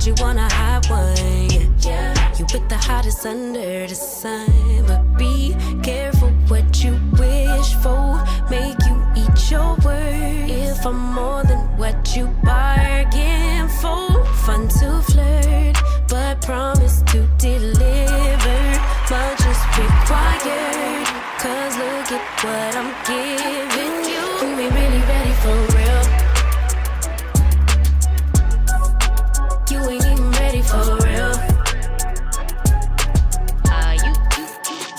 said you want a hot one, yeah. You with the hottest under the sun. But be careful what you wish for, make you eat your words. If I'm more than what you bargain for, fun to flirt, but promise to deliver. Much is required, cause look at what I'm giving you. You ain't really ready for real. You ain't even ready for real.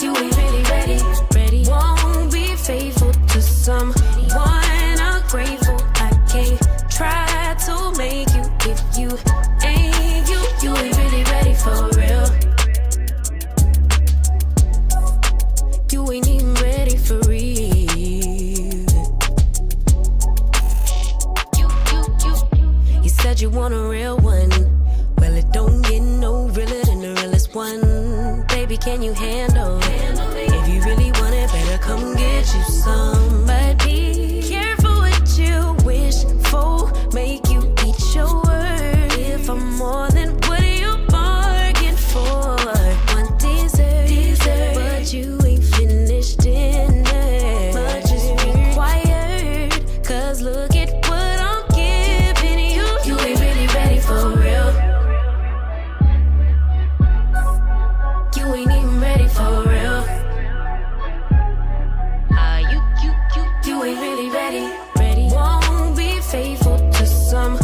You ain't really ready. Won't be faithful to someone ungrateful. I can't try to make you if you ain't you. You ain't really ready for real. You ain't even ready for real. You said you want a real one. Well, it don't get no realer than the realest one. Baby, can you handle it? If you really want it, better come get you some. But be careful what you wish for, make you eat your word. If I'm more than what you bargained for, one dessert, but you ain't finished dinner. Much is required, cause look at what I'm giving you. You ain't really ready for real. You ain't even ready for real. You ain't really ready. Won't be faithful to someone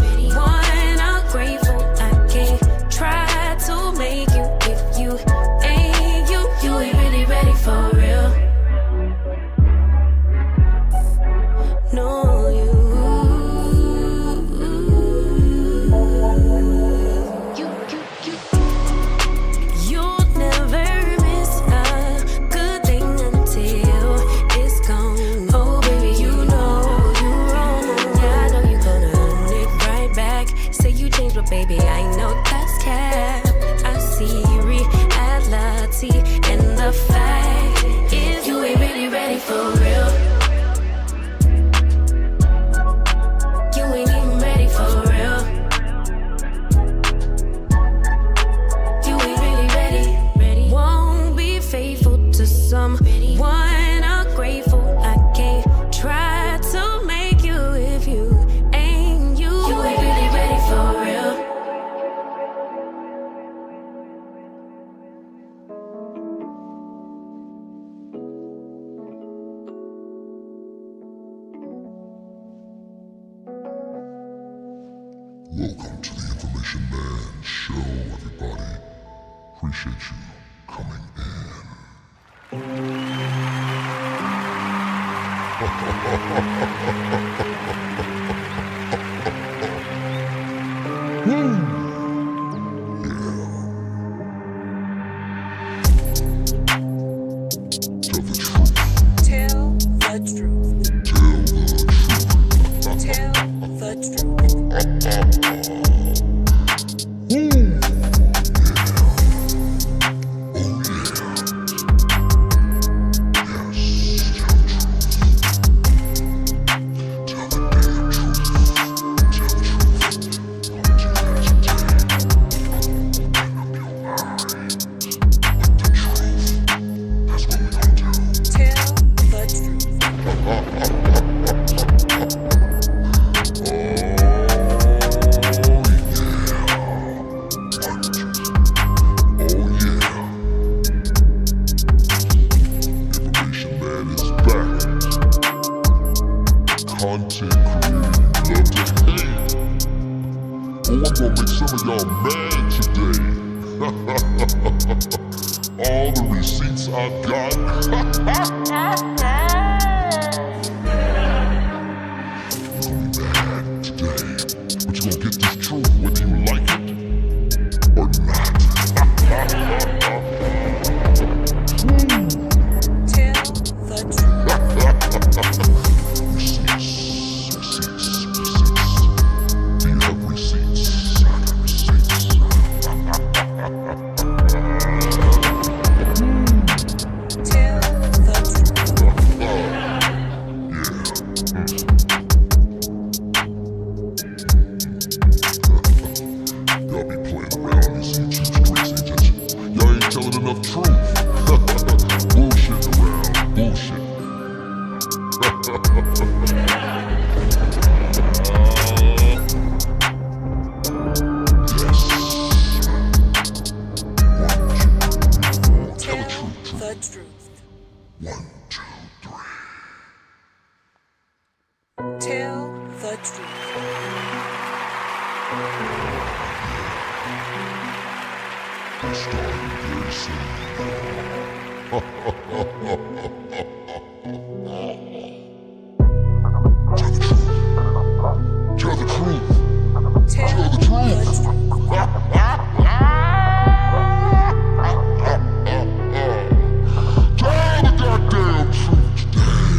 ungrateful. I can't try to make you if you ain't you. You ain't really ready for real. No, you'll never miss a good thing until it's gone. Oh baby, you know you wrong. Yeah, I know you gonna own it right back. Say you changed, but baby, I know that's cap. I see reality, and the fact is you ain't really ready for real. You ain't even ready for real. You ain't really ready. Won't be faithful to someone ungrateful. I can't try to make you if you ain't you. You ain't really ready for real. Welcome to the Information Man Show, everybody. Appreciate you coming Tell the truth. Tell the truth. content creator, love to hate. Oh, I'm gonna make some of y'all mad today. All the receipts I got. You're gonna be mad today, but you're gonna get this truth whether you like it or not. starting very soon. Tell the truth. Tell the truth. Tell the goddamn truth today.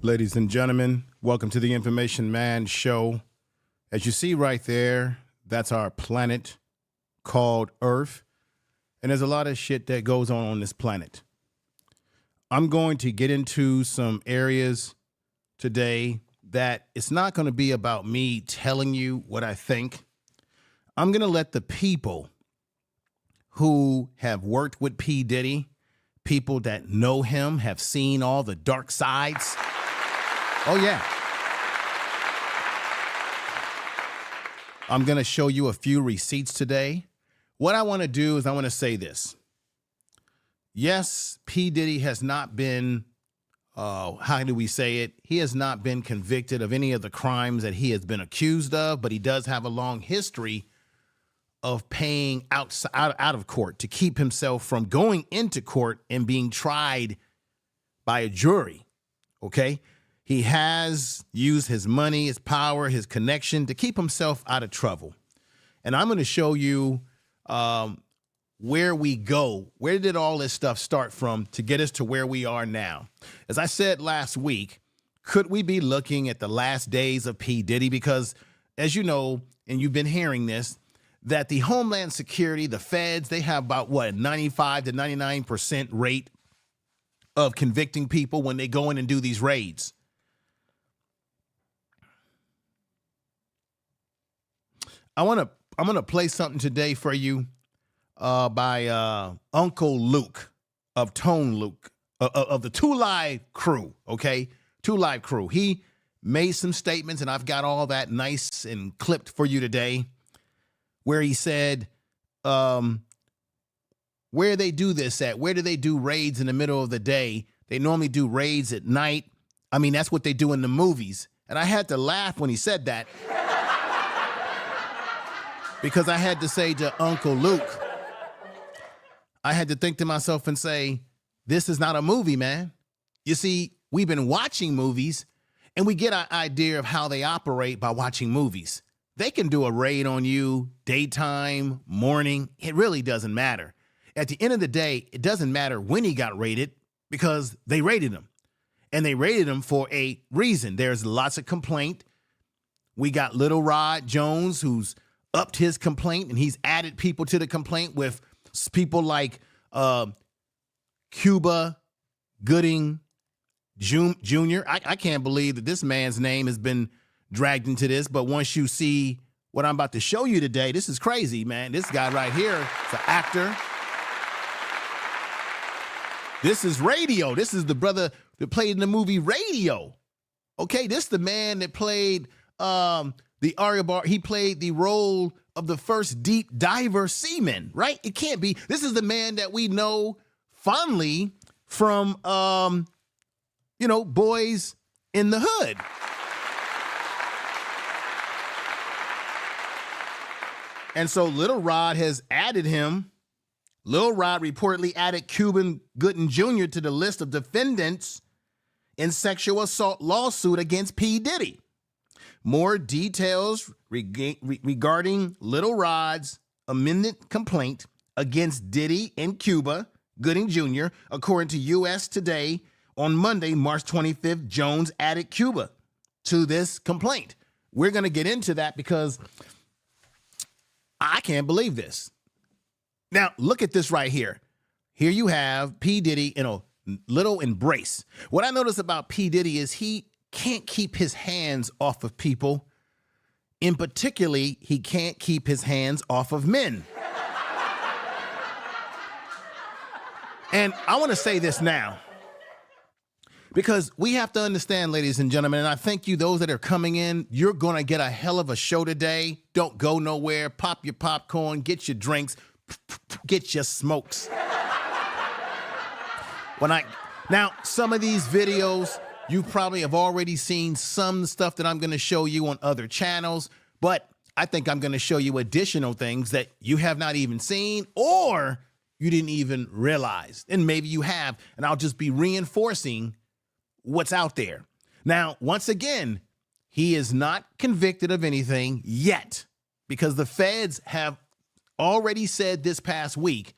Ladies and gentlemen, welcome to the Information Man Show. As you see right there, that's our planet called Earth. And there's a lot of shit that goes on this planet. I'm going to get into some areas today that it's not going to be about me telling you what I think. I'm going to let the people who have worked with P. Diddy, people that know him, have seen all the dark sides. Oh, yeah. I'm going to show you a few receipts today. What I want to do is I want to say this. Yes, P. Diddy has not been, how do we say it? He has not been convicted of any of the crimes that he has been accused of, but he does have a long history of paying out of court to keep himself from going into court and being tried by a jury, okay? He has used his money, his power, his connection to keep himself out of trouble. And I'm going to show you where we go. Where did all this stuff start from to get us to where we are now? As I said last week, could we be looking at the last days of P. Diddy? Because as you know, and you've been hearing this, that the Homeland Security, the feds, they have about, what, 95 to 99% rate of convicting people when they go in and do these raids. I'm gonna play something today for you by Uncle Luke of Tone Luke of the 2 Live crew. Okay, 2 Live crew. He made some statements, and I've got all that nice and clipped for you today, where he said, where they do this at? Where do they do raids in the middle of the day? They normally do raids at night. I mean, that's what they do in the movies. And I had to laugh when he said that. because I had to say to Uncle Luke, I had to think to myself and say, this is not a movie, man. You see, we've been watching movies and we get an idea of how they operate by watching movies. They can do a raid on you, daytime, morning. It really doesn't matter. At the end of the day, it doesn't matter when he got raided because they raided him. And they raided him for a reason. There's lots of complaint. We got Little Rod Jones, who's upped his complaint, and he's added people to the complaint with people like Cuba Gooding Jr. I can't believe that this man's name has been dragged into this, but once you see what I'm about to show you today, this is crazy, man. This guy right here is an actor. This is Radio. This is the brother that played in the movie Radio. Okay, this is the man that played the Aria Bar. He played the role of the first deep diver seaman, right? It can't be. This is the man that we know fondly from, Boys in the Hood. And so Little Rod has added him. Lil Rod reportedly added Cuban Gooding Jr. to the list of defendants in sexual assault lawsuit against P. Diddy. More details regarding Little Rod's amended complaint against Diddy and Cuba Gooding Jr., according to U.S. Today on Monday, March 25th, Jones added Cuba to this complaint. We're going to get into that because I can't believe this. Now, look at this right here. Here you have P. Diddy in a little embrace. What I notice about P. Diddy is he can't keep his hands off of people. In particularly, he can't keep his hands off of men. And I want to say this now, because we have to understand, ladies and gentlemen, and I thank you, those that are coming in, you're going to get a hell of a show today. Don't go nowhere. Pop your popcorn, get your drinks, get your smokes. Now, some of these videos, you probably have already seen some stuff that I'm going to show you on other channels, but I think I'm going to show you additional things that you have not even seen or you didn't even realize. And maybe you have, and I'll just be reinforcing what's out there. Now, once again, he is not convicted of anything yet because the feds have already said this past week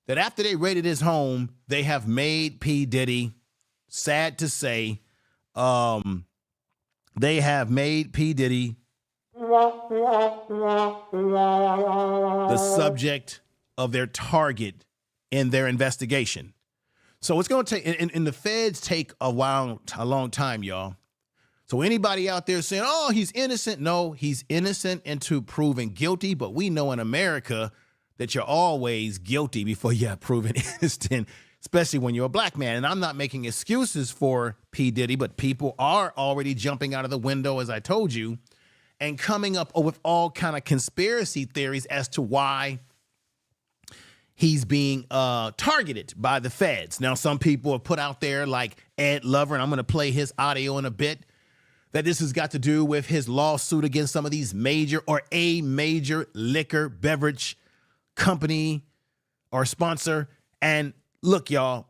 that after they raided his home, they have made P. Diddy, sad to say, they have made P. Diddy the subject of their target in their investigation. So it's going to take, and the feds take a long time, y'all. So anybody out there saying, oh, he's innocent. No, he's innocent until proven guilty. But we know in America that you're always guilty before you're proven innocent, especially when you're a black man. And I'm not making excuses for P. Diddy, but people are already jumping out of the window, as I told you, and coming up with all kind of conspiracy theories as to why he's being targeted by the feds. Now, some people have put out there like Ed Lover, and I'm going to play his audio in a bit, that this has got to do with his lawsuit against some of these major or a major liquor beverage company or sponsor. And look, y'all,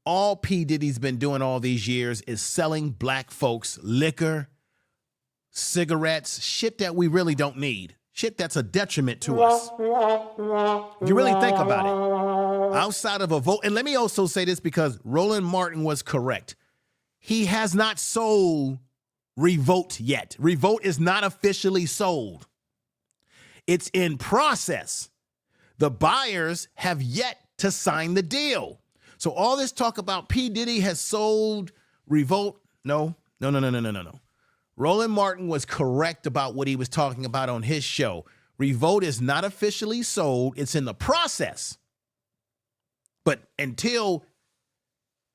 all P. Diddy's been doing all these years is selling black folks liquor, cigarettes, shit that we really don't need. Shit that's a detriment to us. If you really think about it. Outside of a vote, and let me also say this because Roland Martin was correct. He has not sold Revolt yet. Revolt is not officially sold. It's in process. The buyers have yet to sign the deal. So all this talk about P. Diddy has sold Revolt, no. Roland Martin was correct about what he was talking about on his show. Revolt is not officially sold. It's in the process. But until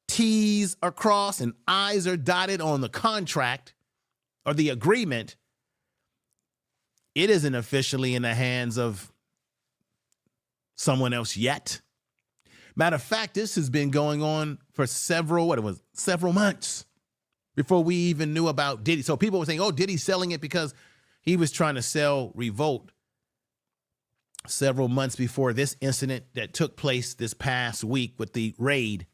T's are crossed and I's are dotted on the contract or the agreement, it isn't officially in the hands of someone else yet. Matter of fact, this has been going on for several months before we even knew about Diddy. So people were saying, oh, Diddy's selling it because He was trying to sell Revolt several months before this incident that took place this past week with the raid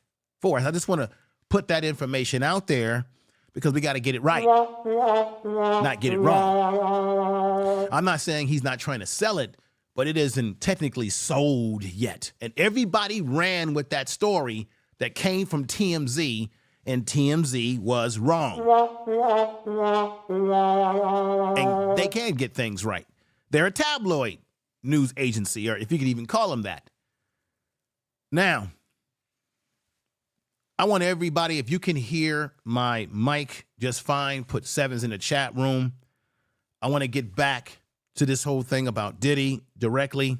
force. I just want to put that information out there because we got to get it right, not get it wrong. I'm not saying he's not trying to sell it, but it isn't technically sold yet. And everybody ran with that story that came from TMZ, and TMZ was wrong. And they can get things right. They're a tabloid news agency, or if you could even call them that. Now, I want everybody, if you can hear my mic just fine, put sevens in the chat room. I want to get back to this whole thing about Diddy directly.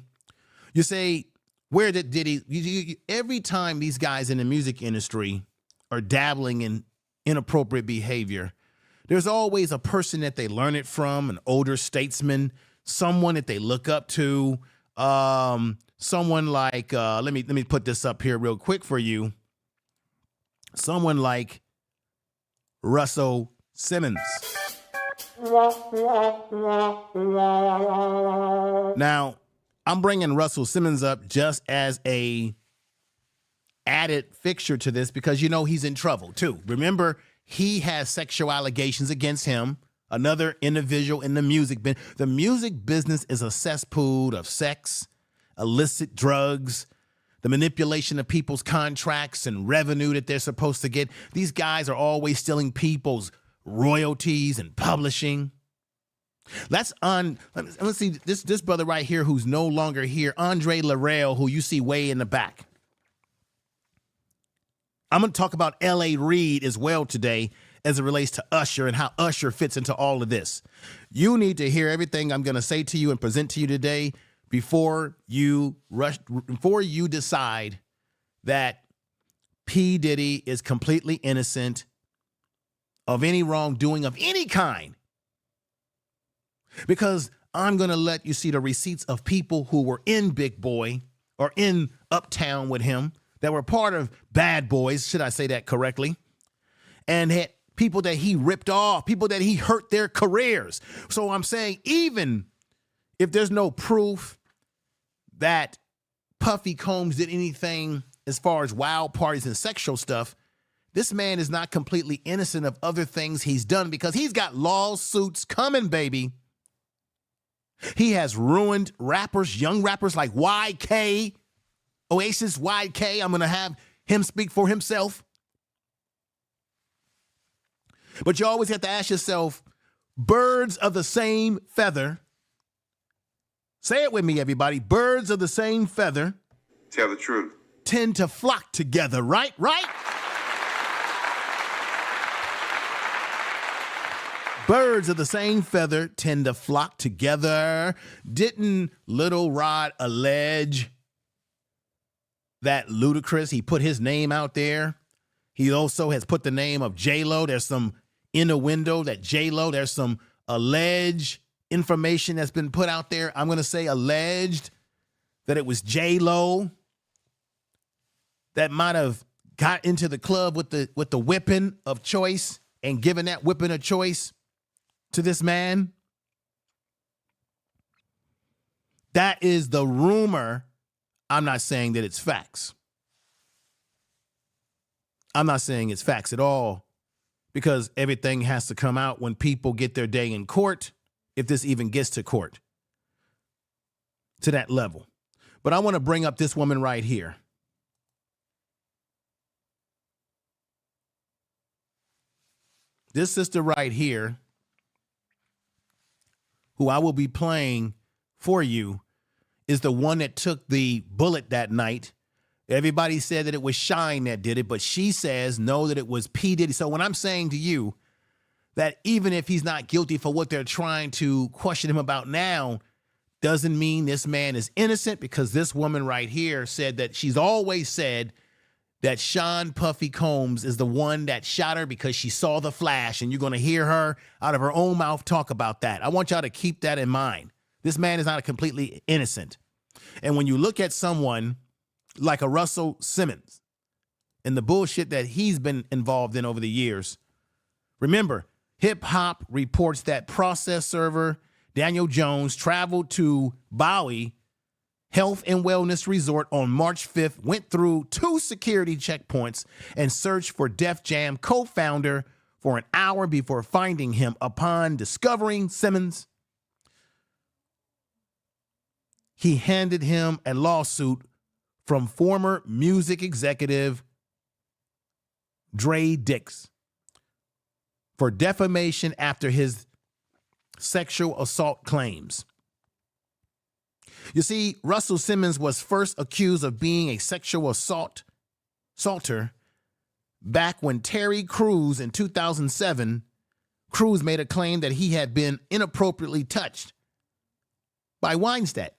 You say, where did Diddy, every time these guys in the music industry are dabbling in inappropriate behavior, there's always a person that they learn it from, an older statesman, someone that they look up to, someone like, let me put this up here real quick for you. Someone like Russell Simmons. Now, I'm bringing Russell Simmons up just as a added fixture to this because, you know, he's in trouble too. Remember, he has sexual allegations against him, another individual in the music business. The music business is a cesspool of sex, illicit drugs, the manipulation of people's contracts and revenue that they're supposed to get. These guys are always stealing people's royalties and publishing. Let's see this brother right here who's no longer here, Andre Laurel, who you see way in the back. I'm going to talk about L.A. Reid as well today as it relates to Usher and how Usher fits into all of this. You need to hear everything I'm going to say to you and present to you today before you decide that P. Diddy is completely innocent of any wrongdoing of any kind. Because I'm going to let you see the receipts of people who were in Big Boy or in Uptown with him that were part of Bad Boys, should I say that correctly, and had people that he ripped off, people that he hurt their careers. So I'm saying even if there's no proof that Puffy Combs did anything as far as wild parties and sexual stuff, this man is not completely innocent of other things he's done because he's got lawsuits coming, baby. He has ruined rappers, young rappers like YK, Oasis YK. I'm going to have him speak for himself. But you always have to ask yourself, birds of the same feather. Say it with me, everybody. Birds of the same feather. Tell the truth. Tend to flock together, right? Right? Birds of the same feather tend to flock together. Didn't Little Rod allege that Ludacris, he put his name out there? He also has put the name of J-Lo. There's some innuendo that J-Lo, there's some alleged information that's been put out there. I'm going to say alleged that it was J-Lo that might have got into the club with the whipping of choice and given that whipping of choice to this man. That is the rumor. I'm not saying that it's facts. I'm not saying it's facts at all because everything has to come out when people get their day in court, if this even gets to court, to that level. But I want to bring up this woman right here. This sister right here, who I will be playing for you, is the one that took the bullet that night. Everybody said that it was Shine that did it, but she says no, that it was P. Diddy. So when I'm saying to you that even if he's not guilty for what they're trying to question him about now, doesn't mean this man is innocent, because this woman right here said that she's always said that Sean Puffy Combs is the one that shot her because she saw the flash, and you're going to hear her out of her own mouth talk about that. I want y'all to keep that in mind. This man is not completely innocent. And when you look at someone like a Russell Simmons and the bullshit that he's been involved in over the years, remember, hip hop reports that process server Daniel Jones, traveled to Bowie Health and Wellness Resort on March 5th, went through 2 security checkpoints and searched for Def Jam co-founder for an hour before finding him. Upon discovering Simmons, he handed him a lawsuit from former music executive Dre Dix for defamation after his sexual assault claims. You see, Russell Simmons was first accused of being a sexual assaulter back when Terry Crews in 2007, Crews made a claim that he had been inappropriately touched by Weinstein.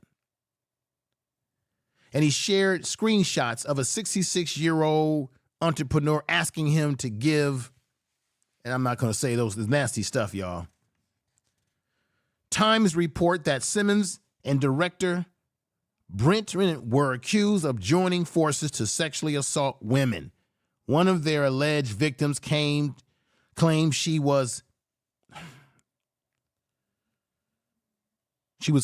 And he shared screenshots of a 66-year-old entrepreneur asking him to give, and I'm not going to say those nasty stuff, y'all. Times report that Simmons and director Brent Renner were accused of joining forces to sexually assault women. One of their alleged victims claimed she was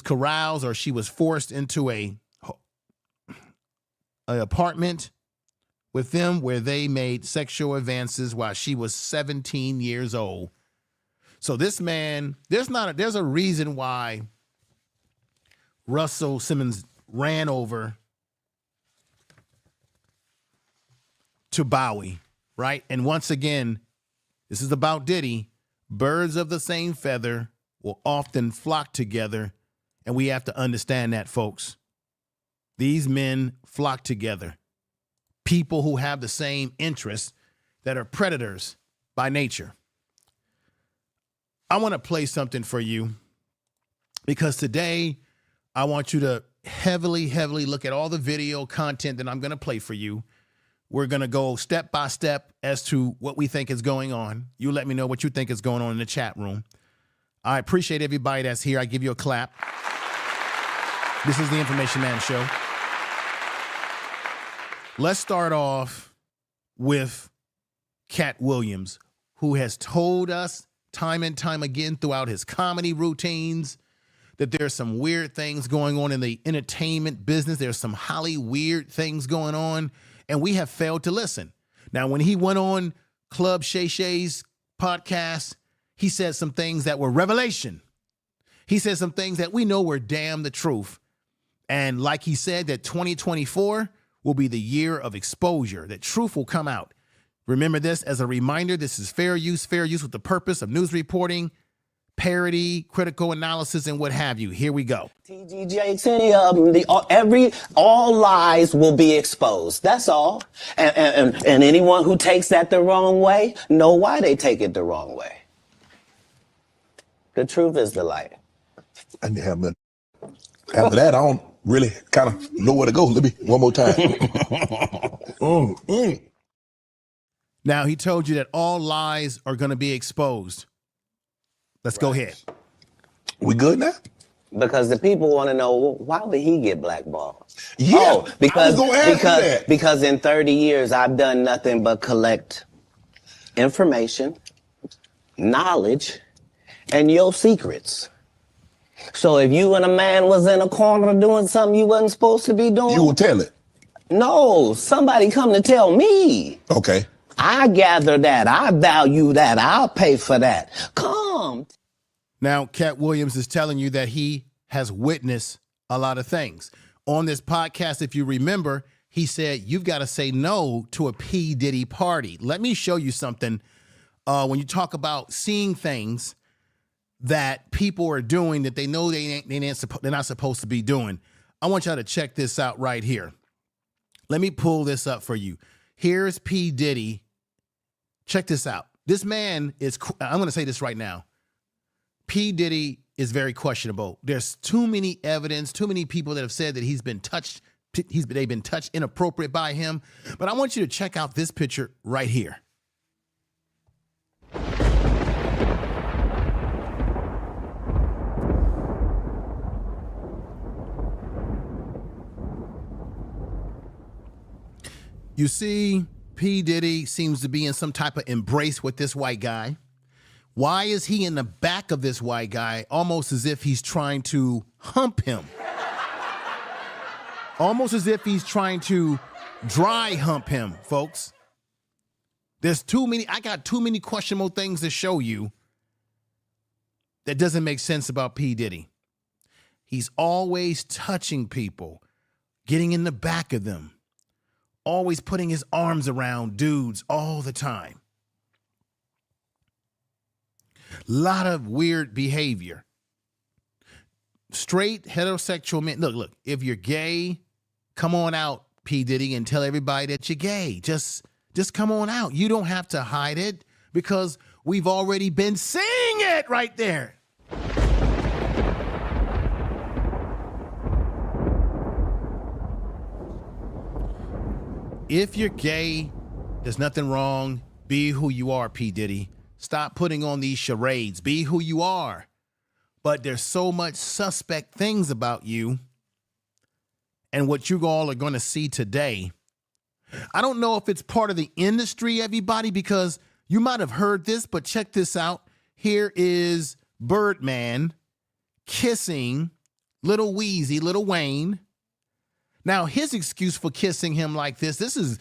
caroused, or she was forced into an apartment with them where they made sexual advances while she was 17 years old. So this man, there's a reason why Russell Simmons ran over to Bowie, right? And once again, this is about Diddy. Birds of the same feather will often flock together, and we have to understand that, folks. These men flock together. People who have the same interests, that are predators by nature. I want to play something for you because today I want you to heavily look at all the video content that I'm going to play for you. We're going to go step by step as to what we think is going on. You let me know what you think is going on in the chat room. I appreciate everybody that's here. I give you a clap. This is the Information Man Show. Let's start off with Cat Williams, who has told us time and time again throughout his comedy routines that there's some weird things going on in the entertainment business. There's some weird things going on, and we have failed to listen. Now, when he went on Club Shay Shay's podcast, he said some things that were revelation. He said some things that we know were damn the truth. And like he said, that 2024 will be the year of exposure, that truth will come out. Remember this as a reminder. This is fair use with the purpose of news reporting, parody, critical analysis, and what have you. Here we go. TGJs, any of them, all lies will be exposed. That's all. And anyone who takes that the wrong way, know why they take it the wrong way. The truth is the light. And after that, I don't really kind of know where to go. Let me one more time. Now, he told you that all lies are going to be exposed. Let's go ahead. We good now? Because the people want to know, well, why would he get blackballed? Yeah, oh, because because in 30 years, I've done nothing but collect information, knowledge, and your secrets. So if you and a man was in a corner doing something you wasn't supposed to be doing, you will tell it. No, somebody come to tell me. Okay. I gather that. I value that. I'll pay for that. Come. Now, Cat Williams is telling you that he has witnessed a lot of things. On this podcast, if you remember, he said, you've got to say no to a P. Diddy party. Let me show you something. When you talk about seeing things that people are doing that they know they're not supposed to be doing, I want y'all to check this out right here. Let me pull this up for you. Here's P. Diddy. Check this out. This man is, I'm going to say this right now. P. Diddy is very questionable. There's too many evidence, too many people that have said that they've been touched inappropriate by him. But I want you to check out this picture right here. You see, P. Diddy seems to be in some type of embrace with this white guy. Why is he in the back of this white guy, almost as if he's trying to hump him? Almost as if he's trying to dry hump him, folks. There's too many, I got too many questionable things to show you that doesn't make sense about P. Diddy. He's always touching people, getting in the back of them, always putting his arms around dudes all the time. Lot of weird behavior. Straight heterosexual men. Look, if you're gay, come on out, P. Diddy, and tell everybody that you're gay. Just come on out. You don't have to hide it because we've already been seeing it right there. If you're gay, there's nothing wrong. Be who you are, P. Diddy. Stop putting on these charades. Be who you are. But there's so much suspect things about you and what you all are going to see today. I don't know if it's part of the industry, everybody, because you might have heard this, but check this out. Here is Birdman kissing Lil Weezy, Lil Wayne. Now, his excuse for kissing him like this is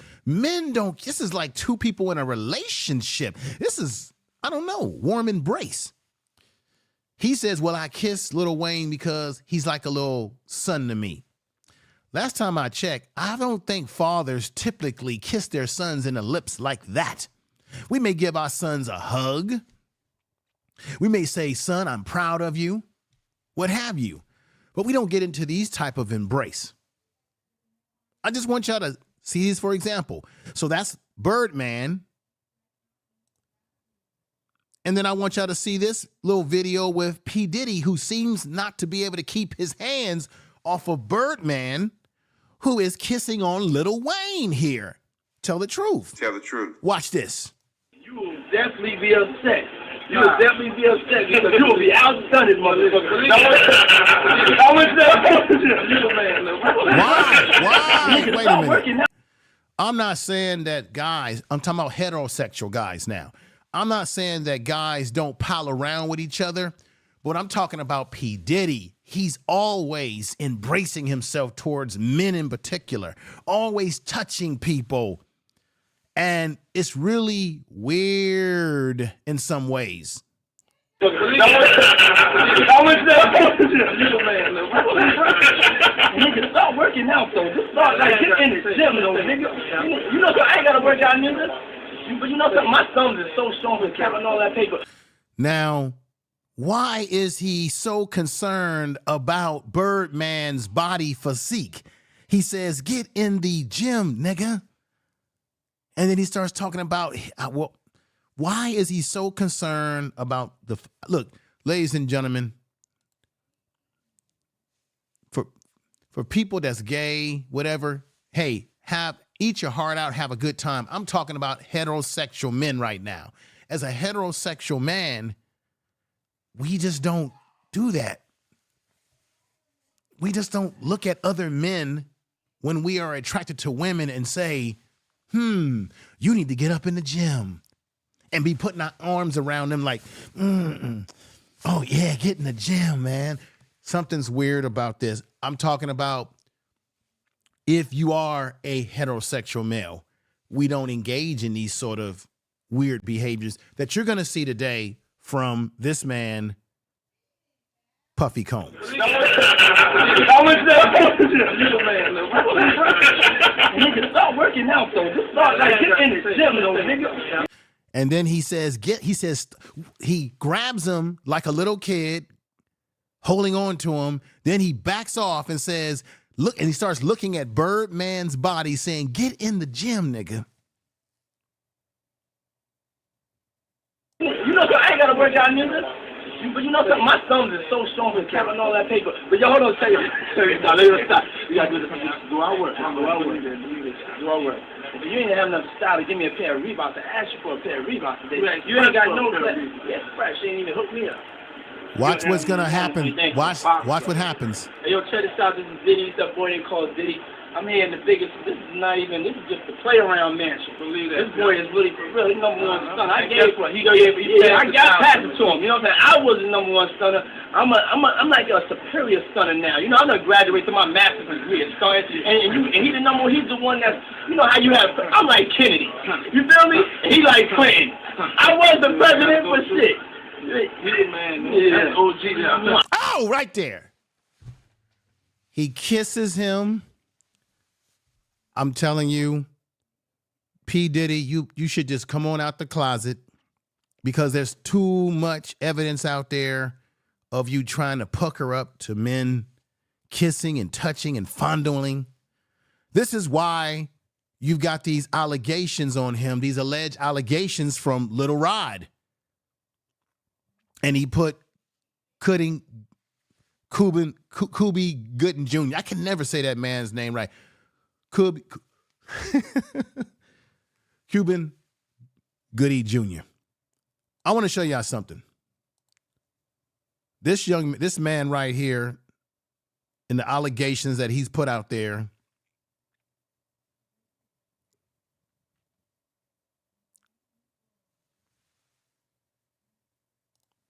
like two people in a relationship. This is, I don't know, warm embrace. He says, well, I kiss Lil Wayne because he's like a little son to me. Last time I checked, I don't think fathers typically kiss their sons in the lips like that. We may give our sons a hug. We may say, son, I'm proud of you, what have you. But we don't get into these type of embrace. I just want y'all to see this, for example. So that's Birdman. And then I want y'all to see this little video with P. Diddy, who seems not to be able to keep his hands off of Birdman, who is kissing on Lil Wayne here. Tell the truth. Tell the truth. Watch this. You will definitely be upset. You will definitely be upset because you will be outdone, motherfucker. Why? Wait a minute. I'm not saying that guys, I'm talking about heterosexual guys now. I'm not saying that guys don't pal around with each other, but I'm talking about P. Diddy. He's always embracing himself towards men in particular, always touching people. And it's really weird in some ways. You can start working out, though. Just start like get in the gym, though, nigga. You know, I ain't gotta work out, nigga. But you know something? My thumbs are so strong with counting all that paper. Now, why is he so concerned about Birdman's body physique? He says, get in the gym, nigga. And then he starts talking about, well, why is he so concerned about the, look, ladies and gentlemen, for people that's gay, whatever, hey, eat your heart out, have a good time. I'm talking about heterosexual men right now. As a heterosexual man, we just don't do that. We just don't look at other men when we are attracted to women and say, you need to get up in the gym and be putting our arms around them like, oh yeah, get in the gym, man. Something's weird about this. I'm talking about if you are a heterosexual male, we don't engage in these sort of weird behaviors that you're going to see today from this man, Puffy Combs. You can start working out, though. Just start like get in the gym, though, nigga. And then he says, he grabs him like a little kid, holding on to him. Then he backs off and says, look, and he starts looking at Birdman's body saying, get in the gym, nigga. You know, I ain't gotta work out, nigga. But you know something? My thumbs are so strong with counting all that paper. But yo, hold on, tell you. Now, let me stop. You gotta do this. Do our work. Do our work. If you ain't have enough style to give me a pair of Reeboks, to ask you for a pair of Reeboks today, you ain't got no class. Yes, right. She ain't even hooked me up. Watch what's gonna happen. Watch what happens. Hey, yo, check this out. This is Diddy. It's a boy they call Diddy. I'm here in the biggest. This is not even. This is just the play around mansion. Believe that. This boy is really for real. He's number one stunner. I gave. I got past it to him. You know what I'm saying? I was the number one stunner. I'm like a superior stunner now. You know, I'm gonna graduate to my master's degree in stunning. And he's the number one. He's the one that's. You know how you have. I'm like Kennedy. You feel me? He like Clinton. I was the president for shit. Yeah, man. That's OG now. Oh, right there. He kisses him. I'm telling you, P. Diddy, you should just come on out the closet because there's too much evidence out there of you trying to pucker up to men kissing and touching and fondling. This is why you've got these allegations on him, these alleged allegations from Little Rod. And he put Cuba Gooding Jr. I can never say that man's name right. Cuban Goody Jr. I want to show y'all something. This man right here, and the allegations that he's put out there,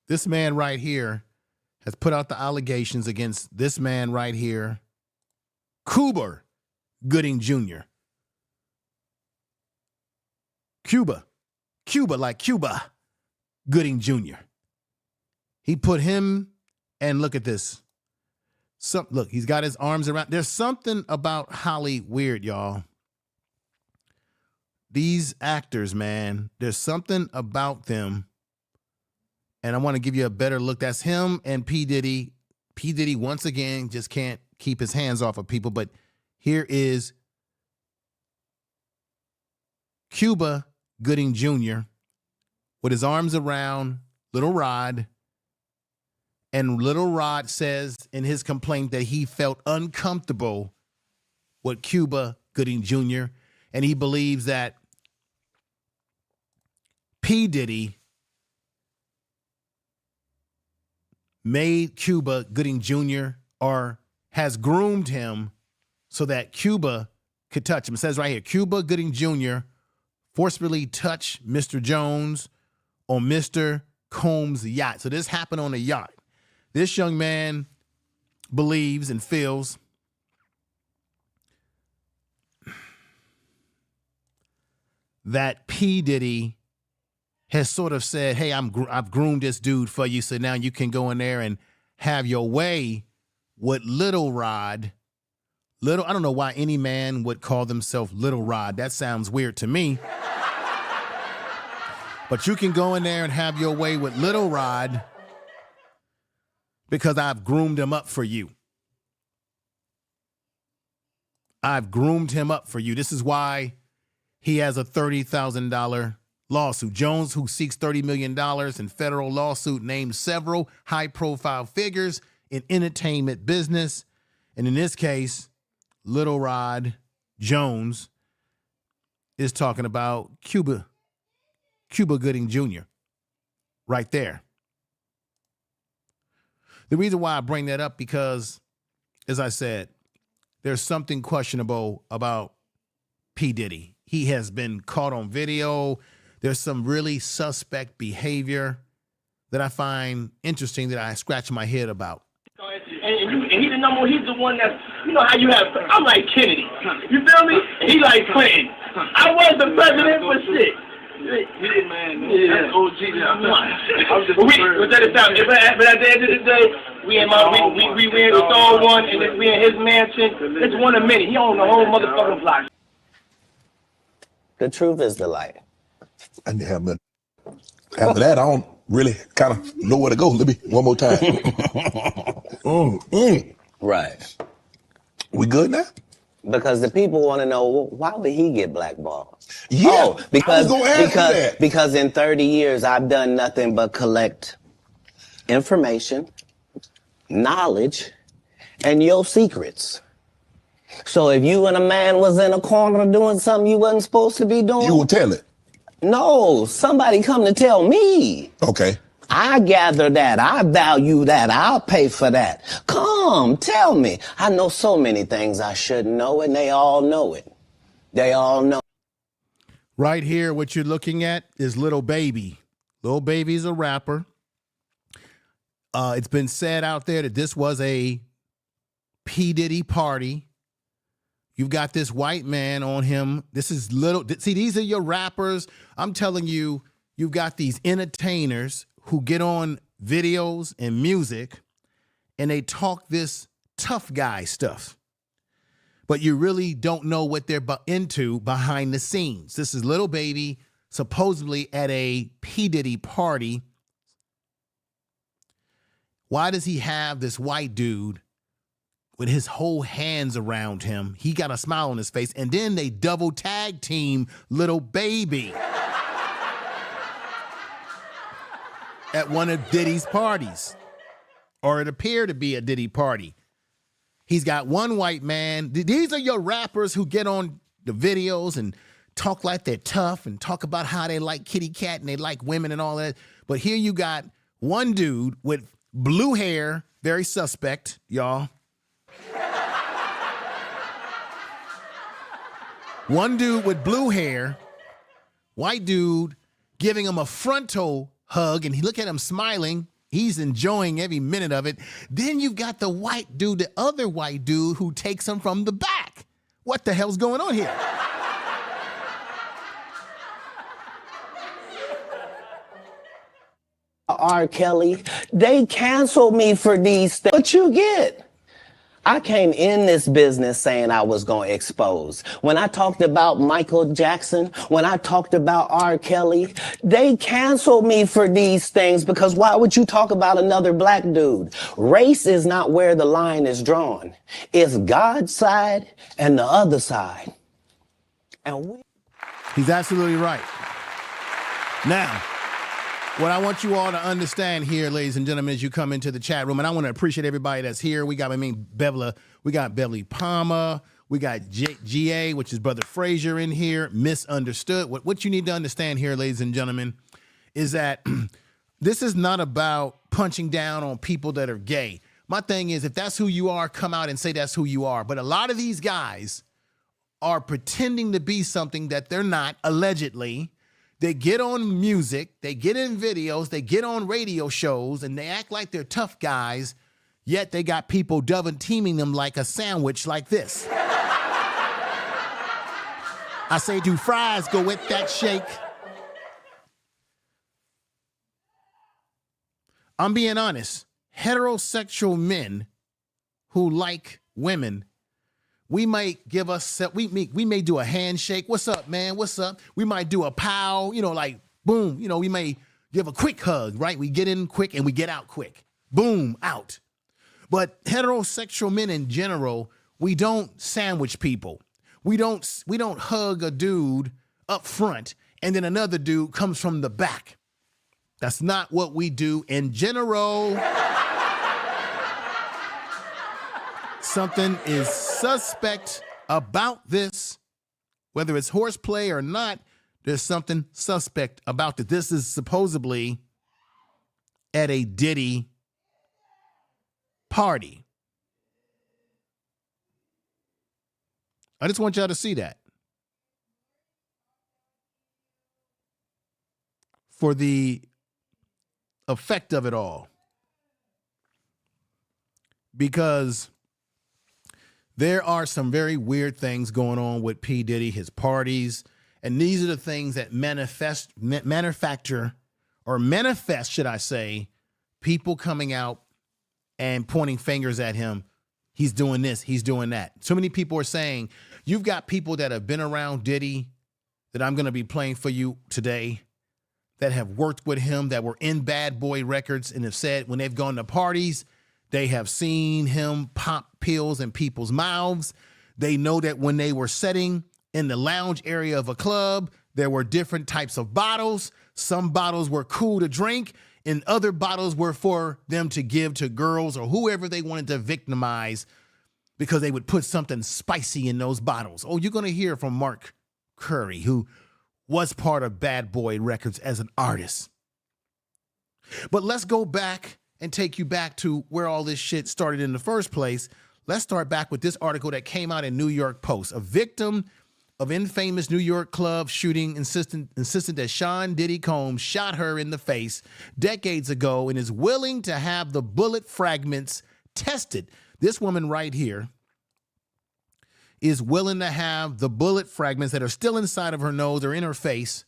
this man right here has put out the allegations against this man right here, Cuba Gooding Jr. Cuba like Cuba Gooding Jr. He put him, and look at this. Look, he's got his arms around. There's something about Holly weird, y'all. These actors, man, there's something about them. And I want to give you a better look. That's him and P. Diddy. P. Diddy, once again, just can't keep his hands off of people. But here is Cuba Gooding Jr. with his arms around Little Rod. And Little Rod says in his complaint that he felt uncomfortable with Cuba Gooding Jr. And he believes that P. Diddy made Cuba Gooding Jr. or has groomed him so that Cuba could touch him. It says right here, Cuba Gooding Jr. forcefully touched Mr. Jones on Mr. Combs' yacht. So this happened on a yacht. This young man believes and feels that P. Diddy has sort of said, hey, I've groomed this dude for you, so now you can go in there and have your way with Little Rod. I don't know why any man would call themselves Little Rod. That sounds weird to me. But you can go in there and have your way with Little Rod because I've groomed him up for you. I've groomed him up for you. This is why he has a $30,000 lawsuit. Jones, who seeks $30 million in federal lawsuit, named several high-profile figures in entertainment business. And in this case, Little Rod Jones is talking about Cuba Gooding Jr. right there. The reason why I bring that up because, as I said, there's something questionable about P. Diddy. He has been caught on video. There's some really suspect behavior that I find interesting that I scratch my head about. And he's the number one. He's the one that's, you know how you have. I'm like Kennedy. You feel me? He like Clinton. I was the president for shit. Yeah, man. That's OG now. But at the end of the day, we in the third one, and we in his mansion. It's one of many. He owns the whole motherfucking block. The truth is the light. And after that, I don't really kind of know where to go. Let me one more time. Right. We good now? Because the people want to know, why would he get blackballed? Yeah, oh, because I was gonna ask you that. Because in 30 years, I've done nothing but collect information, knowledge, and your secrets. So if you and a man was in a corner doing something you wasn't supposed to be doing, you will tell it. No, somebody come to tell me. Okay. I gather that. I value that. I'll pay for that. Come Tell me. I know so many things I shouldn't know, and they all know it. They all know. Right here, what you're looking at is Lil Baby. Lil Baby's a rapper. It's been said out there that this was a P. Diddy party. You've got this white man on him. This is see, these are your rappers. I'm telling you, you've got these entertainers who get on videos and music and they talk this tough guy stuff. But you really don't know what they're into behind the scenes. This is Lil Baby supposedly at a P. Diddy party. Why does he have this white dude with his whole hands around him? He got a smile on his face, and then they double tag team Lil Baby at one of Diddy's parties, or it appeared to be a Diddy party. He's got one white man. These are your rappers who get on the videos and talk like they're tough and talk about how they like kitty cat and they like women and all that. But here you got one dude with blue hair, very suspect, y'all. One dude with blue hair, white dude, giving him a frontal hug, and he look at him smiling. He's enjoying every minute of it. Then you've got the white dude, the other white dude who takes him from the back. What the hell's going on here? R. Kelly, they canceled me for these things. What you get? I came in this business saying I was going to expose. When I talked about Michael Jackson, when I talked about R. Kelly, they canceled me for these things because why would you talk about another black dude? Race is not where the line is drawn. It's God's side and the other side. And He's absolutely right. Now, what I want you all to understand here, ladies and gentlemen, as you come into the chat room, and I want to appreciate everybody that's here. We got, Beverly Palmer, we got GA, which is Brother Frazier in here, Misunderstood. What you need to understand here, ladies and gentlemen, is that this is not about punching down on people that are gay. My thing is, if that's who you are, come out and say that's who you are. But a lot of these guys are pretending to be something that they're not, allegedly. They get on music, they get in videos, they get on radio shows, and they act like they're tough guys, yet they got people double teaming them like a sandwich like this. I say, do fries go with that shake? I'm being honest. Heterosexual men who like women, we might give us, we may do a handshake. What's up, man? What's up? We might do a pow, like boom. We may give a quick hug, right? We get in quick and we get out quick. Boom, out. But heterosexual men in general, we don't sandwich people. We don't hug a dude up front and then another dude comes from the back. That's not what we do in general. Something is suspect about this, whether it's horseplay or not. There's something suspect about that. This is supposedly at a Diddy party. I just want y'all to see that. For the effect of it all. Because there are some very weird things going on with P. Diddy, his parties, and these are the things that manifest, should I say, people coming out and pointing fingers at him. He's doing this, he's doing that. So many people are saying, you've got people that have been around Diddy that I'm going to be playing for you today that have worked with him, that were in Bad Boy Records and have said when they've gone to parties, they have seen him pop pills in people's mouths. They know that when they were sitting in the lounge area of a club, there were different types of bottles. Some bottles were cool to drink, and other bottles were for them to give to girls or whoever they wanted to victimize because they would put something spicy in those bottles. Oh, you're going to hear from Mark Curry, who was part of Bad Boy Records as an artist. But let's go back and take you back to where all this shit started in the first place, let's start back with this article that came out in New York Post. A victim of infamous New York club shooting insisted that Sean Diddy Combs shot her in the face decades ago and is willing to have the bullet fragments tested. This woman right here is willing to have the bullet fragments that are still inside of her nose or in her face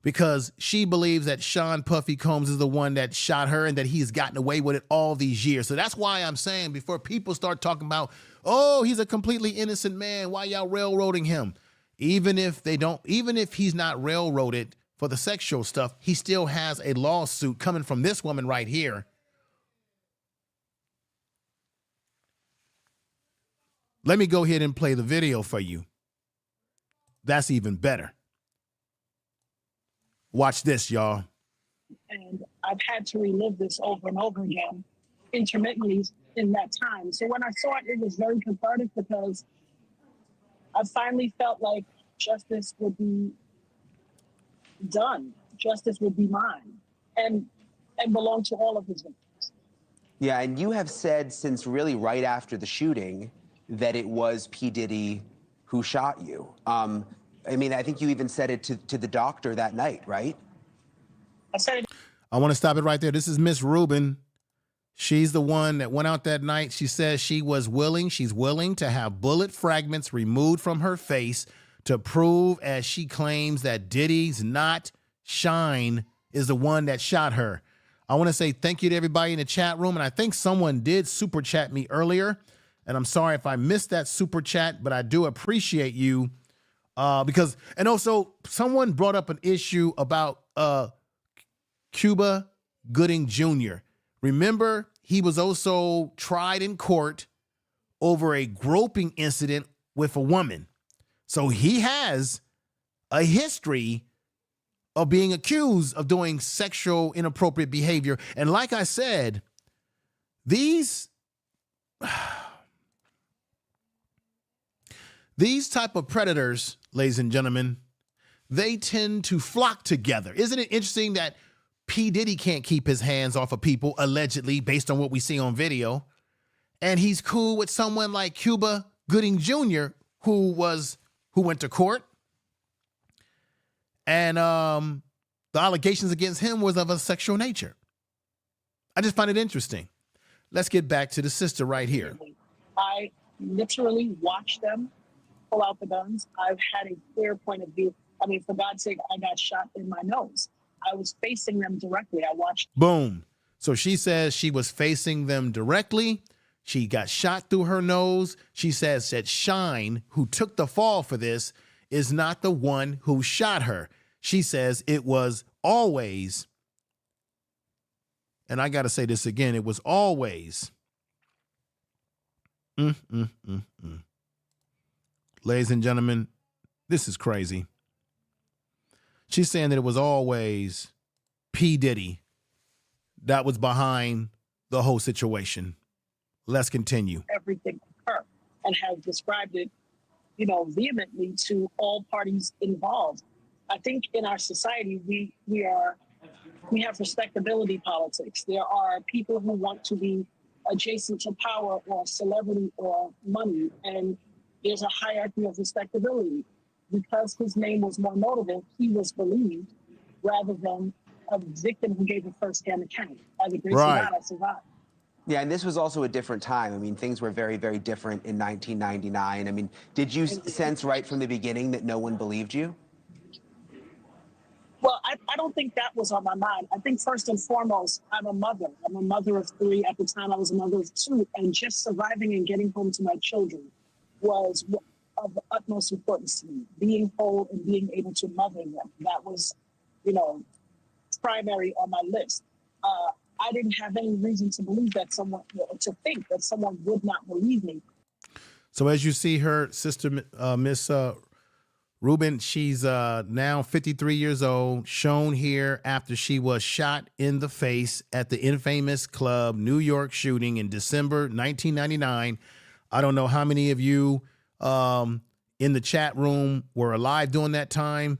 because she believes that Sean Puffy Combs is the one that shot her and that he's gotten away with it all these years. So that's why I'm saying, before people start talking about, oh, he's a completely innocent man, why y'all railroading him? Even if he's not railroaded for the sexual stuff, he still has a lawsuit coming from this woman right here. Let me go ahead and play the video for you. That's even better. Watch this, y'all. And I've had to relive this over and over again, intermittently in that time. So when I saw it, it was very cathartic because I finally felt like justice would be done. Justice would be mine and belong to all of his victims. Yeah, and you have said since really right after the shooting that it was P. Diddy who shot you. I mean, I think you even said it to the doctor that night, right? I said it. I want to stop it right there. This is Miss Rubin. She's the one that went out that night. She says she's willing to have bullet fragments removed from her face to prove, as she claims, that Diddy's not Shine is the one that shot her. I want to say thank you to everybody in the chat room. And I think someone did super chat me earlier. And I'm sorry if I missed that super chat, but I do appreciate you because, and also someone brought up an issue about Cuba Gooding Jr. Remember, he was also tried in court over a groping incident with a woman. So he has a history of being accused of doing sexual inappropriate behavior. And like I said, these type of predators, ladies and gentlemen, they tend to flock together. Isn't it interesting that P. Diddy can't keep his hands off of people, allegedly, based on what we see on video, and he's cool with someone like Cuba Gooding Jr., who went to court, and the allegations against him was of a sexual nature. I just find it interesting. Let's get back to the sister right here. I literally watched them pull out the guns. I've had a clear point of view. I mean, for God's sake, I got shot in my nose. I was facing them directly. I watched. Boom. So she says she was facing them directly. She got shot through her nose. She says that Shine, who took the fall for this, is not the one who shot her. She says it was always, and I got to say this again, it was always, Ladies and gentlemen, this is crazy. She's saying that it was always P. Diddy that was behind the whole situation. Let's continue. Everything occur and have described it, vehemently to all parties involved. I think in our society, we have respectability politics. There are people who want to be adjacent to power or celebrity or money, and there's a hierarchy of respectability. Because his name was more notable, he was believed rather than a victim who gave a first-hand account. By the grace of God, I survived. Yeah, and this was also a different time. I mean, things were very, very different in 1999. I mean, did you sense right from the beginning that no one believed you? Well, I don't think that was on my mind. I think first and foremost, I'm a mother. I'm a mother of 3. At the time, I was a mother of 2. And just surviving and getting home to my children was of the utmost importance to me. Being whole and being able to mother them. That was, primary on my list. I didn't have any reason to believe that to think that someone would not believe me. So as you see her sister, Miss Rubin, she's now 53 years old, shown here after she was shot in the face at the infamous club New York shooting in December 1999. I don't know how many of you in the chat room were alive during that time.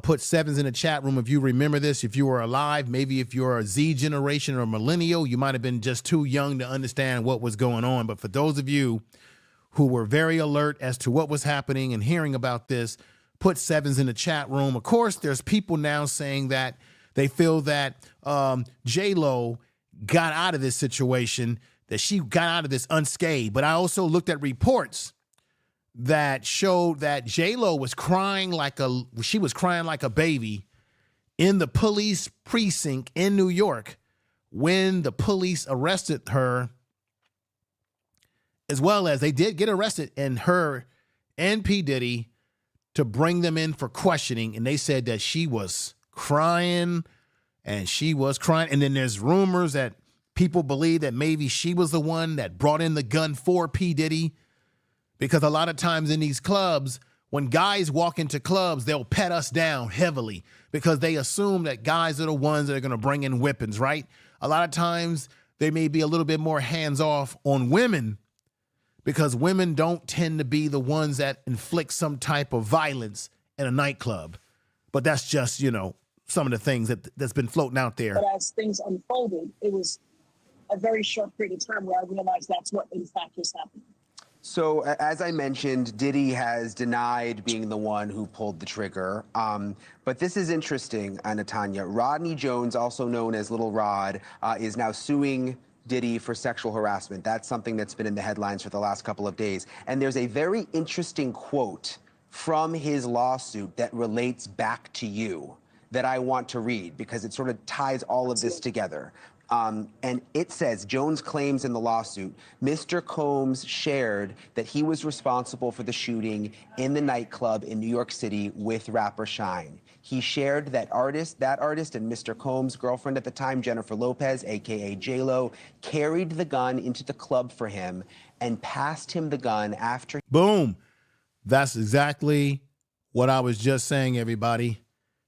Put sevens in the chat room if you remember this, if you were alive. Maybe if you're a Z generation or millennial, you might have been just too young to understand what was going on. But for those of you who were very alert as to what was happening and hearing about this, put sevens in the chat room. Of course, there's people now saying that they feel that J-Lo got out of this situation, that she got out of this unscathed. But I also looked at reports that showed that J-Lo was crying like a baby in the police precinct in New York when the police arrested her, as well as they did get arrested, and her and P. Diddy, to bring them in for questioning. And they said that she was crying and she was crying. And then there's rumors that people believe that maybe she was the one that brought in the gun for P. Diddy. Because a lot of times in these clubs, when guys walk into clubs, they'll pat us down heavily because they assume that guys are the ones that are going to bring in weapons, right? A lot of times they may be a little bit more hands-off on women because women don't tend to be the ones that inflict some type of violence in a nightclub. But that's just, you know, some of the things that's been floating out there. But as things unfolded, it was a very short period of time where I realized that's what in fact was happening. So, as I mentioned, Diddy has denied being the one who pulled the trigger. But this is interesting, Natanya. Rodney Jones, also known as Little Rod, is now suing Diddy for sexual harassment. That's something that's been in the headlines for the last couple of days. And there's a very interesting quote from his lawsuit that relates back to you that I want to read because it sort of ties all of this together. And it says, Jones claims in the lawsuit, Mr. Combs shared that he was responsible for the shooting in the nightclub in New York City with rapper Shine. He shared that artist and Mr. Combs' girlfriend at the time, Jennifer Lopez, aka J-Lo, carried the gun into the club for him and passed him the gun after. Boom. That's exactly what I was just saying, everybody.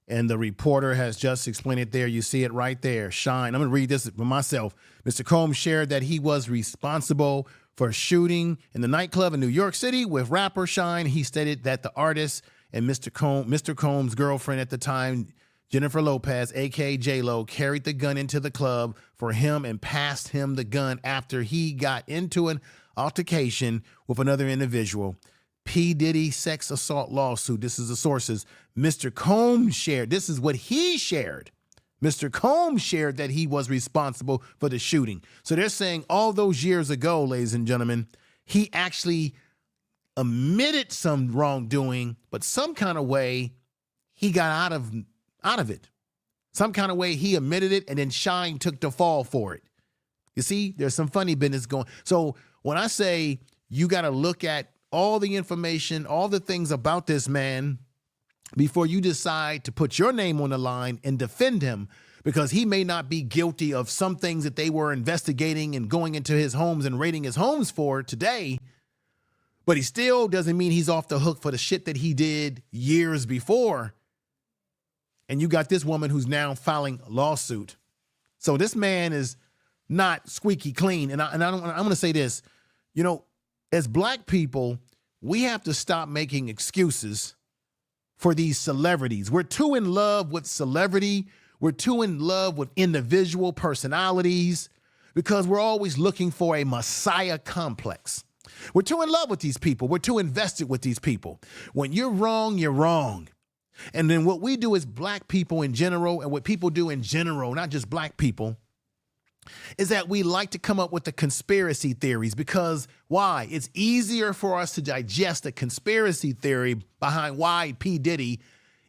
And the reporter has just explained it there. You see it right there. Shine. I'm going to read this for myself. Mr. Combs shared that he was responsible for a shooting in the nightclub in New York City with rapper Shine. He stated that the artist and Mr. Combs' girlfriend at the time, Jennifer Lopez, a.k.a. J-Lo, carried the gun into the club for him and passed him the gun after he got into an altercation with another individual. P. Diddy sex assault lawsuit. This is the sources. Mr. Combs shared. This is what he shared. Mr. Combs shared that he was responsible for the shooting. So they're saying all those years ago, ladies and gentlemen, he actually admitted some wrongdoing, but some kind of way he got out of it. Some kind of way he admitted it, and then Shine took the fall for it. You see, there's some funny business going. So when I say you got to look at all the information, all the things about this man before you decide to put your name on the line and defend him, because he may not be guilty of some things that they were investigating and going into his homes and raiding his homes for today, but he still doesn't mean he's off the hook for the shit that he did years before. And you got this woman who's now filing a lawsuit. So this man is not squeaky clean. And I'm going to say this, you know, as black people, we have to stop making excuses for these celebrities. We're too in love with celebrity. We're too in love with individual personalities because we're always looking for a messiah complex. We're too in love with these people. We're too invested with these people. When you're wrong, you're wrong. And then what we do as black people in general, and what people do in general, not just black people, is that we like to come up with the conspiracy theories because why? It's easier for us to digest a conspiracy theory behind why P. Diddy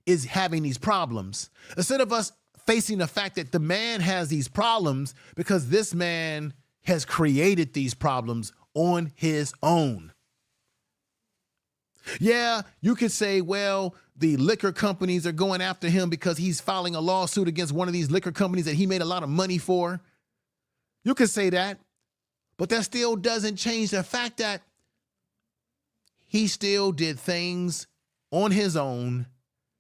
is having these problems instead of us facing the fact that the man has these problems because this man has created these problems on his own. Yeah, you could say, well, the liquor companies are going after him because he's filing a lawsuit against one of these liquor companies that he made a lot of money for. You could say that, but that still doesn't change the fact that he still did things on his own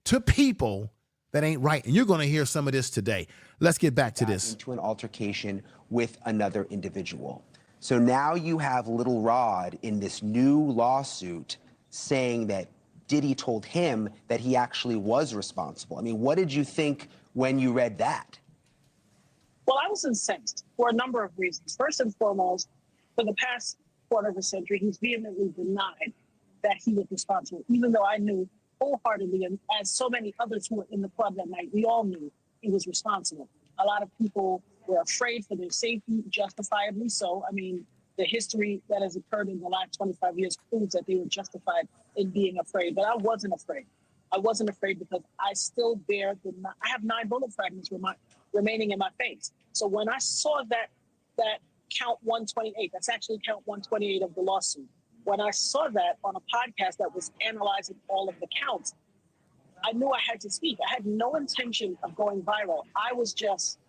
to people that ain't right. And you're going to hear some of this today. Let's get back to this. Into an altercation with another individual. So now you have Little Rod in this new lawsuit saying that Diddy told him that he actually was responsible. I mean, what did you think when you read that? Well, I was incensed for a number of reasons. First and foremost, for the past quarter of a century, he's vehemently denied that he was responsible, even though I knew wholeheartedly, and as so many others who were in the club that night, we all knew he was responsible. A lot of people were afraid for their safety, justifiably so. I mean, the history that has occurred in the last 25 years proves that they were justified in being afraid, but I wasn't afraid. I wasn't afraid because I still bear I have 9 bullet fragments remaining in my face. So when I saw that count 128, that's actually count 128 of the lawsuit. When I saw that on a podcast that was analyzing all of the counts, I knew I had to speak. I had no intention of going viral. I was just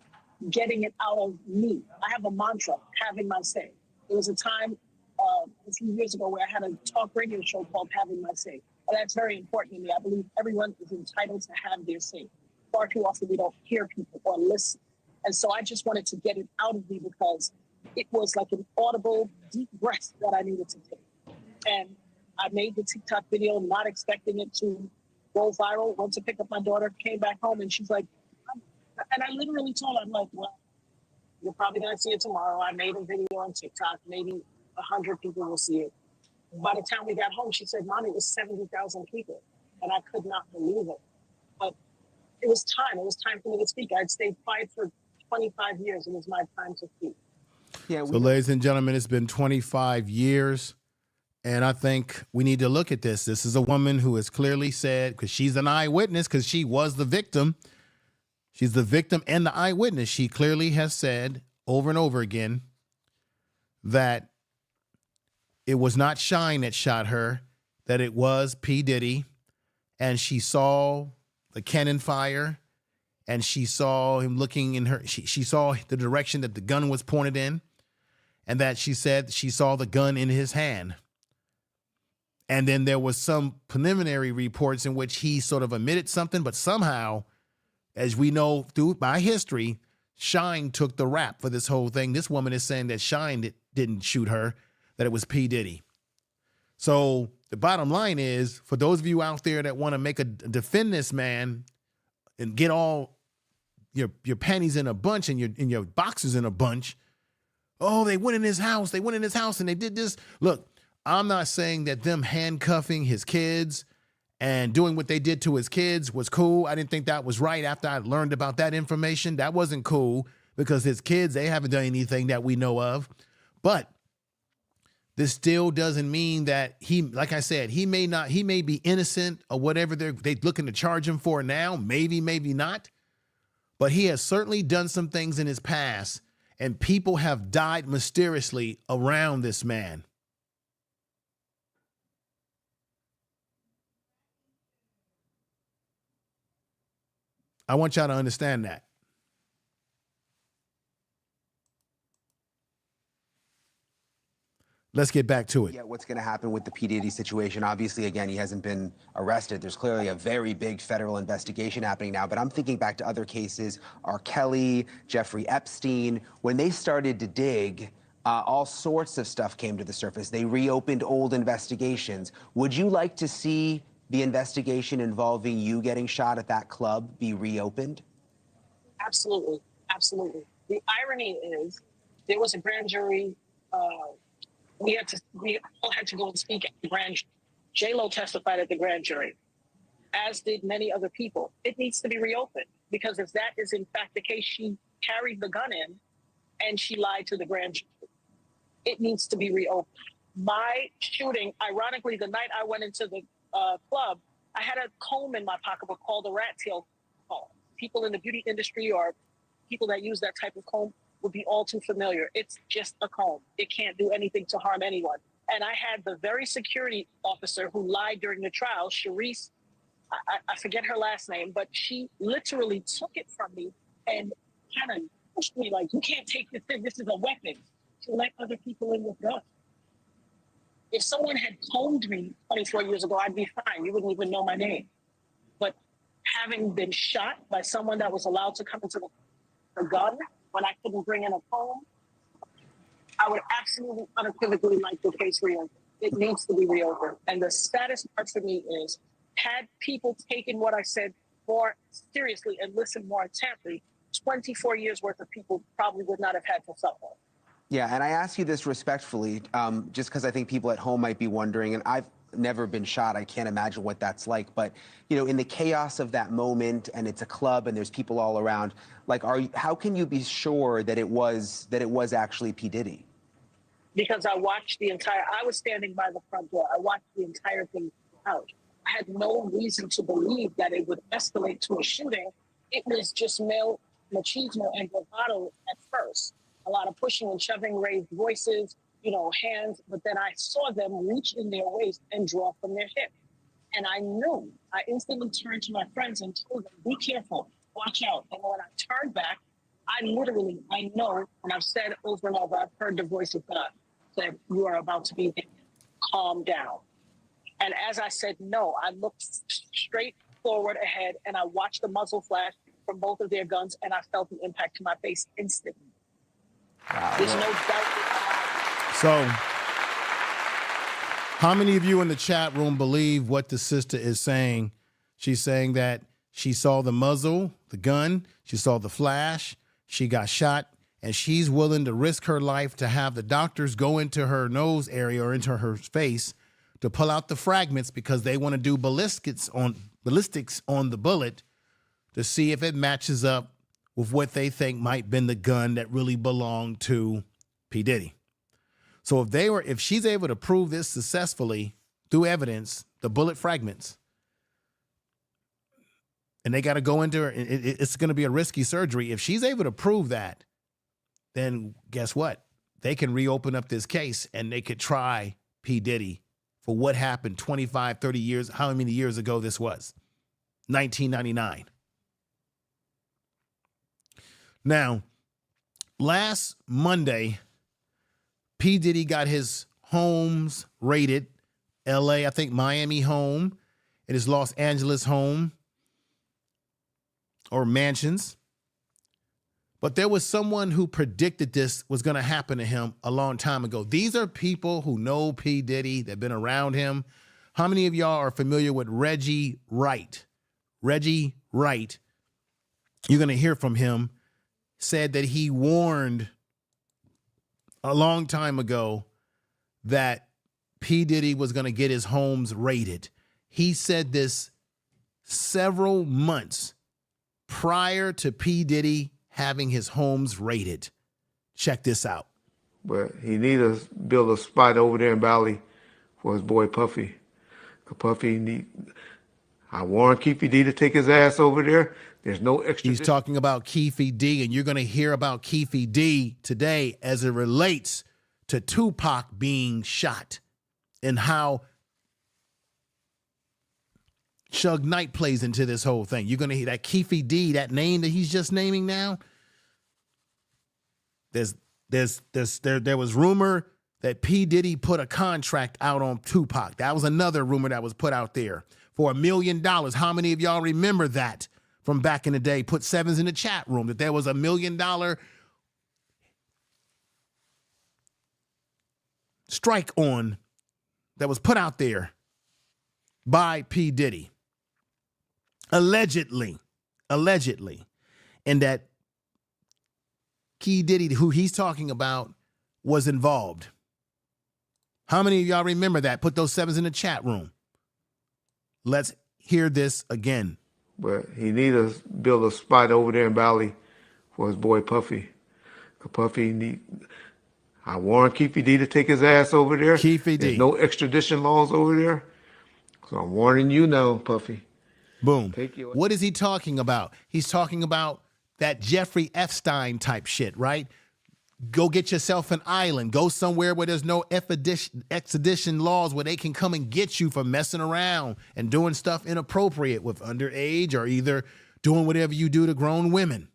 getting it out of me. I have a mantra, having my say. There was a time a few years ago where I had a talk radio show called Having My Say. And that's very important to me. I believe everyone is entitled to have their say. Far too often we don't hear people or listen. And so I just wanted to get it out of me because it was like an audible, deep breath that I needed to take. And I made the TikTok video not expecting it to go viral. Went to pick up my daughter, came back home, and she's like, and I literally told her, I'm like, well, you're probably going to see it tomorrow. I made a video on TikTok. Maybe 100 people will see it. By the time we got home, she said, Mommy, it was 70,000 people. And I could not believe it. But it was time. It was time for me to speak. I'd stayed quiet for 25 years. It was my time to speak. Yeah. So, ladies and gentlemen, it's been 25 years. And I think we need to look at this. This is a woman who has clearly said, because she's an eyewitness, because she was the victim. She's the victim and the eyewitness. She clearly has said over and over again that it was not Shine that shot her, that it was P. Diddy. And she saw the cannon fire, and she saw him looking in her. She saw the direction that the gun was pointed in, and that she said she saw the gun in his hand. And then there was some preliminary reports in which he sort of admitted something, but somehow, as we know by history, Shine took the rap for this whole thing. This woman is saying that Shine didn't shoot her, that it was P. Diddy. So the bottom line is, for those of you out there that want to defend this man and get all your panties in a bunch and your boxes in a bunch, oh, they went in his house, and they did this. Look, I'm not saying that them handcuffing his kids and doing what they did to his kids was cool. I didn't think that was right after I learned about that information. That wasn't cool because his kids, they haven't done anything that we know of. But this still doesn't mean that he, like I said, he may be innocent or whatever they're looking to charge him for now. Maybe, maybe not. But he has certainly done some things in his past, and people have died mysteriously around this man. I want y'all to understand that. Let's get back to it. Yeah, what's going to happen with the P. Diddy situation? Obviously, again, he hasn't been arrested. There's clearly a very big federal investigation happening now. But I'm thinking back to other cases, R. Kelly, Jeffrey Epstein. When they started to dig, all sorts of stuff came to the surface. They reopened old investigations. Would you like to see the investigation involving you getting shot at that club be reopened? Absolutely. Absolutely. The irony is there was a grand jury. We all had to go and speak at the grand jury. J-Lo testified at the grand jury, as did many other people. It needs to be reopened because if that is in fact the case, she carried the gun in and she lied to the grand jury. It needs to be reopened. My shooting, ironically, the night I went into the club, I had a comb in my pocketbook called a rat tail comb. People in the beauty industry or people that use that type of comb would be all too familiar. It's just a comb. It can't do anything to harm anyone. And I had the very security officer who lied during the trial, Sharice, I forget her last name, but she literally took it from me and kind of pushed me like, you can't take this thing. This is a weapon. To let other people in with guns. If someone had combed me 24 years ago, I'd be fine. You wouldn't even know my name. But having been shot by someone that was allowed to come into the gun when I couldn't bring in a comb, I would absolutely unequivocally like the case reopened. It needs to be reopened. And the saddest part for me is, had people taken what I said more seriously and listened more intently, 24 years worth of people probably would not have had to suffer. Yeah, and I ask you this respectfully, just because I think people at home might be wondering, and I've never been shot. I can't imagine what that's like. But, you know, in the chaos of that moment, and it's a club and there's people all around, like, how can you be sure that it was actually P. Diddy? Because I watched I was standing by the front door. I watched the entire thing out. I had no reason to believe that it would escalate to a shooting. It was just male machismo and bravado at first. A lot of pushing and shoving, raised voices, you know, hands. But then I saw them reach in their waist and draw from their hip. And I knew. I instantly turned to my friends and told them, be careful, watch out. And when I turned back, I know, and I've said over and over, I've heard the voice of God said, you are about to be hit. Calm down. And as I said no, I looked straight forward ahead and I watched the muzzle flash from both of their guns and I felt the impact to my face instantly. There's no doubt. So, how many of you in the chat room believe what the sister is saying? She's saying that she saw the muzzle, the gun, she saw the flash, she got shot, and she's willing to risk her life to have the doctors go into her nose area or into her face to pull out the fragments because they want to do ballistics on the bullet to see if it matches up with what they think might have been the gun that really belonged to P. Diddy. So if she's able to prove this successfully through evidence, the bullet fragments, and they got to go into her, it's going to be a risky surgery. If she's able to prove that, then guess what? They can reopen up this case and they could try P. Diddy for what happened 25, 30 years, how many years ago this was? 1999. Now, last Monday, P. Diddy got his homes raided. LA, I think Miami home, and his Los Angeles home, or mansions. But there was someone who predicted this was going to happen to him a long time ago. These are people who know P. Diddy, they've been around him. How many of y'all are familiar with Reggie Wright? Reggie Wright, you're going to hear from him, said that he warned a long time ago that P. Diddy was going to get his homes raided. He said this several months prior to P. Diddy having his homes raided. Check this out. But he need to build a spot over there in Valley for his boy Puffy. I warned Keefe D to take his ass over there. There's no extra. He's talking about Keefe D, and you're going to hear about Keefe D today as it relates to Tupac being shot and how Suge Knight plays into this whole thing. You're going to hear that Keefe D, that name that he's just naming now. There was rumor that P. Diddy put a contract out on Tupac. That was another rumor that was put out there for $1 million. How many of y'all remember that from back in the day? Put sevens in the chat room that there was $1 million strike on that was put out there by P. Diddy. Allegedly. And that P. Diddy, who he's talking about, was involved. How many of y'all remember that? Put those sevens in the chat room. Let's hear this again. But he need to build a spot over there in Valley for his boy Puffy. I warned Keefe D to take his ass over there. Keefe D. There's no extradition laws over there. So I'm warning you now, Puffy. Boom. What is he talking about? He's talking about that Jeffrey Epstein type shit, right? Go get yourself an island. Go somewhere where there's no extradition laws where they can come and get you for messing around and doing stuff inappropriate with underage or either doing whatever you do to grown women.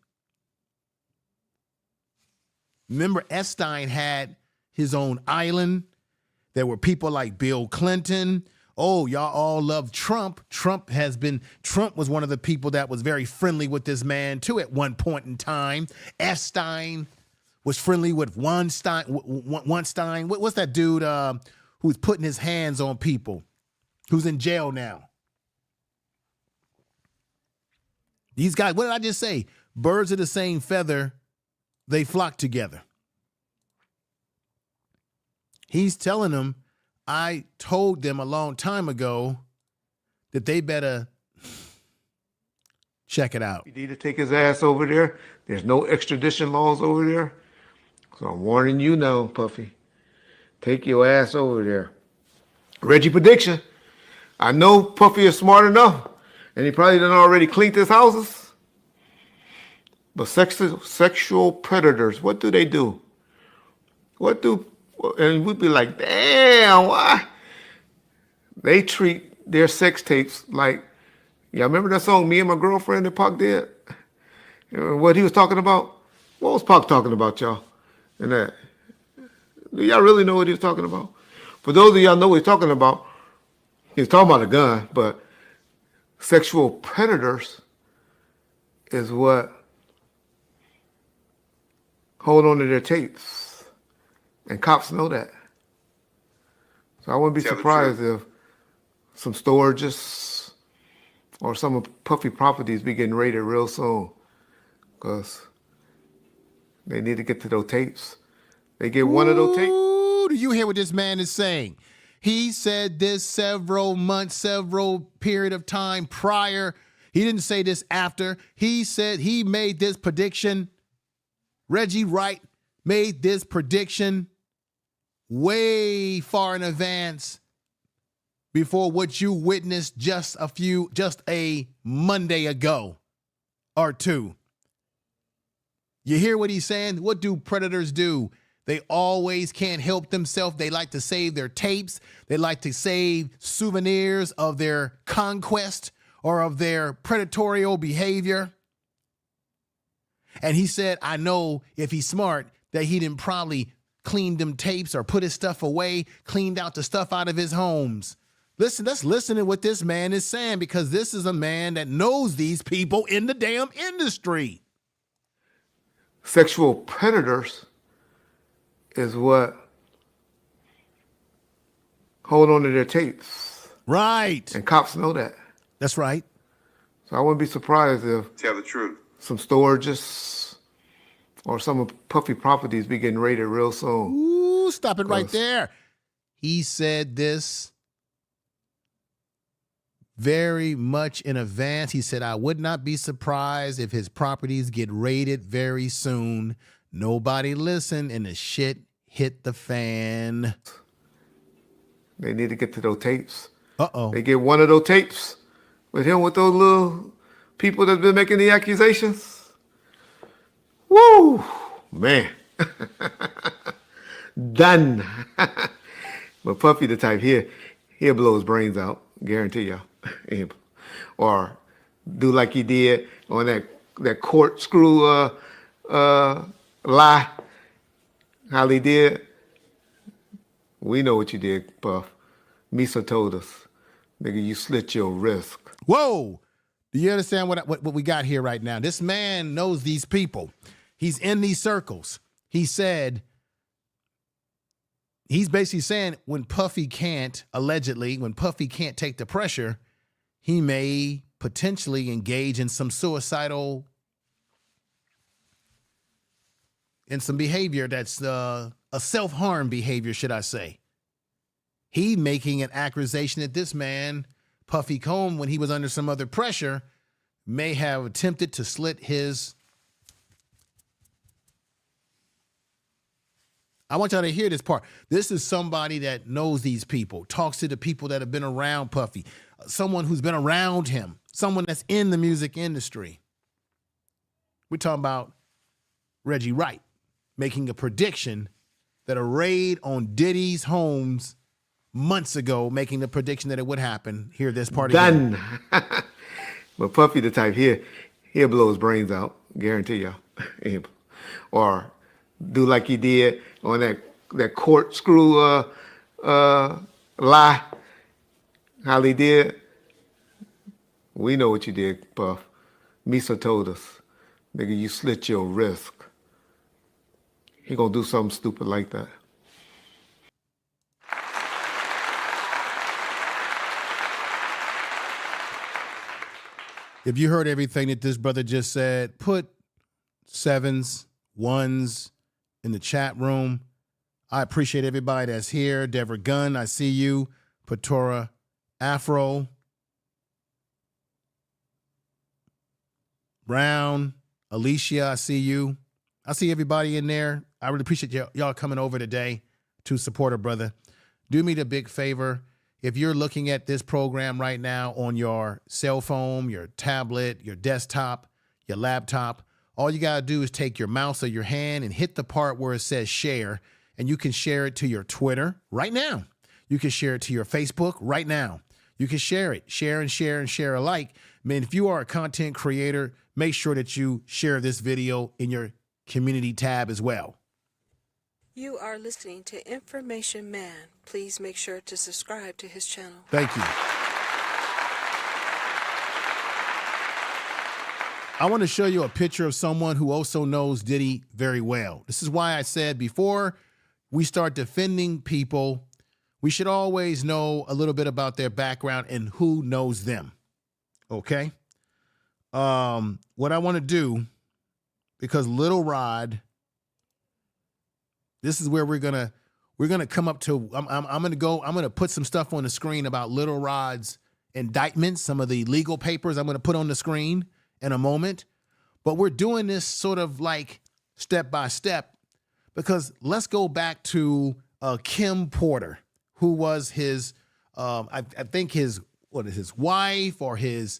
Remember, Epstein had his own island. There were people like Bill Clinton. Oh, y'all all love Trump. Trump was one of the people that was very friendly with this man too at one point in time. Epstein was friendly with Weinstein. What's that dude who's putting his hands on people, who's in jail now? These guys, what did I just say? Birds of the same feather, they flock together. He's telling them, I told them a long time ago that they better check it out. You need to take his ass over there. There's no extradition laws over there. So I'm warning you now, Puffy. Take your ass over there. Reggie prediction. I know Puffy is smart enough, and he probably done already cleaned his houses. But sexual predators, what do they do? And we'd be like, damn, why? They treat their sex tapes like, y'all remember that song, Me and My Girlfriend, that Pac did? What he was talking about? What was Pac talking about, y'all? And that, do y'all really know what he was talking about? For those of y'all know what he's talking about, he's talking about a gun, but sexual predators is what hold on to their tapes. And cops know that. So I wouldn't be surprised if some storages or some of Puffy properties be getting raided real soon, because they need to get to those tapes. They get one of those tapes. Do you hear what this man is saying? He said this several months, several period of time prior. He didn't say this after. He said he made this prediction. Reggie Wright made this prediction way far in advance before what you witnessed just a Monday ago or two. You hear what he's saying? What do predators do? They always can't help themselves. They like to save their tapes. They like to save souvenirs of their conquest or of their predatorial behavior. And he said, I know if he's smart, that he didn't probably clean them tapes or put his stuff away, cleaned out the stuff out of his homes. Listen, let's listen to what this man is saying, because this is a man that knows these people in the damn industry. Sexual predators is what hold on to their tapes. Right. And cops know that. That's right. So I wouldn't be surprised if tell the truth, some storages or some of Puffy properties be getting raided real soon. Ooh, stop it right there. He said this very much in advance. He said, I would not be surprised if his properties get raided very soon. Nobody listened, and the shit hit the fan. They need to get to those tapes. Uh-oh. They get one of those tapes with him with those little people that's been making the accusations. Woo! Man. Done. But Puffy the type, he'll blow his brains out. Guarantee y'all. Or do like he did on that corkscrew lie. How he did. We know what you did, Puff. Misa told us. Nigga, you slit your wrist. Whoa! Do you understand what we got here right now? This man knows these people. He's in these circles. He said, he's basically saying when Puffy can't, allegedly, when Puffy can't take the pressure, he may potentially engage in some suicidal, in some behavior that's a self-harm behavior, should I say. He making an accusation that this man, Puffy Comb, when he was under some other pressure, may have attempted to slit his. I want y'all to hear this part. This is somebody that knows these people, talks to the people that have been around Puffy, someone who's been around him, someone that's in the music industry. We're talking about Reggie Wright making a prediction that a raid on Diddy's homes months ago, making the prediction that it would happen. Hear this part again. Done. But Puffy the type, he'll blow his brains out. Guarantee y'all. Or do like he did on that corkscrew lie. How he did. We know what you did, Puff. Misa told us. Nigga, you slit your wrist. he gonna do something stupid like that. If you heard everything that this brother just said, put 7s, 1s in the chat room. I appreciate everybody that's here. Deborah Gunn, I see you. Patora Afro. Brown, Alicia, I see you. I see everybody in there. I really appreciate y'all coming over today to support a brother. Do me the big favor. If you're looking at this program right now on your cell phone, your tablet, your desktop, your laptop, all you got to do is take your mouse or your hand and hit the part where it says share, and you can share it to your Twitter right now. You can share it to your Facebook right now. You can share it. Share and share and share alike. Man, if you are a content creator, make sure that you share this video in your community tab as well. You are listening to Information Man. Please make sure to subscribe to his channel. Thank you. I want to show you a picture of someone who also knows Diddy very well. This is why I said before we start defending people, we should always know a little bit about their background and who knows them. Okay? What I want to do, because Little Rod, this is where we're gonna come up to. I'm gonna put some stuff on the screen about Little Rod's indictments, some of the legal papers I'm gonna put on the screen in a moment. But we're doing this sort of like step by step, because let's go back to Kim Porter, who was his I think his wife or his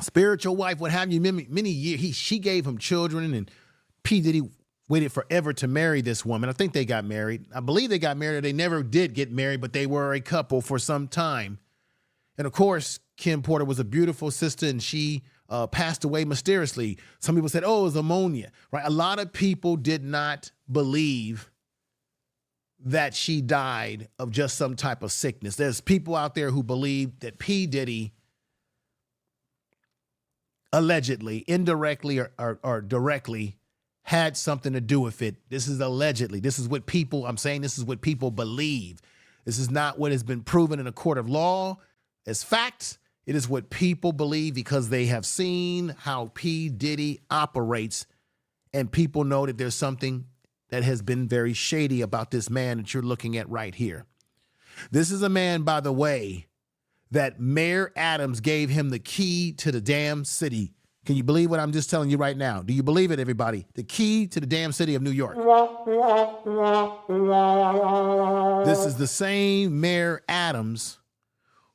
spiritual wife, what have you. Many years she gave him children, and P. Diddy waited forever to marry this woman. I think they got married. I believe they got married, or they never did get married, but they were a couple for some time. And of course, Kim Porter was a beautiful sister, and she passed away mysteriously. Some people said, oh, it was ammonia, right? A lot of people did not believe that she died of just some type of sickness. There's people out there who believe that P. Diddy allegedly, indirectly or directly had something to do with it. This is allegedly. This is what people, I'm saying this is what people believe. This is not what has been proven in a court of law as facts. It is what people believe because they have seen how P. Diddy operates, and people know that there's something that has been very shady about this man that you're looking at right here. This is a man, by the way, that Mayor Adams gave him the key to the damn city. Can you believe what I'm just telling you right now? Do you believe it, everybody? The key to the damn city of New York. This is the same Mayor Adams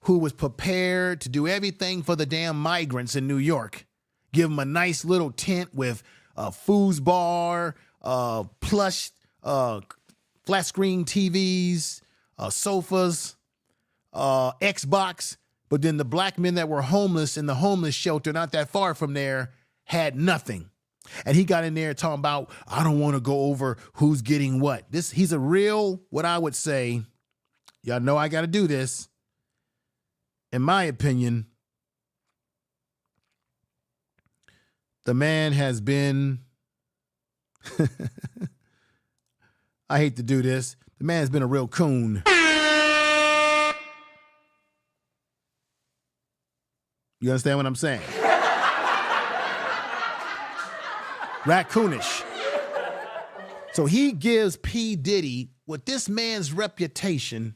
who was prepared to do everything for the damn migrants in New York. Give them a nice little tent with a foosball, plush, flat screen TVs, sofas, Xbox. But then the black men that were homeless in the homeless shelter not that far from there had nothing. And he got in there talking about, I don't want to go over who's getting what. He's a real, what I would say, y'all know I got to do this. In my opinion, the man has been, I hate to do this, the man has been a real coon. You understand what I'm saying? Raccoonish. So he gives P. Diddy, with this man's reputation,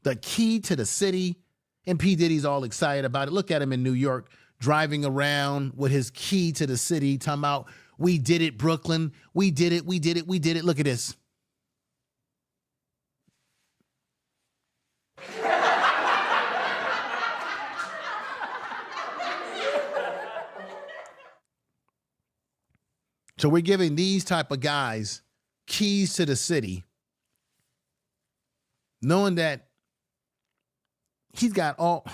the key to the city, and P. Diddy's all excited about it. Look at him in New York, driving around with his key to the city, talking about, we did it, Brooklyn. We did it, we did it, we did it. Look at this. So we're giving these type of guys keys to the city, knowing that he's got all.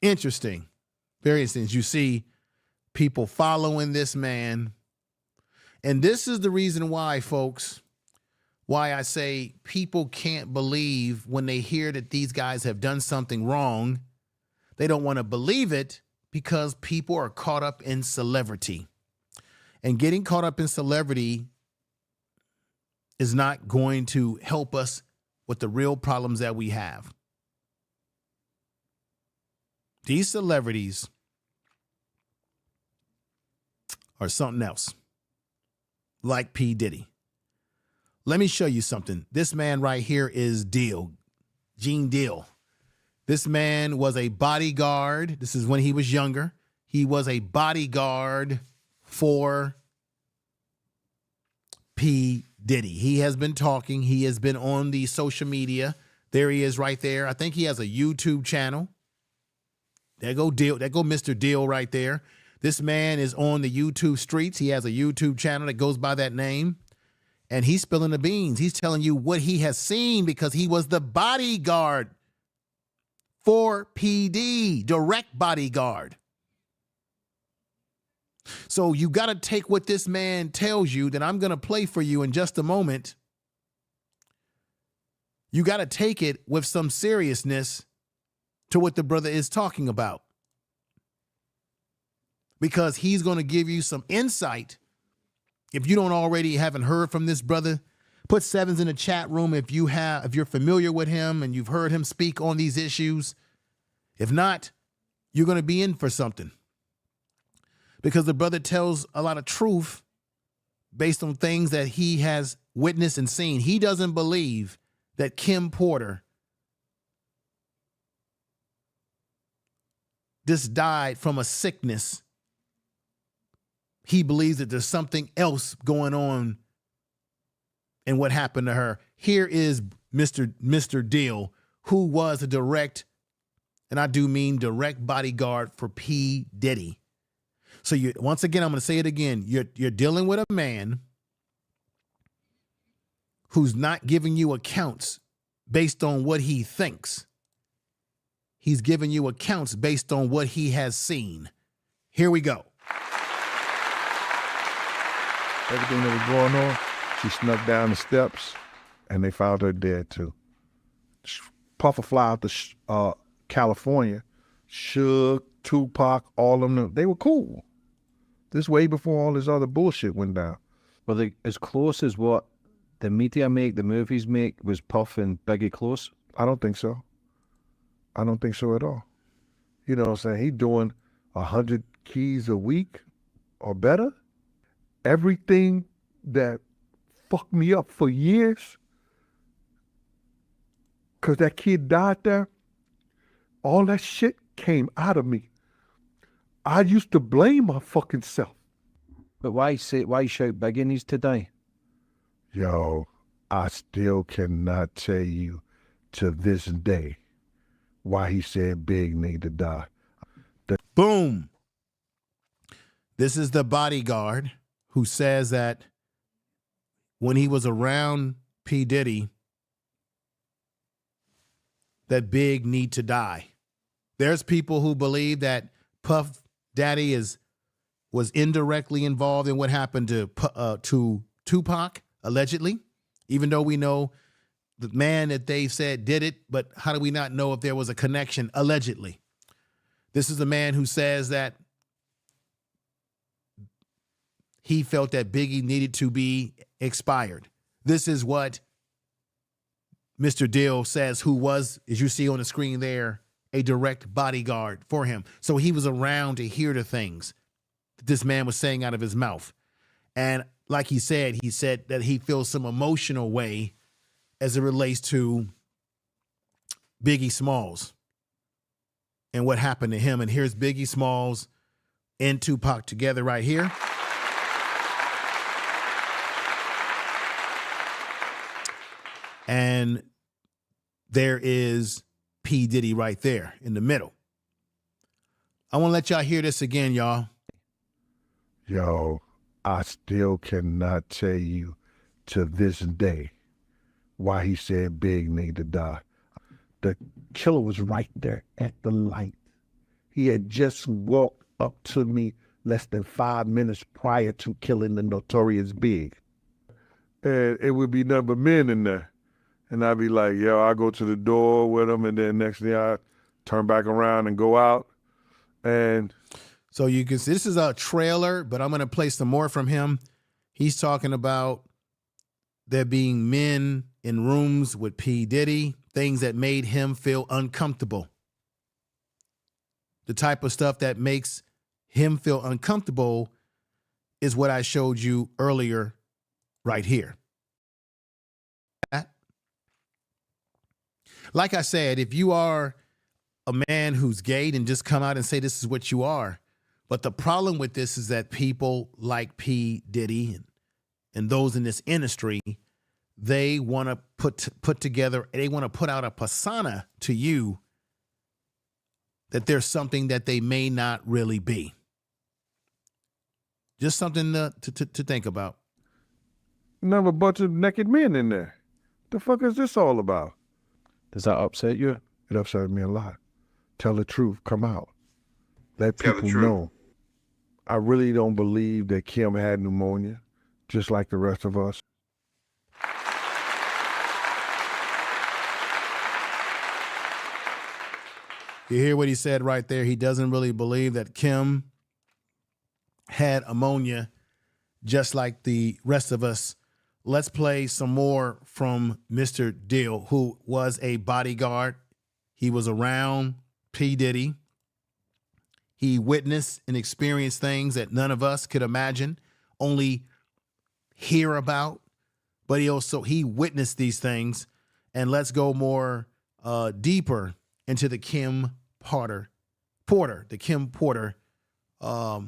Interesting. Very interesting. You see people following this man. And this is the reason why, folks, why I say people can't believe when they hear that these guys have done something wrong. They don't want to believe it, because people are caught up in celebrity. And getting caught up in celebrity is not going to help us with the real problems that we have. These celebrities are something else, like P. Diddy. Let me show you something. This man right here is Deal, Gene Deal. This man was a bodyguard. This is when he was younger. He was a bodyguard for P. Diddy. He has been talking. He has been on the social media. There he is right there. I think he has a YouTube channel. There go Deal. There go Mr. Deal right there. This man is on the YouTube streets. He has a YouTube channel that goes by that name. And he's spilling the beans. He's telling you what he has seen because he was the bodyguard for PD, direct bodyguard. So you got to take what this man tells you that I'm going to play for you in just a moment. You got to take it with some seriousness to what the brother is talking about. Because he's going to give you some insight. If you don't already haven't heard from this brother, put sevens in the chat room if you're familiar with him and you've heard him speak on these issues. If not, you're going to be in for something. Because the brother tells a lot of truth based on things that he has witnessed and seen. He doesn't believe that Kim Porter just died from a sickness. He believes that there's something else going on in what happened to her. Here is Mr. Deal, who was a direct, and I do mean direct bodyguard for P. Diddy. So once again, I'm going to say it again. You're dealing with a man who's not giving you accounts based on what he thinks. He's giving you accounts based on what he has seen. Here we go. Everything that was going on, she snuck down the steps, and they found her dead too. Puffer fly out to California, Suge, Tupac, all of them, they were cool. This way before all this other bullshit went down. Well, as close as what the media make, the movies make, was Puff and Biggie close? I don't think so. I don't think so at all. You know what I'm saying? He doing 100 keys a week or better. Everything that fucked me up for years, because that kid died there, all that shit came out of me. I used to blame my fucking self. But why shout Biggie needs to die? Yo, I still cannot tell you to this day why he said Big need to die. Boom. This is the bodyguard who says that when he was around P. Diddy, that Big need to die. There's people who believe that Puff Daddy was indirectly involved in what happened to Tupac, allegedly, even though we know the man that they said did it, but how do we not know if there was a connection, allegedly? This is a man who says that he felt that Biggie needed to be expired. This is what Mr. Dill says, who was, as you see on the screen there, a direct bodyguard for him. So he was around to hear the things that this man was saying out of his mouth. And like he said that he feels some emotional way as it relates to Biggie Smalls and what happened to him. And here's Biggie Smalls and Tupac together right here. And there is P. Diddy right there in the middle. I want to let y'all hear this again, y'all. Yo, I still cannot tell you to this day why he said Big need to die. The killer was right there at the light. He had just walked up to me less than 5 minutes prior to killing the notorious Big. And it would be nothing but men in there. And I'd be like, yo, I go to the door with him, and then next thing I turn back around and go out. And so you can see this is a trailer, but I'm going to play some more from him. He's talking about there being men in rooms with P. Diddy, things that made him feel uncomfortable. The type of stuff that makes him feel uncomfortable is what I showed you earlier right here. Like I said, if you are a man who's gay, then just come out and say this is what you are. But the problem with this is that people like P. Diddy and those in this industry, they want to put together, they want to put out a persona to you that there's something that they may not really be. Just something to think about. Another bunch of naked men in there. The fuck is this all about? Does that upset you? It upset me a lot. Tell the truth, come out. Let Tell the people truth. know. I really don't believe that Kim had pneumonia, just like the rest of us. You hear what he said right there? He doesn't really believe that Kim had ammonia, just like the rest of us. Let's play some more from Mr. Deal, who was a bodyguard. He was around P. Diddy. He witnessed and experienced things that none of us could imagine, only hear about. But he witnessed these things. And let's go more deeper into the Kim Porter, the Kim Porter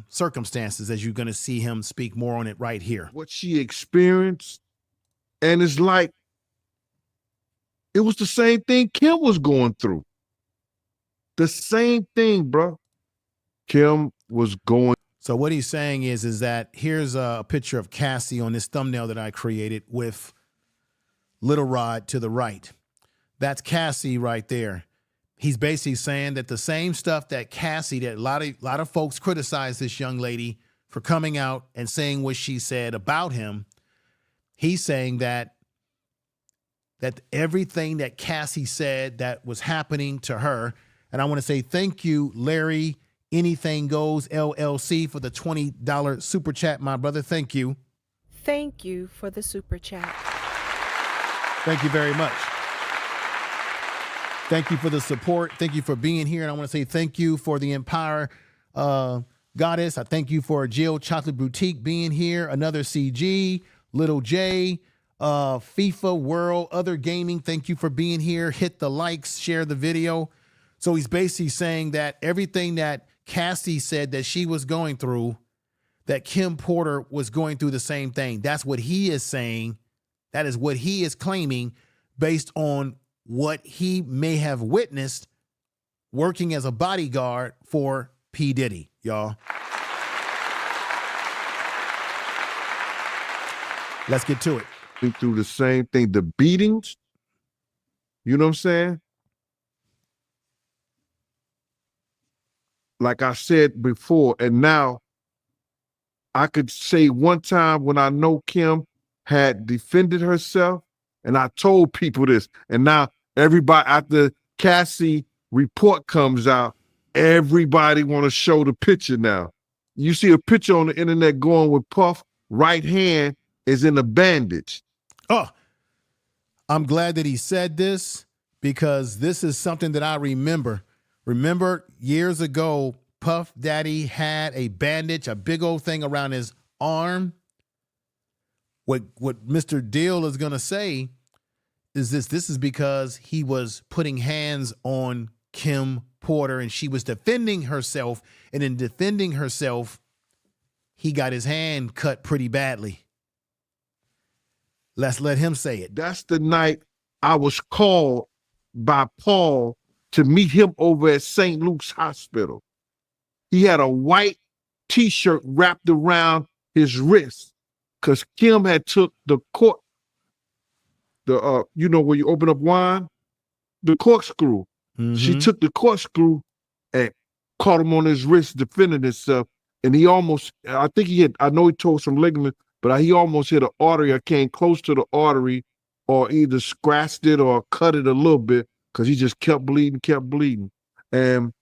circumstances, as you're going to see him speak more on it right here. What she experienced, and it's like, it was the same thing Kim was going through. The same thing, bro. Kim was going. So what he's saying is that here's a picture of Cassie on this thumbnail that I created with Little Rod to the right. That's Cassie right there. He's basically saying that the same stuff that Cassie, that a lot of folks criticize this young lady for coming out and saying what she said about him. He's saying that everything that Cassie said that was happening to her. And I want to say thank you, Larry Anything Goes LLC, for the $20 super chat, my brother. Thank you. Thank you for the super chat. Thank you very much. Thank you for the support. Thank you for being here. And I want to say thank you for the Empire Goddess. I thank you for Jill Chocolate Boutique being here. Another CG, Little J, FIFA World, Other Gaming. Thank you for being here. Hit the likes, share the video. So he's basically saying that everything that Cassie said that she was going through, that Kim Porter was going through the same thing. That's what he is saying. That is what he is claiming based on what he may have witnessed working as a bodyguard for P. Diddy, y'all. Let's get to it. Through the same thing, the beatings, you know what I'm saying? Like I said before, and now I could say one time when I know Kim had defended herself, and I told people this, and now everybody, after Cassie report comes out, everybody want to show the picture now. You see a picture on the internet going with Puff, right hand is in a bandage. Oh, I'm glad that he said this, because this is something that I remember. Remember years ago, Puff Daddy had a bandage, a big old thing around his arm. What Mr. Deal is going to say is this is because he was putting hands on Kim Porter and she was defending herself. And in defending herself, he got his hand cut pretty badly. Let's let him say it. That's the night I was called by Paul to meet him over at St. Luke's Hospital. He had a white T-shirt wrapped around his wrist because Kim had took the cork, you know, where you open up wine, the corkscrew. Mm-hmm. She took the corkscrew and caught him on his wrist defending himself. And he almost, I think he had, I know he tore some ligament, but he almost hit an artery or came close to the artery or either scratched it or cut it a little bit because he just kept bleeding. And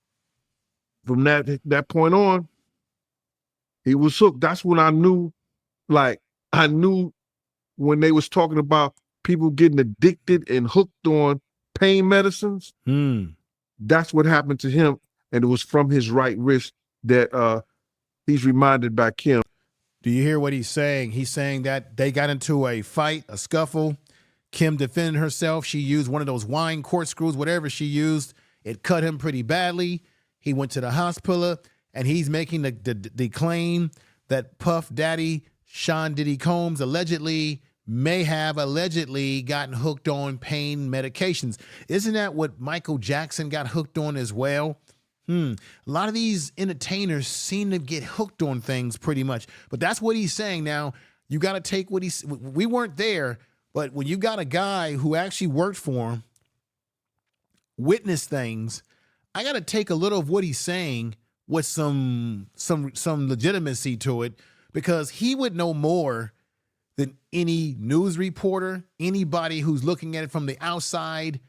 from that point on, he was hooked. That's when I knew, like, I knew when they was talking about people getting addicted and hooked on pain medicines. That's what happened to him. And it was from his right wrist that he's reminded by Kim. Do you hear what he's saying? He's saying that they got into a fight, a scuffle. Kim defended herself. She used one of those wine corkscrews, whatever she used. It cut him pretty badly. He went to the hospital, and he's making the claim that Puff Daddy, Sean Diddy Combs, may have allegedly gotten hooked on pain medications. Isn't that what Michael Jackson got hooked on as well? A lot of these entertainers seem to get hooked on things pretty much. But that's what he's saying. Now, you got to take what we weren't there, but when you got a guy who actually worked for him, witnessed things, I got to take a little of what he's saying with some legitimacy to it, because he would know more than any news reporter, anybody who's looking at it from the outside,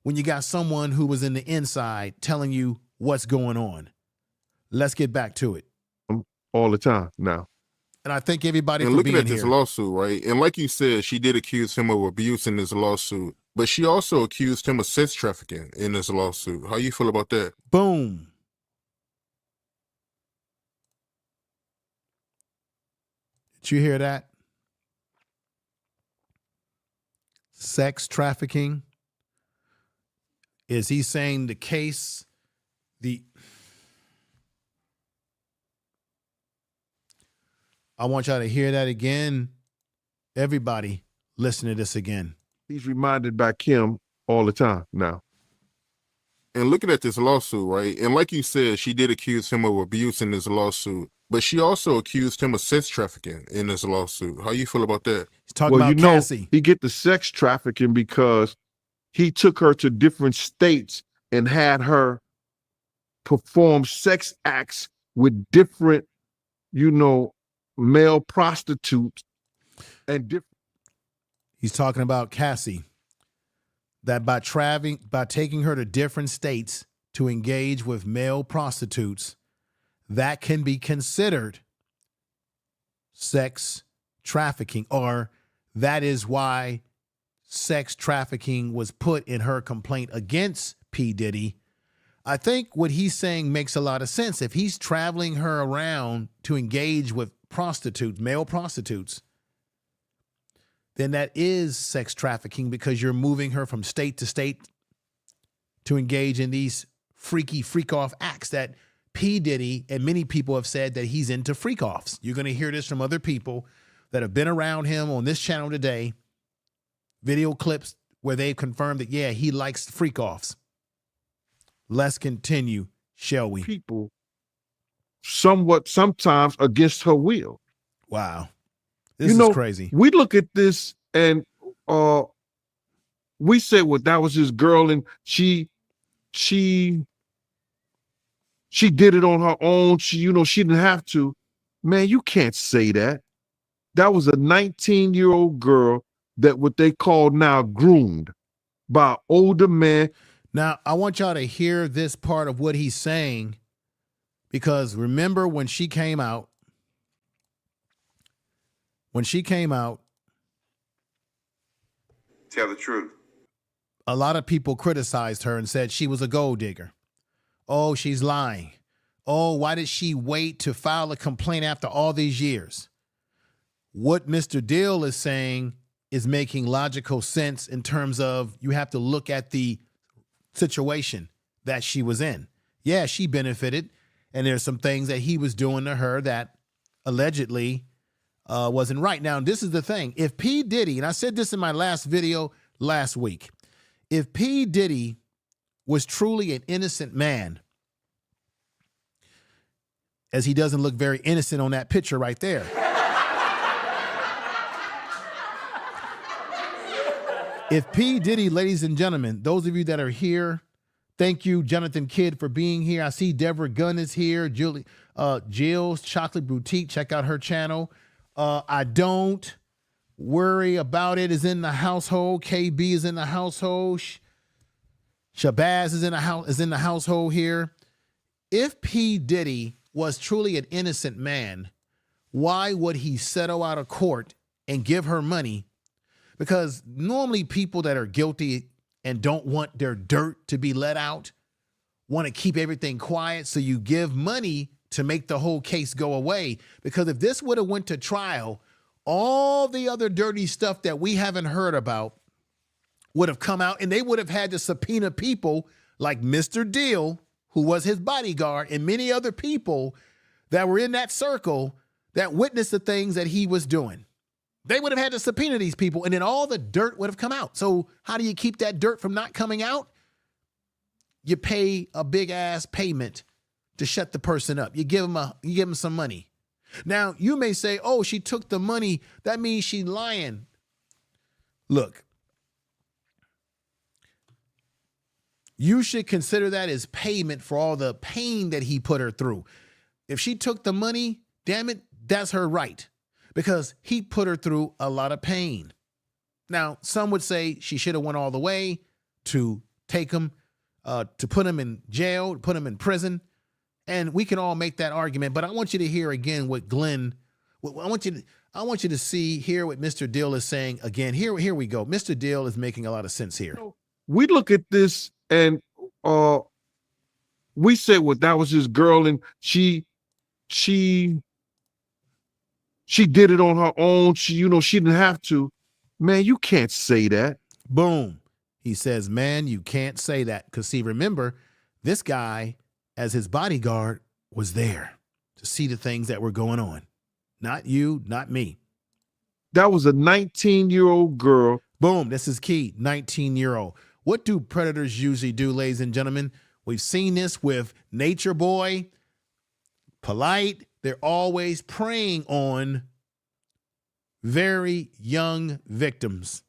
when you got someone who was in the inside telling you what's going on. Let's get back to it. All the time now. And I thank everybody and for looking being at this here. lawsuit, right? And like you said, she did accuse him of abuse in this lawsuit, but she also accused him of sex trafficking in this lawsuit. How you feel about that? Boom. Did you hear that? Sex trafficking. Is he saying the case, I want y'all to hear that again. Everybody, listen to this again. He's reminded by Kim all the time now. And looking at this lawsuit, right? And like you said, she did accuse him of abuse in this lawsuit, but she also accused him of sex trafficking in this lawsuit. How you feel about that? He's talking about Cassie. He get the sex trafficking because he took her to different states and had her perform sex acts with different, male prostitutes and different. He's talking about Cassie. That by taking her to different states to engage with male prostitutes, that can be considered sex trafficking, or that is why sex trafficking was put in her complaint against P. Diddy. I think what he's saying makes a lot of sense. If he's traveling her around to engage with prostitutes, male prostitutes, then that is sex trafficking, because you're moving her from state to state to engage in these freak-off acts that P. Diddy and many people have said that he's into freak-offs. You're going to hear this from other people that have been around him on this channel today, video clips where they've confirmed that, yeah, he likes freak-offs. Let's continue, shall we? People sometimes against her will. Wow. This is crazy. We look at this and we say, well, that was his girl and she did it on her own. She didn't have to. Man, you can't say that. That was a 19-year-old girl that what they call now groomed by an older man. Now, I want y'all to hear this part of what he's saying, because remember when she came out, tell the truth. A lot of people criticized her and said she was a gold digger. Oh, she's lying. Oh, why did she wait to file a complaint after all these years? What Mr. Dill is saying is making logical sense in terms of you have to look at the situation that she was in. Yeah, she benefited, and there's some things that he was doing to her that allegedly wasn't right. Now, this is the thing. If P. Diddy, and I said this in my last video last week, if P. Diddy was truly an innocent man, as he doesn't look very innocent on that picture right there. If P. Diddy, ladies and gentlemen, those of you that are here, thank you, Jonathan Kidd, for being here. I see Deborah Gunn is here. Jill's Chocolate Boutique, check out her channel. I Don't Worry About It is in the household. KB is in the household. Shabazz is in the household here. If P. Diddy was truly an innocent man, why would he settle out of court and give her money? Because normally people that are guilty and don't want their dirt to be let out want to keep everything quiet. So you give money to make the whole case go away. Because if this would have went to trial, all the other dirty stuff that we haven't heard about would have come out, and they would have had to subpoena people like Mr. Deal, who was his bodyguard, and many other people that were in that circle that witnessed the things that he was doing. They would have had to subpoena these people, and then all the dirt would have come out. So how do you keep that dirt from not coming out? You pay a big ass payment to shut the person up. You give them some money. Now you may say, "Oh, she took the money. That means she's lying." Look, you should consider that as payment for all the pain that he put her through. If she took the money, damn it, that's her right, because he put her through a lot of pain. Now, some would say she should have went all the way to take him, to put him in jail, put him in prison. And we can all make that argument, but I want you to hear again what Glenn, I want you to hear what Mr. Dill is saying again. Here we go. Mr. Dill is making a lot of sense here. We look at this and we say, well, that was his girl and she did it on her own. She didn't have to. Man, you can't say that. Boom. He says, man, you can't say that. Because see, remember, this guy, as his bodyguard, was there to see the things that were going on. Not you, not me. That was a 19-year-old girl. Boom, this is key, 19-year-old. What do predators usually do, ladies and gentlemen? We've seen this with Nature Boy, Polite. They're always preying on very young victims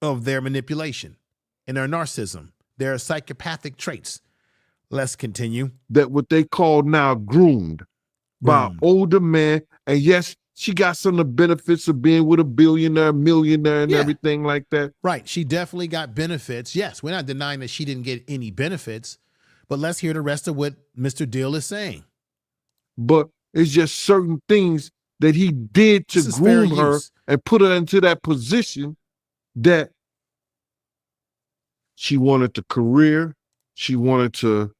of their manipulation and their narcissism, their psychopathic traits. Let's continue. That what they call now groomed by older men. And yes, she got some of the benefits of being with a billionaire, millionaire, and everything like that. Right. She definitely got benefits. Yes, we're not denying that she didn't get any benefits, but let's hear the rest of what Mr. Dill is saying. But it's just certain things that he did to groom her and put her into that position that she wanted the career, she wanted to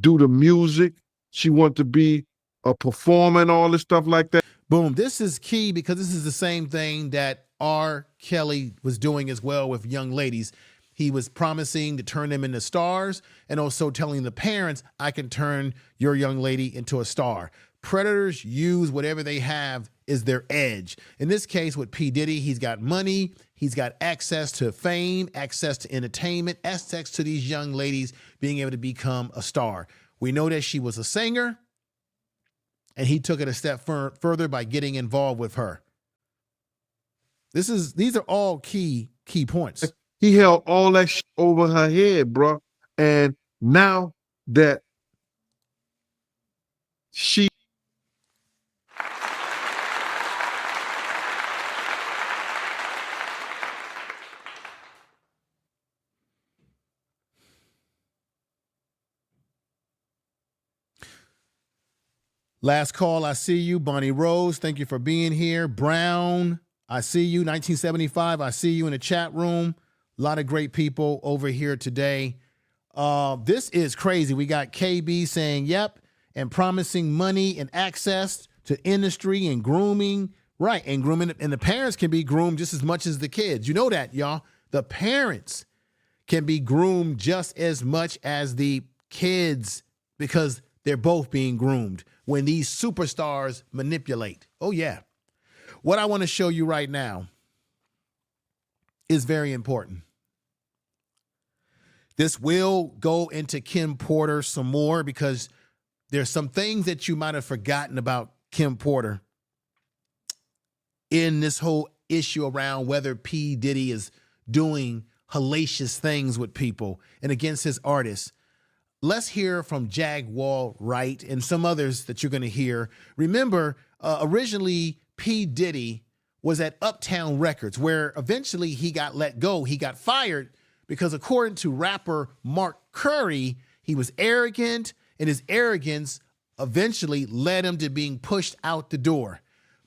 do the music, she wanted to be a performer and all this stuff like that. Boom. This is key because this is the same thing that R. Kelly was doing as well with young ladies. He was promising to turn them into stars and also telling the parents, I can turn your young lady into a star. Predators use whatever they have is their edge. In this case with P. Diddy, he's got money, he's got access to fame, access to entertainment, access to these young ladies being able to become a star. We know that she was a singer, and he took it a step further by getting involved with her. These are all key points. He held all that shit over her head, bro. And now that she Last call, I see you. Bonnie Rose, thank you for being here. Brown, I see you. 1975, I see you in the chat room. A lot of great people over here today. This is crazy. We got KB saying, yep, and promising money and access to industry and grooming. Right, and grooming. And the parents can be groomed just as much as the kids. You know that, y'all. The parents can be groomed just as much as the kids because they're both being groomed when these superstars manipulate. Oh, yeah. What I want to show you right now is very important. This will go into Kim Porter some more because there's some things that you might have forgotten about Kim Porter in this whole issue around whether P. Diddy is doing hellacious things with people and against his artists. Let's hear from Jaguar Wright and some others that you're going to hear. Remember, originally P. Diddy was at Uptown Records, where eventually he got let go. He got fired because according to rapper Mark Curry, He was arrogant, and his arrogance eventually led him to being pushed out the door.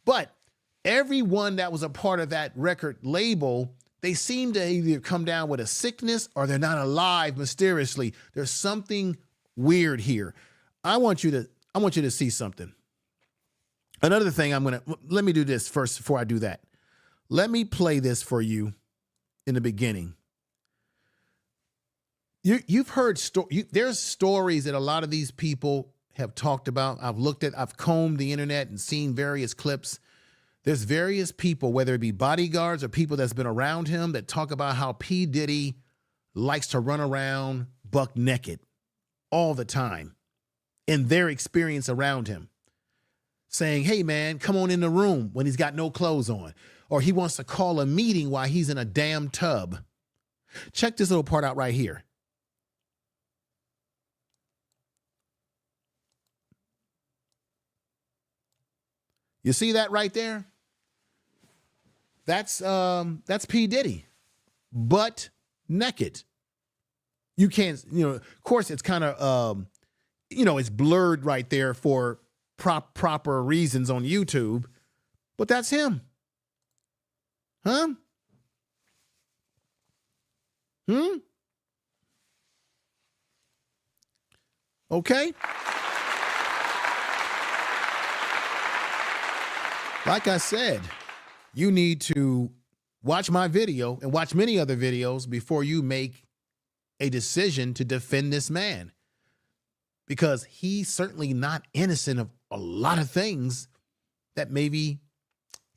But everyone that was a part of that record label, they seem to either come down with a sickness or they're not alive mysteriously. There's something weird here. I want you to see something. Another thing let me do this first before I do that. Let me play this for you in the beginning. You've heard there's stories that a lot of these people have talked about. I've combed the internet and seen various clips. There's various people, whether it be bodyguards or people that's been around him, that talk about how P. Diddy likes to run around buck naked all the time in their experience around him, saying, hey, man, come on in the room when he's got no clothes on, or he wants to call a meeting while he's in a damn tub. Check this little part out right here. You see that right there? That's P. Diddy, butt naked. You can't, of course it's kind of, it's blurred right there for proper reasons on YouTube, but that's him. Huh? Okay. Like I said, you need to watch my video and watch many other videos before you make a decision to defend this man, because he's certainly not innocent of a lot of things that maybe,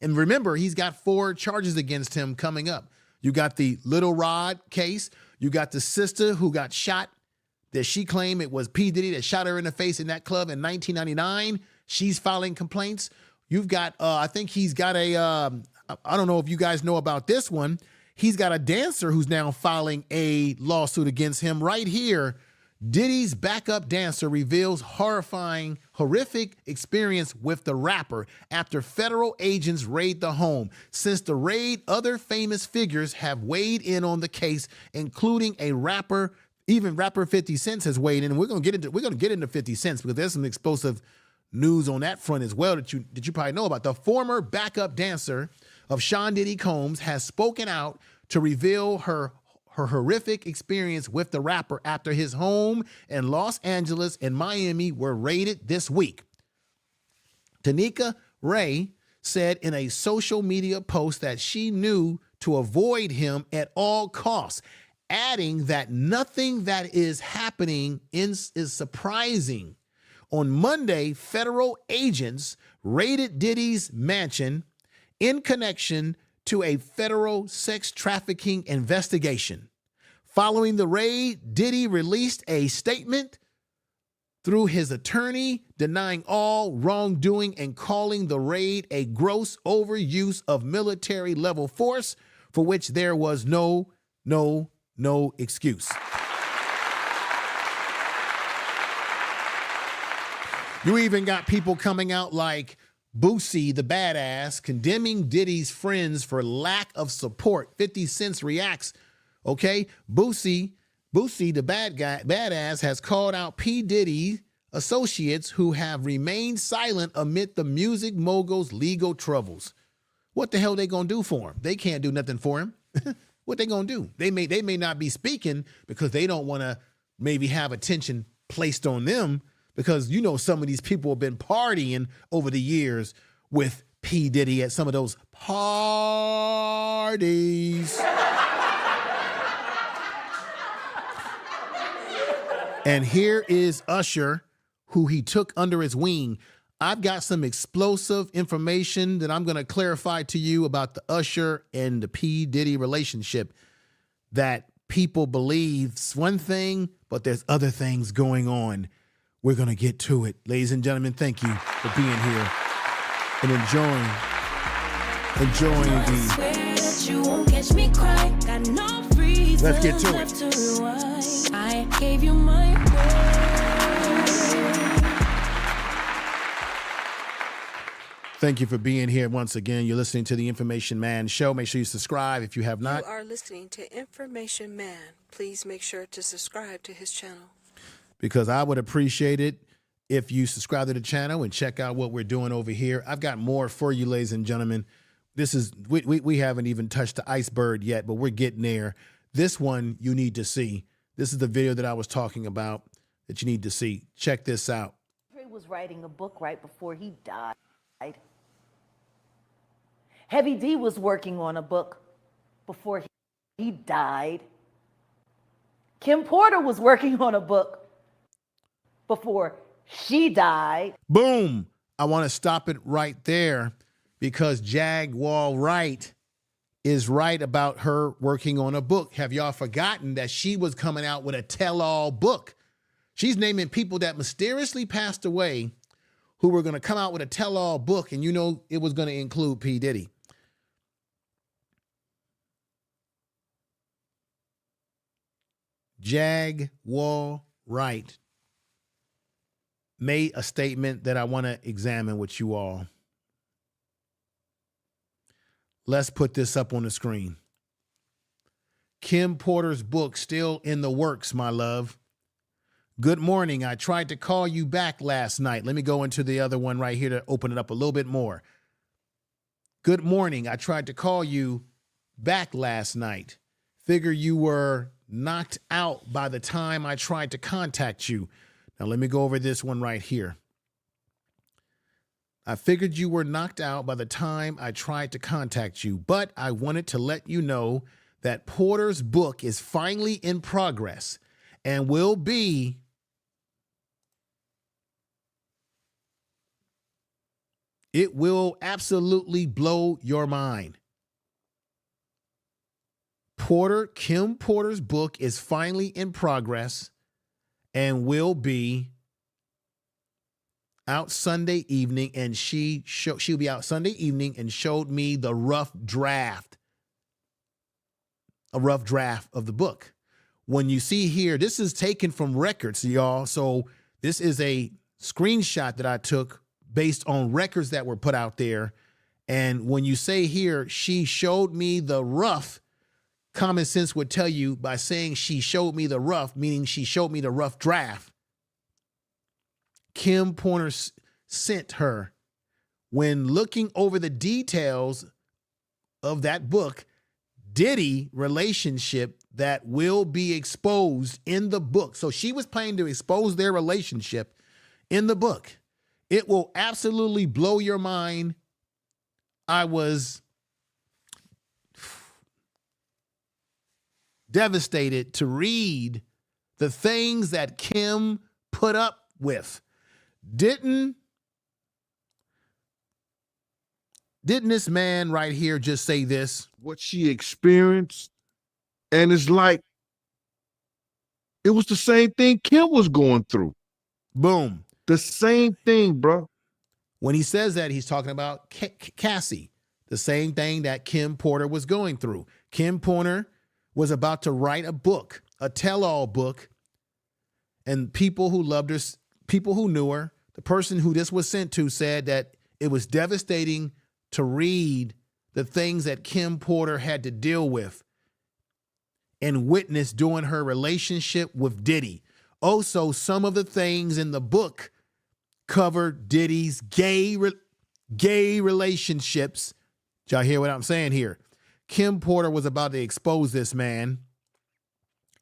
and remember, he's got 4 charges against him coming up. You got the Little Rod case. You got the sister who got shot, that she claimed it was P. Diddy that shot her in the face in that club in 1999. She's filing complaints. You've got, I think he's got I don't know if you guys know about this one. He's got a dancer who's now filing a lawsuit against him right here. Diddy's backup dancer reveals horrific experience with the rapper after federal agents raid the home. Since the raid, other famous figures have weighed in on the case, including a rapper. Even rapper 50 Cent has weighed in. And we're gonna get into 50 Cent because there's some explosive news on that front as well that you probably know about. The former backup dancer of Sean Diddy Combs has spoken out to reveal her horrific experience with the rapper after his home in Los Angeles and Miami were raided this week. Tanika Ray said in a social media post that she knew to avoid him at all costs, adding that nothing that is happening is surprising. On Monday, federal agents raided Diddy's mansion in connection to a federal sex trafficking investigation. Following the raid, Diddy released a statement through his attorney denying all wrongdoing and calling the raid a gross overuse of military level force for which there was no excuse. You even got people coming out like Boosie the badass condemning Diddy's friends for lack of support. 50 Cent reacts. Okay, Boosie the badass has called out P. Diddy associates who have remained silent amid the music mogul's legal troubles. What the hell they gonna do for him? They can't do nothing for him. What they gonna do? They may not be speaking because they don't want to maybe have attention placed on them, because some of these people have been partying over the years with P. Diddy at some of those parties. And here is Usher, who he took under his wing. I've got some explosive information that I'm going to clarify to you about the Usher and the P. Diddy relationship, that people believe one thing, but there's other things going on. We're going to get to it. Ladies and gentlemen, thank you for being here and enjoying the... Let's get to it. I gave you my word. Thank you for being here once again. You're listening to the Information Man Show. Make sure you subscribe if you have not. You are listening to Information Man. Please make sure to subscribe to his channel. because I would appreciate it if you subscribe to the channel and check out what we're doing over here. I've got more for you, ladies and gentlemen. This is, we haven't even touched the iceberg yet, but we're getting there. This one you need to see. This is the video that I was talking about that you need to see. Check this out. He was writing a book right before he died. Heavy D was working on a book before he died. Kim Porter was working on a book before she died. Boom. I want to stop it right there because Jaguar Wright is right about her working on a book. Have y'all forgotten that she was coming out with a tell-all book? She's naming people that mysteriously passed away who were going to come out with a tell-all book, and you know it was going to include P. Diddy. Jaguar Wright made a statement that I want to examine with you all. Let's put this up on the screen. Kim Porter's book still in the works, my love. Good morning. I tried to call you back last night. Let me go into the other one right here to open it up a little bit more. Good morning. I tried to call you back last night. Figure you were knocked out by the time I tried to contact you. Now, let me go over this one right here. I figured you were knocked out by the time I tried to contact you, but I wanted to let you know that Porter's book is finally in progress and will be it will absolutely blow your mind. Kim Porter's book is finally in progress and will be out Sunday evening, and she'll be out Sunday evening and showed me the rough draft of the book. When you see here, this is taken from records, y'all. So this is a screenshot that I took based on records that were put out there. And when you say here, she showed me the rough, common sense would tell you by saying she showed me the rough, meaning she showed me the rough draft. Kim Porter sent her. When looking over the details of that book, Diddy relationship that will be exposed in the book. So she was planning to expose their relationship in the book. It will absolutely blow your mind. I was devastated to read the things that Kim put up with. Didn't this man right here just say this? What she experienced, and it's like it was the same thing Kim was going through. Boom. The same thing, bro. When he says that, he's talking about Cassie, the same thing that Kim Porter was going through. Kim Porter was about to write a book, a tell-all book, and people who loved her, people who knew her, the person who this was sent to said that it was devastating to read the things that Kim Porter had to deal with and witness during her relationship with Diddy. Also, some of the things in the book cover Diddy's gay relationships. Y'all hear what I'm saying here? Kim Porter was about to expose this man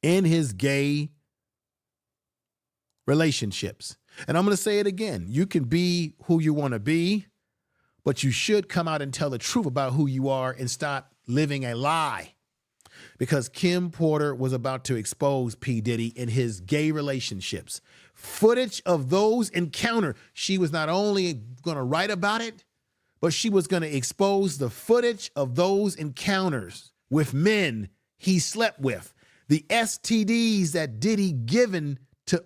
in his gay relationships. And I'm going to say it again. You can be who you want to be, but you should come out and tell the truth about who you are and stop living a lie. Because Kim Porter was about to expose P. Diddy in his gay relationships. Footage of those encounters. She was not only going to write about it, but she was going to expose the footage of those encounters with men he slept with. The STDs that Diddy given to,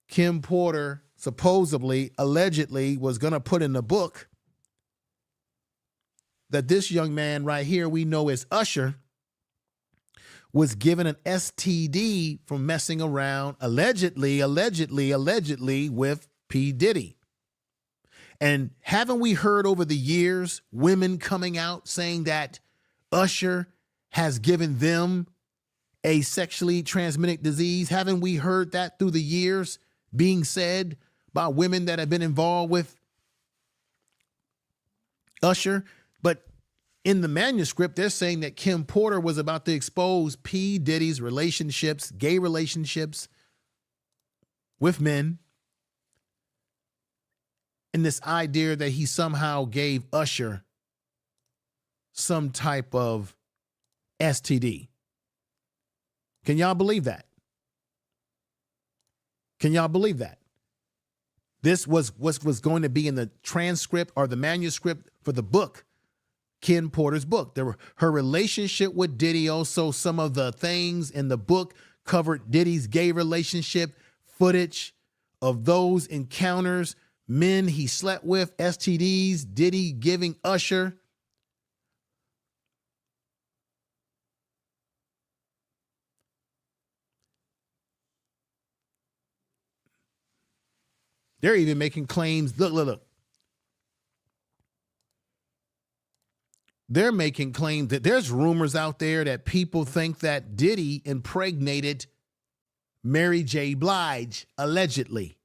Kim Porter supposedly, allegedly was going to put in the book that this young man right here we know as Usher was given an STD from messing around, allegedly with P. Diddy. And haven't we heard over the years women coming out saying that Usher has given them a sexually transmitted disease? Haven't we heard that through the years being said by women that have been involved with Usher? But in the manuscript, they're saying that Kim Porter was about to expose P. Diddy's relationships, gay relationships with men, and this idea that he somehow gave Usher some type of STD. Can y'all believe that? Can y'all believe that? This was going to be in the transcript or the manuscript for the book, Kim Porter's book. Her relationship with Diddy, also some of the things in the book covered Diddy's gay relationship, footage of those encounters, men he slept with, STDs, Diddy giving Usher. They're even making claims. Look. They're making claims that there's rumors out there that people think that Diddy impregnated Mary J. Blige allegedly,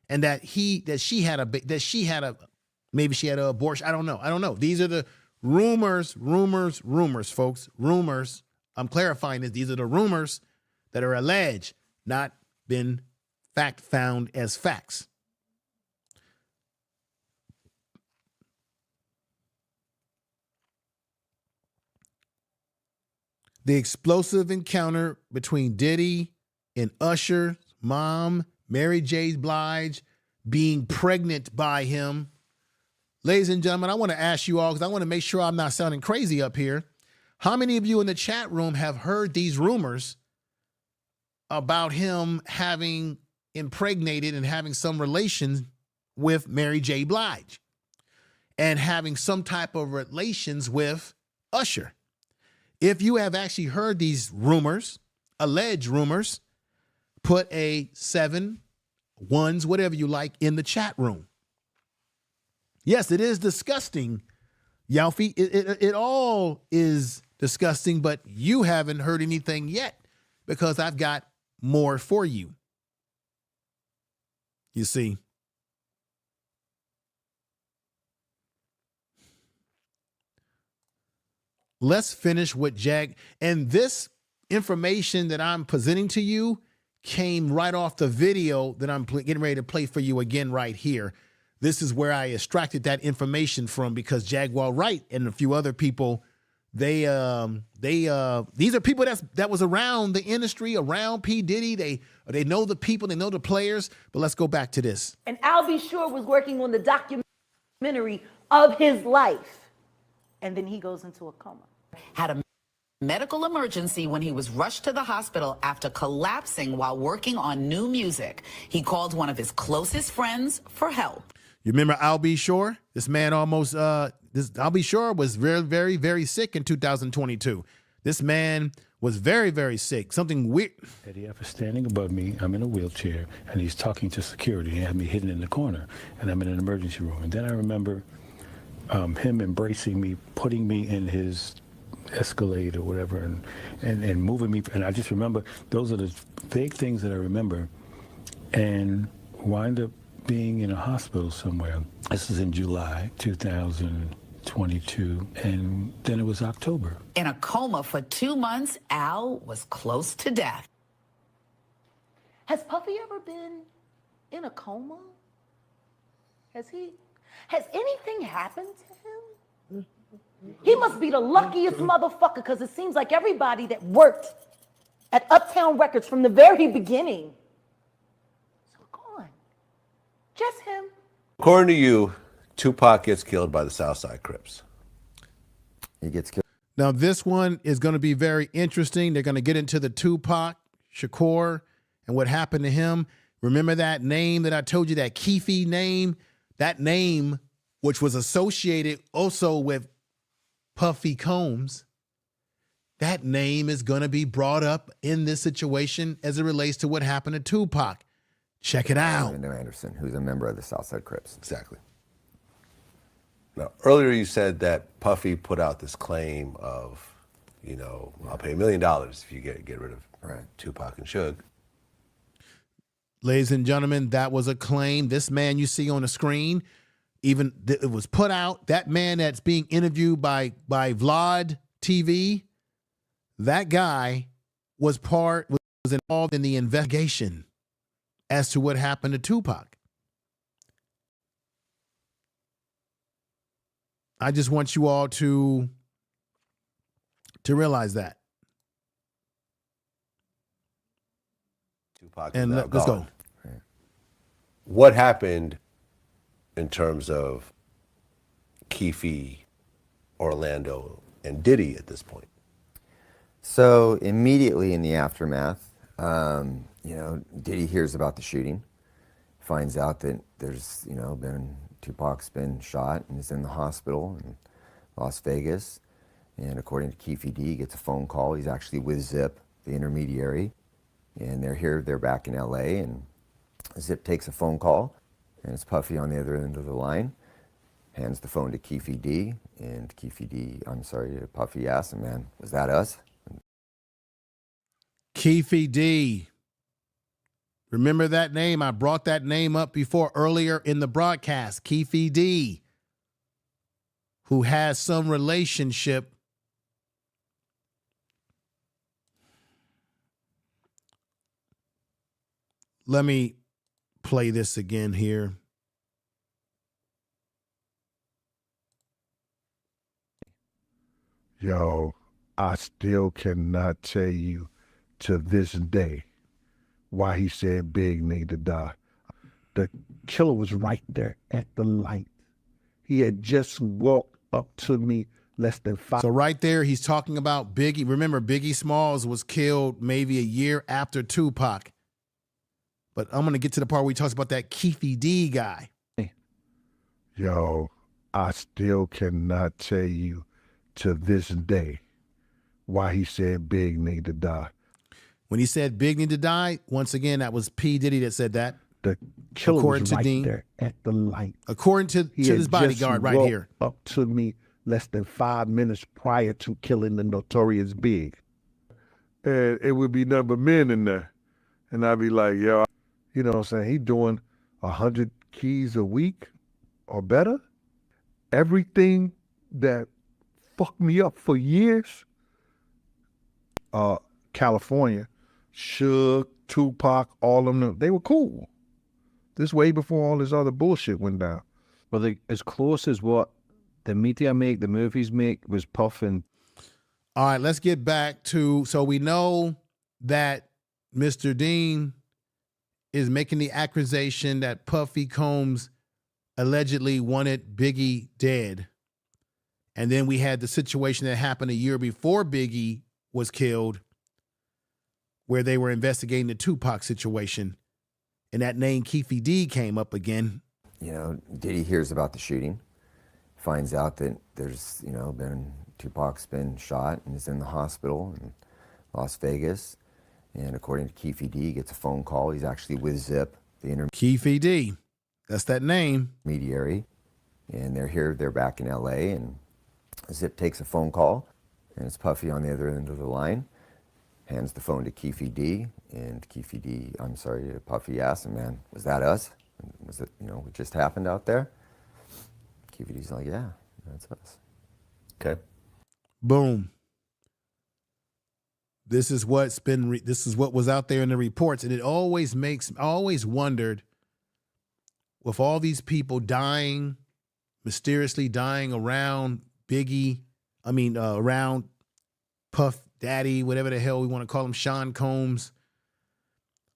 and that she had maybe she had an abortion. I don't know. These are the rumors, folks. Rumors. I'm clarifying this. These are the rumors that are alleged, not been found as facts. The explosive encounter between Diddy and Usher's mom, Mary J. Blige, being pregnant by him. Ladies and gentlemen, I want to ask you all, because I want to make sure I'm not sounding crazy up here. How many of you in the chat room have heard these rumors about him having impregnated and having some relations with Mary J. Blige and having some type of relations with Usher? If you have actually heard these rumors, alleged rumors, put a 7, 1s, whatever you like, in the chat room. Yes, it is disgusting, Yalfi. It all is disgusting, but you haven't heard anything yet because I've got more for you. You see. Let's finish with Jag. And this information that I'm presenting to you came right off the video that I'm getting ready to play for you again right here. This is where I extracted that information from, because Jaguar Wright and a few other people, these are people that was around the industry, around P. Diddy. They know the people, they know the players. But let's go back to this. And Al B. Sure was working on the documentary of his life. And then he goes into a coma. Had a medical emergency when he was rushed to the hospital after collapsing while working on new music. He called one of his closest friends for help. You remember Al B. Sure? This man almost, Al B. Sure was very, very, very sick in 2022. This man was very, very sick. Something weird. Eddie F is standing above me. I'm in a wheelchair, and he's talking to security. He had me hidden in the corner, and I'm in an emergency room. And then I remember him embracing me, putting me in his Escalade or whatever, and moving me. And I just remember, those are the vague things that I remember, and wind up being in a hospital somewhere. This is in July 2022, and then it was October. In a coma for 2 months, Al was close to death. Has Puffy ever been in a coma? Has anything happened to him? He must be the luckiest motherfucker, because it seems like everybody that worked at Uptown Records from the very beginning is gone. Just him. According to you, Tupac gets killed by the Southside Crips. He gets killed. Now, this one is going to be very interesting. They're going to get into the Tupac Shakur and what happened to him. Remember that name that I told you, that Keefe name? That name, which was associated also with Puffy Combs, that name is going to be brought up in this situation as it relates to what happened to Tupac. Check it out. Anderson, who's a member of the Southside Crips. Exactly. Now, earlier you said that Puffy put out this claim of you know, I'll pay $1 million if you get rid of Tupac and Suge. Ladies and gentlemen, that was a claim. This man you see on the screen, even it was put out. That man that's being interviewed by Vlad TV, that guy was involved in the investigation as to what happened to Tupac. I just want you all to realize that. Tupac and is now let's gone. go. What happened in terms of Keefe, Orlando, and Diddy at this point? So immediately in the aftermath, you know, Diddy hears about the shooting, finds out that there's, you know, Tupac's been shot and is in the hospital in Las Vegas. And according to Keefe D, he gets a phone call. He's actually with Zip, the intermediary, and they're back in LA, and Zip takes a phone call, and it's Puffy on the other end of the line, hands the phone to Keefe D, and Puffy asks him, man, was that us? Keefe D. Remember that name? I brought that name up before earlier in the broadcast. Keefe D, who has some relationship Let me play this again here. Yo, I still cannot tell you to this day why he said Big need to die. The killer was right there at the light. He had just walked up to me less than 5. So right there, he's talking about Biggie. Remember, Biggie Smalls was killed maybe a year after Tupac. But I'm going to get to the part where he talks about that Keefe D guy. Yo, I still cannot tell you to this day why he said Big need to die. When he said Big need to die, once again, that was P. Diddy that said that. The killer according was to right Dean, there at the light. According to his bodyguard right here. Up to me less than 5 minutes prior to killing the notorious Big. And it would be nothing but men in there. And I'd be like, yo, you know what I'm saying? He doing 100 keys a week or better. Everything that fucked me up for years, California, Suge, Tupac, all of them, they were cool. This way before all this other bullshit went down. Well, as close as what the media make, the movies make, was Puff and... All right, let's get back to, so we know that Mr. Dean is making the accusation that Puffy Combs allegedly wanted Biggie dead. And then we had the situation that happened a year before Biggie was killed, where they were investigating the Tupac situation. And that name Keefe D came up again. You know, Diddy hears about the shooting, finds out that there's, you know, Tupac's been shot and is in the hospital in Las Vegas. And according to Keefe D, he gets a phone call. He's actually with Zip, the Keefe D, that's that name. Intermediary. And they're back in LA, and Zip takes a phone call, and it's Puffy on the other end of the line, hands the phone to Keefe D, and Puffy asks him, man, was that us? Was it, you know, what just happened out there? Keefe D's like, yeah, that's us. Okay. Boom. This is what's been, this is what was out there in the reports. And it always I always wondered, with all these people dying, mysteriously dying around Biggie, around Puff Daddy, whatever the hell we want to call him, Sean Combs,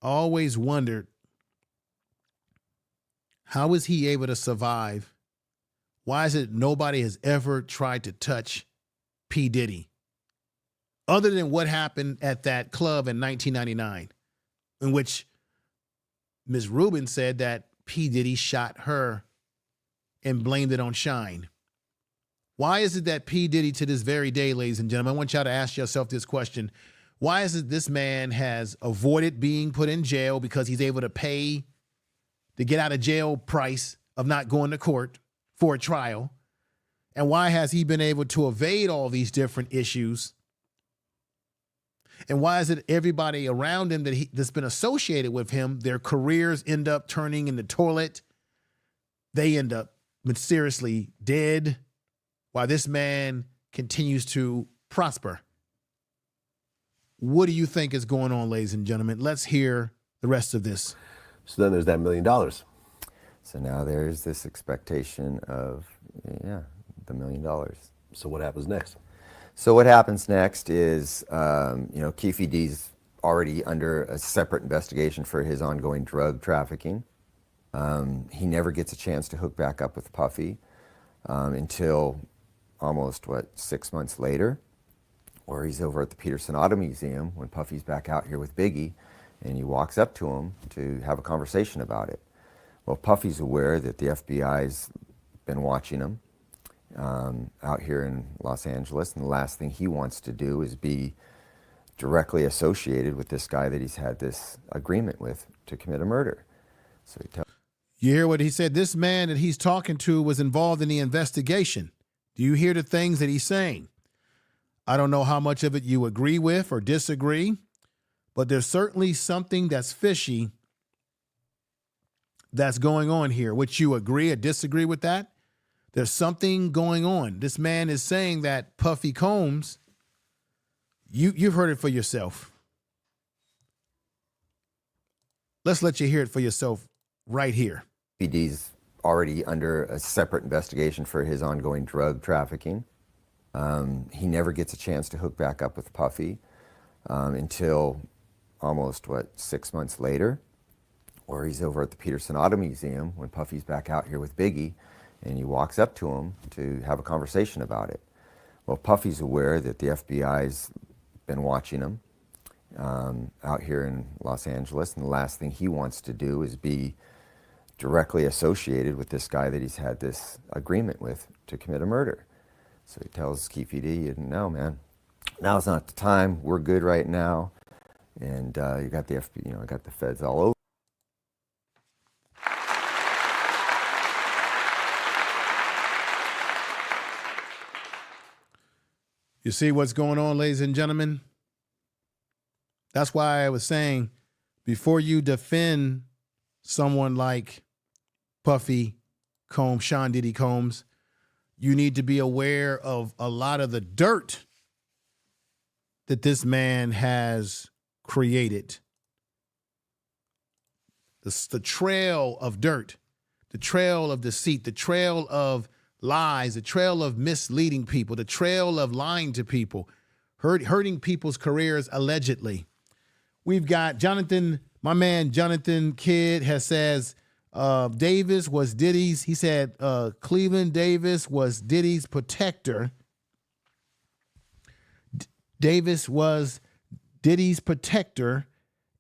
I always wondered, how is he able to survive? Why is it nobody has ever tried to touch P. Diddy? Other than what happened at that club in 1999, in which Ms. Rubin said that P. Diddy shot her and blamed it on Shine. Why is it that P. Diddy, to this very day, ladies and gentlemen, I want y'all to ask yourself this question. Why is it this man has avoided being put in jail because he's able to pay the get out of jail price of not going to court for a trial? And why has he been able to evade all these different issues And why is it everybody around him that's been associated with him, their careers end up turning in the toilet? They end up mysteriously dead while this man continues to prosper. What do you think is going on, ladies and gentlemen? Let's hear the rest of this. So then there's that $1 million. So now there's this expectation of, yeah, the $1 million. So what happens next? So what happens next is, Keefe D's already under a separate investigation for his ongoing drug trafficking. He never gets a chance to hook back up with Puffy until almost, 6 months later, where he's over at the Peterson Auto Museum when Puffy's back out here with Biggie, and he walks up to him to have a conversation about it. Well, Puffy's aware that the FBI's been watching him out here in Los Angeles, and the last thing he wants to do is be directly associated with this guy that he's had this agreement with to commit a murder. So he tells. You hear what he said? This man that he's talking to was involved in the investigation. Do you hear the things that he's saying? I don't know how much of it you agree with or disagree, but there's certainly something that's fishy that's going on here. Would you agree or disagree with that? There's something going on. This man is saying that Puffy Combs, you've heard it for yourself. Let's let you hear it for yourself right here. PD's already under a separate investigation for his ongoing drug trafficking. He never gets a chance to hook back up with Puffy until almost, 6 months later, where he's over at the Peterson Auto Museum when Puffy's back out here with Biggie, and he walks up to him to have a conversation about it. Well, Puffy's aware that the FBI's been watching him out here in Los Angeles, and the last thing he wants to do is be directly associated with this guy that he's had this agreement with to commit a murder. So he tells Keefe D, no, man, now's not the time. We're good right now. And you got the FBI, got the feds all over. You see what's going on, ladies and gentlemen? That's why I was saying, before you defend someone like Puffy Combs, Sean Diddy Combs, you need to be aware of a lot of the dirt that this man has created. The trail of dirt, the trail of deceit, the trail of lies, the trail of misleading people, the trail of lying to people, hurting people's careers allegedly. We've got Jonathan, my man Jonathan Kidd says Davis was Diddy's, he said Cleveland Davis was Diddy's protector. Davis was Diddy's protector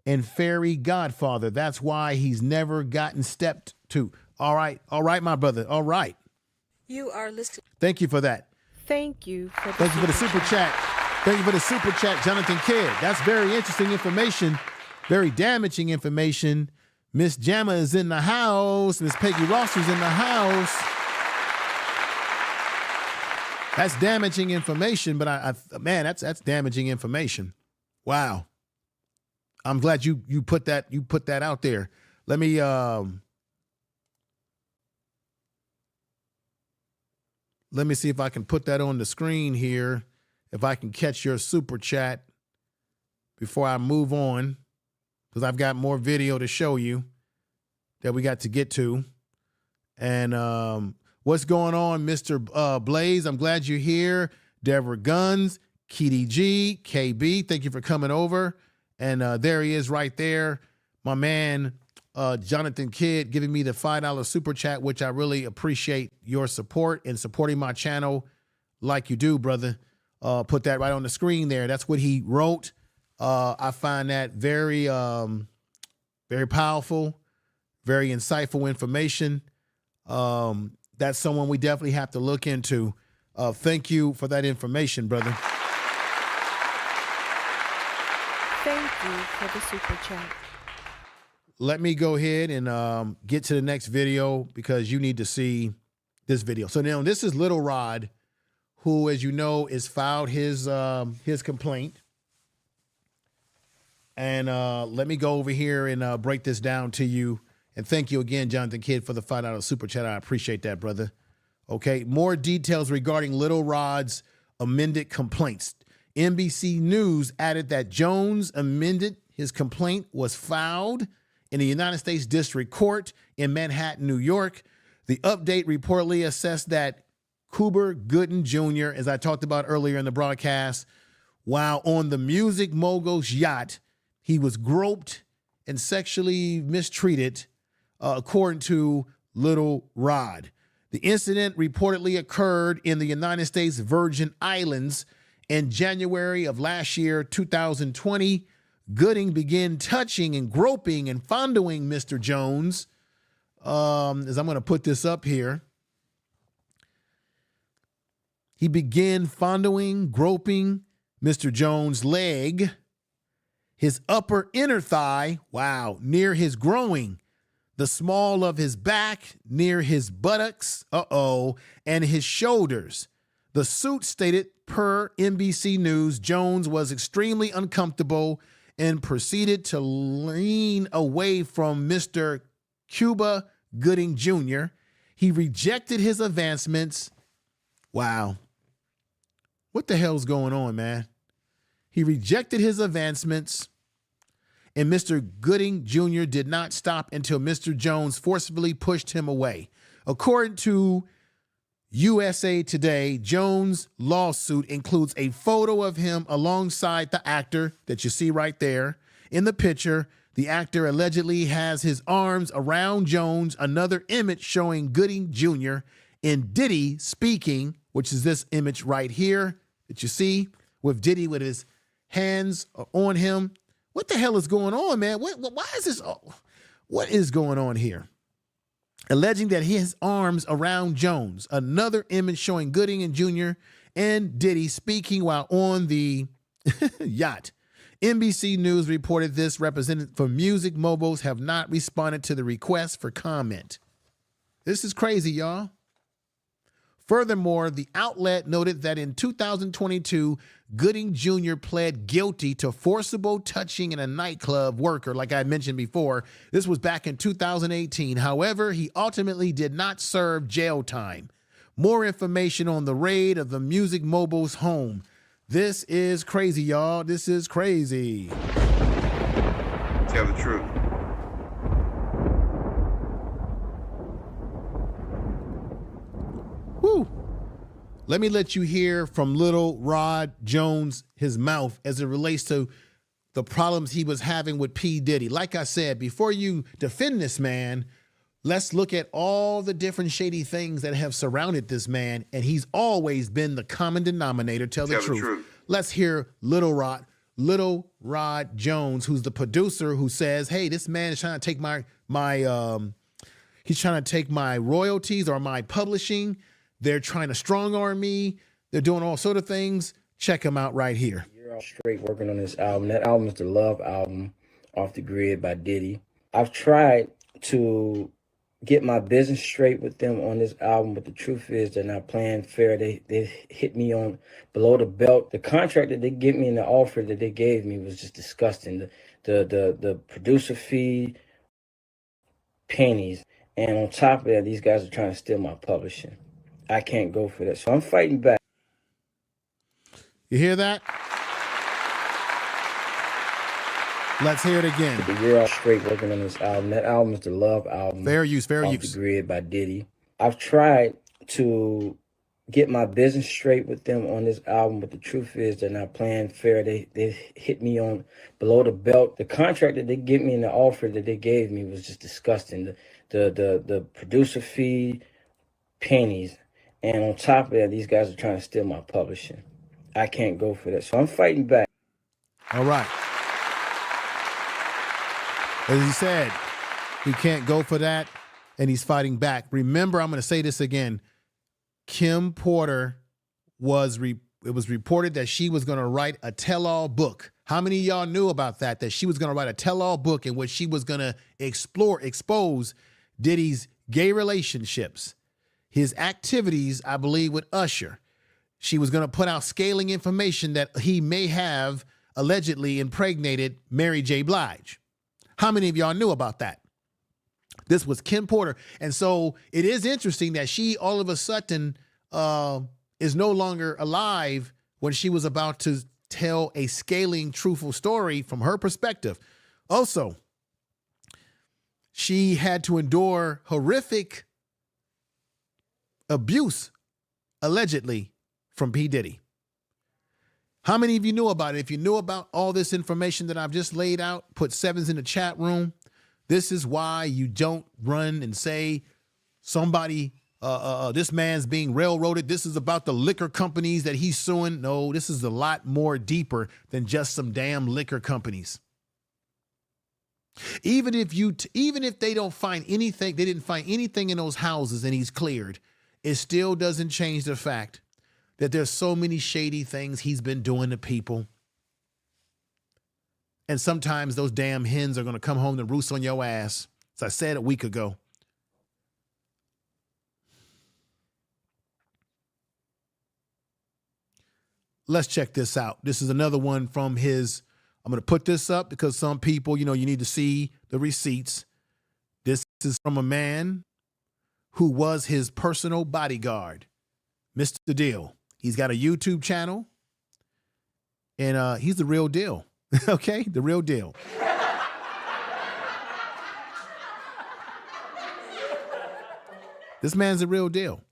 and fairy godfather. That's why he's never gotten stepped to. All right, my brother, all right. You are listening. Thank you for that. Thank you for the Thank you for the super chat. Thank you for the super chat, Jonathan Kidd. That's very interesting information, very damaging information. Miss Jamma is in the house. Miss Peggy Ross is in the house. That's damaging information, but man, that's damaging information. Wow. I'm glad you put that out there. Let me see if I can put that on the screen here. If I can catch your super chat before I move on, because I've got more video to show you that we got to get to. And what's going on, Mr. Blaze? I'm glad you're here. Deborah Guns, Kitty G, KB, thank you for coming over. And there he is right there, my man, Jonathan Kidd, giving me the $5 super chat, which I really appreciate your support and supporting my channel like you do, brother. Put that right on the screen there. That's what he wrote. I find that very, very powerful, very insightful information. That's someone we definitely have to look into. Thank you for that information, brother. Thank you for the super chat. Let me go ahead and get to the next video because you need to see this video. So now this is Little Rod, who, as you know, has filed his complaint. And let me go over here and break this down to you. And thank you again, Jonathan Kidd, for the $5 super chat. I appreciate that, brother. Okay, more details regarding Little Rod's amended complaints. NBC News added that Jones amended his complaint was filed in the United States District Court in Manhattan, New York. The update reportedly assessed that Cuba Gooding Jr., as I talked about earlier in the broadcast, while on the music mogul's yacht, he was groped and sexually mistreated, according to Little Rod. The incident reportedly occurred in the United States Virgin Islands in January of last year, 2020. Gooding began touching and groping and fondling Mr. Jones. As I'm going to put this up here. He began fondling, groping Mr. Jones' leg, his upper inner thigh, wow, near his groin, the small of his back, near his buttocks, and his shoulders. The suit stated, per NBC News, Jones was extremely uncomfortable and proceeded to lean away from Mr. Cuba Gooding Jr. He rejected his advancements. Wow. What the hell's going on, man? He rejected his advancements, and Mr. Gooding Jr. did not stop until Mr. Jones forcibly pushed him away. According to USA Today, Jones' lawsuit includes a photo of him alongside the actor that you see right there in the picture. The actor allegedly has his arms around Jones, another image showing Gooding Jr. and Diddy speaking, which is this image right here that you see with Diddy with his hands on him. What the hell is going on, man? Why is this? What is going on here? Alleging that his arms around Jones, another image showing Gooding and Jr. and Diddy speaking while on the yacht. NBC News reported this. Representatives for music moguls have not responded to the request for comment. This is crazy, y'all. Furthermore, the outlet noted that in 2022, Gooding Jr. pled guilty to forcible touching in a nightclub worker, like I mentioned before. This was back in 2018. However, he ultimately did not serve jail time. More information on the raid of the music mogul's home. This is crazy, y'all. This is crazy. Tell the truth. Woo. Let me let you hear from Little Rod Jones, his mouth, as it relates to the problems he was having with P. Diddy. Like I said, before you defend this man, let's look at all the different shady things that have surrounded this man, and he's always been the common denominator. Tell the truth. Let's hear Little Rod Jones, who's the producer, who says, hey, this man is trying to take he's trying to take my royalties or my publishing. They're trying to strong arm me. They're doing all sort of things. Check him out right here. You're all straight working on this album. That album is the Love album, Off the Grid by Diddy. I've tried to get my business straight with them on this album, but the truth is they're not playing fair. They hit me on below the belt. The contract that they give me and the offer that they gave me was just disgusting. The producer fee, pennies. And on top of that, these guys are trying to steal my publishing. I can't go for that. So I'm fighting back. You hear that? Let's hear it again. You're all straight working on this album. That album is the Love album. Fair use, fair use. Off the Grid by Diddy. I've tried to get my business straight with them on this album, but the truth is they're not playing fair. They hit me on below the belt. The contract that they give me and the offer that they gave me was just disgusting. The producer fee, pennies. And on top of that, these guys are trying to steal my publishing. I can't go for that. So I'm fighting back. All right. As he said, he can't go for that, and he's fighting back. Remember, I'm going to say this again. Kim Porter it was reported that she was going to write a tell-all book. How many of y'all knew about that? That she was going to write a tell-all book in which she was going to expose Diddy's gay relationships, his activities, I believe, with Usher. She was going to put out scaling information that he may have allegedly impregnated Mary J. Blige. How many of y'all knew about that? This was Kim Porter. And so it is interesting that she all of a sudden is no longer alive when she was about to tell a scaling, truthful story from her perspective. Also, she had to endure horrific abuse, allegedly, from P. Diddy. How many of you knew about it? If you knew about all this information that I've just laid out, put 7s in the chat room. This is why you don't run and say somebody, this man's being railroaded. This is about the liquor companies that he's suing. No, this is a lot more deeper than just some damn liquor companies. Even if they don't find anything, they didn't find anything in those houses and he's cleared, it still doesn't change the fact that there's so many shady things he's been doing to people. And sometimes those damn hens are going to come home to roost on your ass. As I said a week ago. Let's check this out. This is another one from his, I'm going to put this up because some people, you need to see the receipts. This is from a man who was his personal bodyguard, Mr. Deal. He's got a YouTube channel, and he's the real deal. Okay, the real deal. This man's the real deal.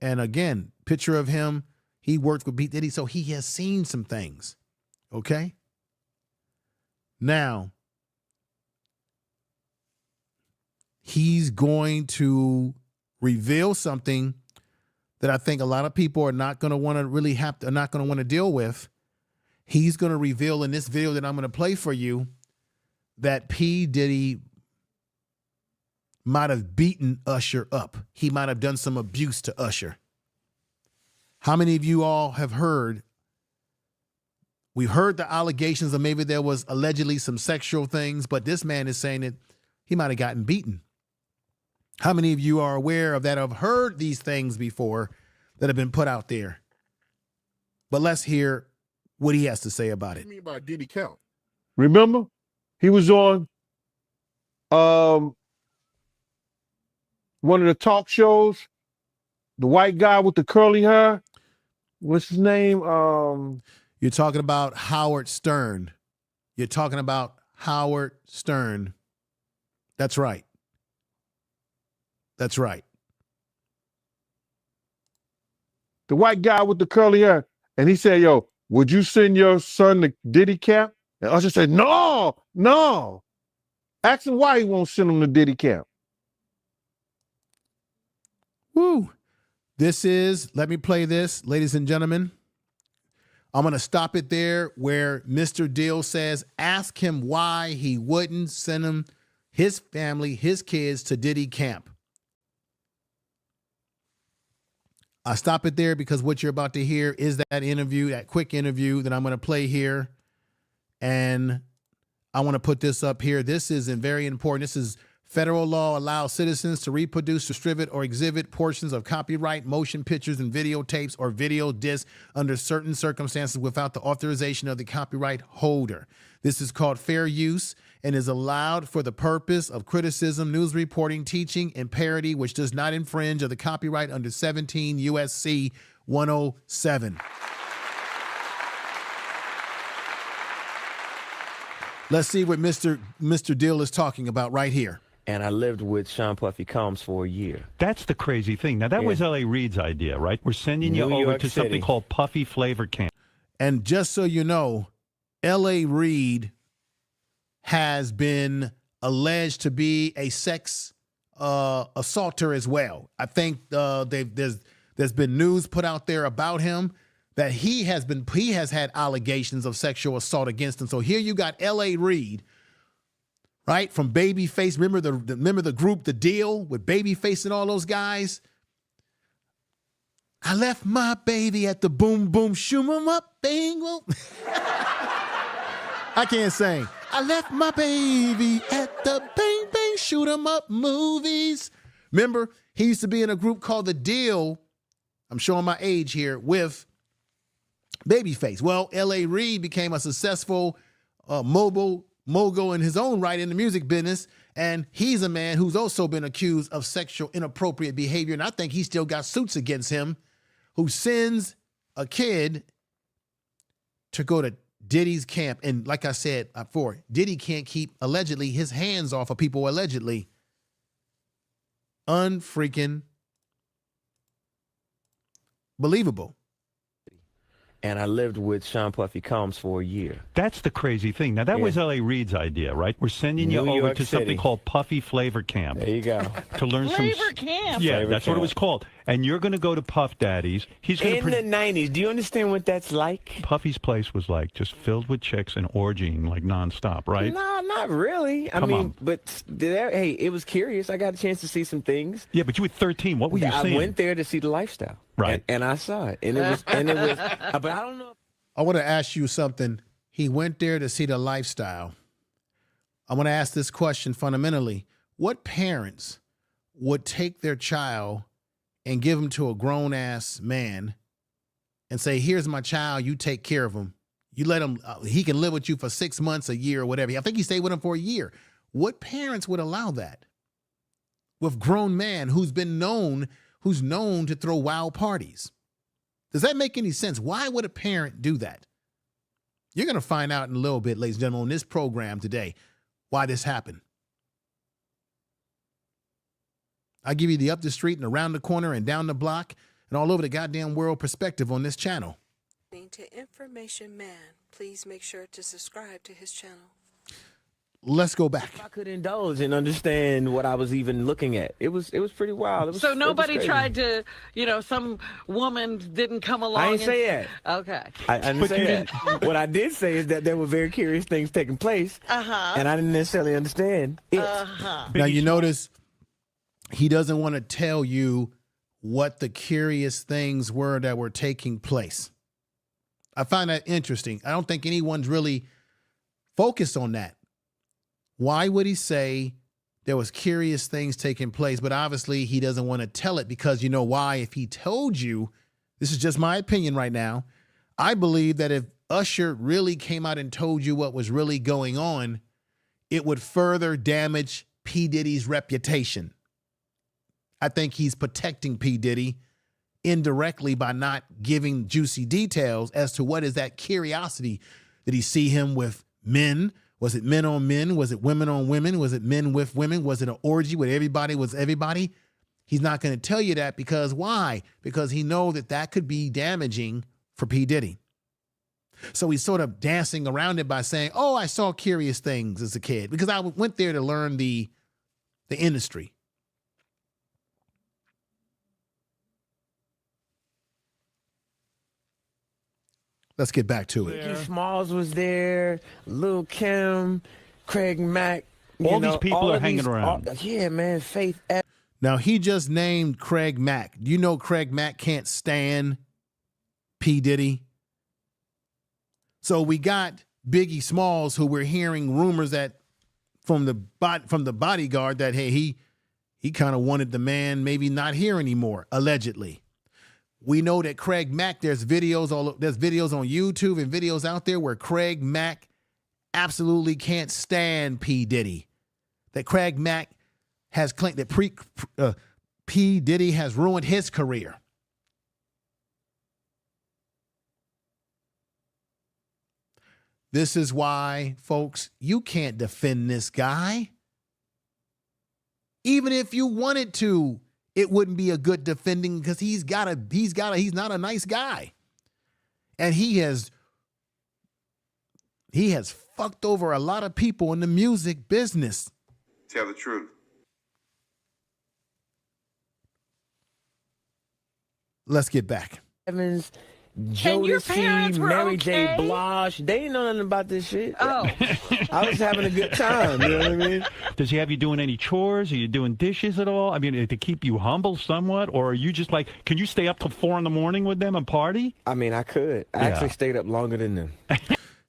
And again, picture of him. He worked with P. Diddy, so he has seen some things. Okay? Now, he's going to reveal something that I think a lot of people are not going to want to not going to want to deal with. He's going to reveal in this video that I'm going to play for you that P. Diddy might have beaten Usher up. He might have done some abuse to Usher. How many of you all have heard? We've heard the allegations of maybe there was allegedly some sexual things, but this man is saying that he might have gotten beaten. How many of you are aware of that, have heard these things before that have been put out there? But let's hear what he has to say about it. What do you mean by Diddy count? Remember? He was on one of the talk shows, the white guy with the curly hair. What's his name? You're talking about Howard Stern. You're talking about Howard Stern. That's right. That's right. The white guy with the curly hair. And he said, yo, would you send your son to Diddy camp? And Usher said, no. Ask him why he won't send him to Diddy camp. Woo. This is, let me play this, ladies and gentlemen. I'm going to stop it there where Mr. Deal says, ask him why he wouldn't send him, his family, his kids to Diddy camp. I stop it there because what you're about to hear is that interview, that quick interview that I'm going to play here. And I want to put this up here. This is very important. This is federal law allows citizens to reproduce, distribute, or exhibit portions of copyright, motion pictures, and videotapes or video discs under certain circumstances without the authorization of the copyright holder. This is called fair use and is allowed for the purpose of criticism, news reporting, teaching, and parody, which does not infringe of the copyright under 17 USC 107. Let's see what Mr. Dill is talking about right here. And I lived with Sean Puffy Combs for a year. That's the crazy thing. Now, that was L.A. Reid's idea, right? We're sending you New over York to City. something called Puffy Flavor Camp. And just so you know, L.A. Reid has been alleged to be a sex assaulter as well. I think there's been news put out there about him that he has had allegations of sexual assault against him. So here you got L.A. Reid, right, from Babyface. Remember the group The Deal with Babyface and all those guys? I left my baby at the boom boom shoom 'em up thing. I can't sing. I left my baby at the bang bang shoot 'em up movies. Remember, he used to be in a group called The Deal. I'm showing my age here with Babyface. Well, L.A. Reid became a successful mogul in his own right in the music business, and he's a man who's also been accused of sexual inappropriate behavior, and I think he still got suits against him, who sends a kid to go to Diddy's camp. And like I said before, Diddy can't keep, allegedly, his hands off of people allegedly. Unfreaking believable. And I lived with Sean Puffy Combs for a year. That's the crazy thing. Now, that was L.A. Reid's idea, right? We're sending you New over York to something City. called Puffy Flavor Camp. There you go. To learn Flavor camp. Yeah, Flavor that's what it camp. was called. And you're going to go to Puff Daddy's. He's going In the 90s, do you understand what that's like? Puffy's place was like just filled with chicks and orgying like nonstop, right? No, not really. I Come mean, on. but hey, it was curious. I got a chance to see some things. Yeah, but you were 13. What were you I seeing? went there to see the lifestyle. Right. And I saw it. And it was, but I don't know. I want to ask you something. He went there to see the lifestyle. I want to ask this question fundamentally. What parents would take their child and give him to a grown-ass man and say, here's my child, you take care of him. You let him, he can live with you for 6 months, a year, or whatever. I think he stayed with him for a year. What parents would allow that with grown man who's known to throw wild parties? Does that make any sense? Why would a parent do that? You're going to find out in a little bit, ladies and gentlemen, on this program today, why this happened. I give you the up the street and around the corner and down the block and all over the goddamn world perspective on this channel. To Information Man, please make sure to subscribe to his channel. Let's go back. I could indulge and understand what I was even looking at. It was pretty wild. It was, So nobody it was crazy. tried to, some woman didn't come along. I didn't say and, that. Okay. I didn't say that. What I did say is that there were very curious things taking place, and I didn't necessarily understand it. Now you notice he doesn't want to tell you what the curious things were that were taking place. I find that interesting. I don't think anyone's really focused on that. Why would he say there was curious things taking place? But obviously he doesn't want to tell it because you know why? If he told you, this is just my opinion right now, I believe that if Usher really came out and told you what was really going on, it would further damage P. Diddy's reputation. I think he's protecting P. Diddy indirectly by not giving juicy details as to what is that curiosity. Did he see him with men? Was it men on men? Was it women on women? Was it men with women? Was it an orgy with everybody? Was everybody? He's not going to tell you that because why? Because he knows that could be damaging for P. Diddy. So he's sort of dancing around it by saying, oh, I saw curious things as a kid because I went there to learn the industry. Let's get back to it. Biggie Smalls was there, Lil' Kim, Craig Mack. All these people are hanging around. Yeah, man, Faith. Now, he just named Craig Mack. Do you know Craig Mack can't stand P. Diddy? So we got Biggie Smalls, who we're hearing rumors that from the Bodyguard that, hey, he kind of wanted the man maybe not here anymore, allegedly. We know that Craig Mack, there's videos on YouTube and videos out there where Craig Mack absolutely can't stand P. Diddy. That Craig Mack has claimed that P. Diddy has ruined his career. This is why, folks, you can't defend this guy. Even if you wanted to, it wouldn't be a good defending because he's not a nice guy. And he has fucked over a lot of people in the music business. Tell the truth. Let's get back. Evans, your parents Jodeci, were Mary J. okay? Blige. They didn't know nothing about this shit. Oh. I was having a good time. You know what I mean? Does he have you doing any chores? Are you doing dishes at all? I mean, to keep you humble somewhat? Or are you just like, can you stay up till 4 a.m. with them and party? I mean, I could. I actually stayed up longer than them.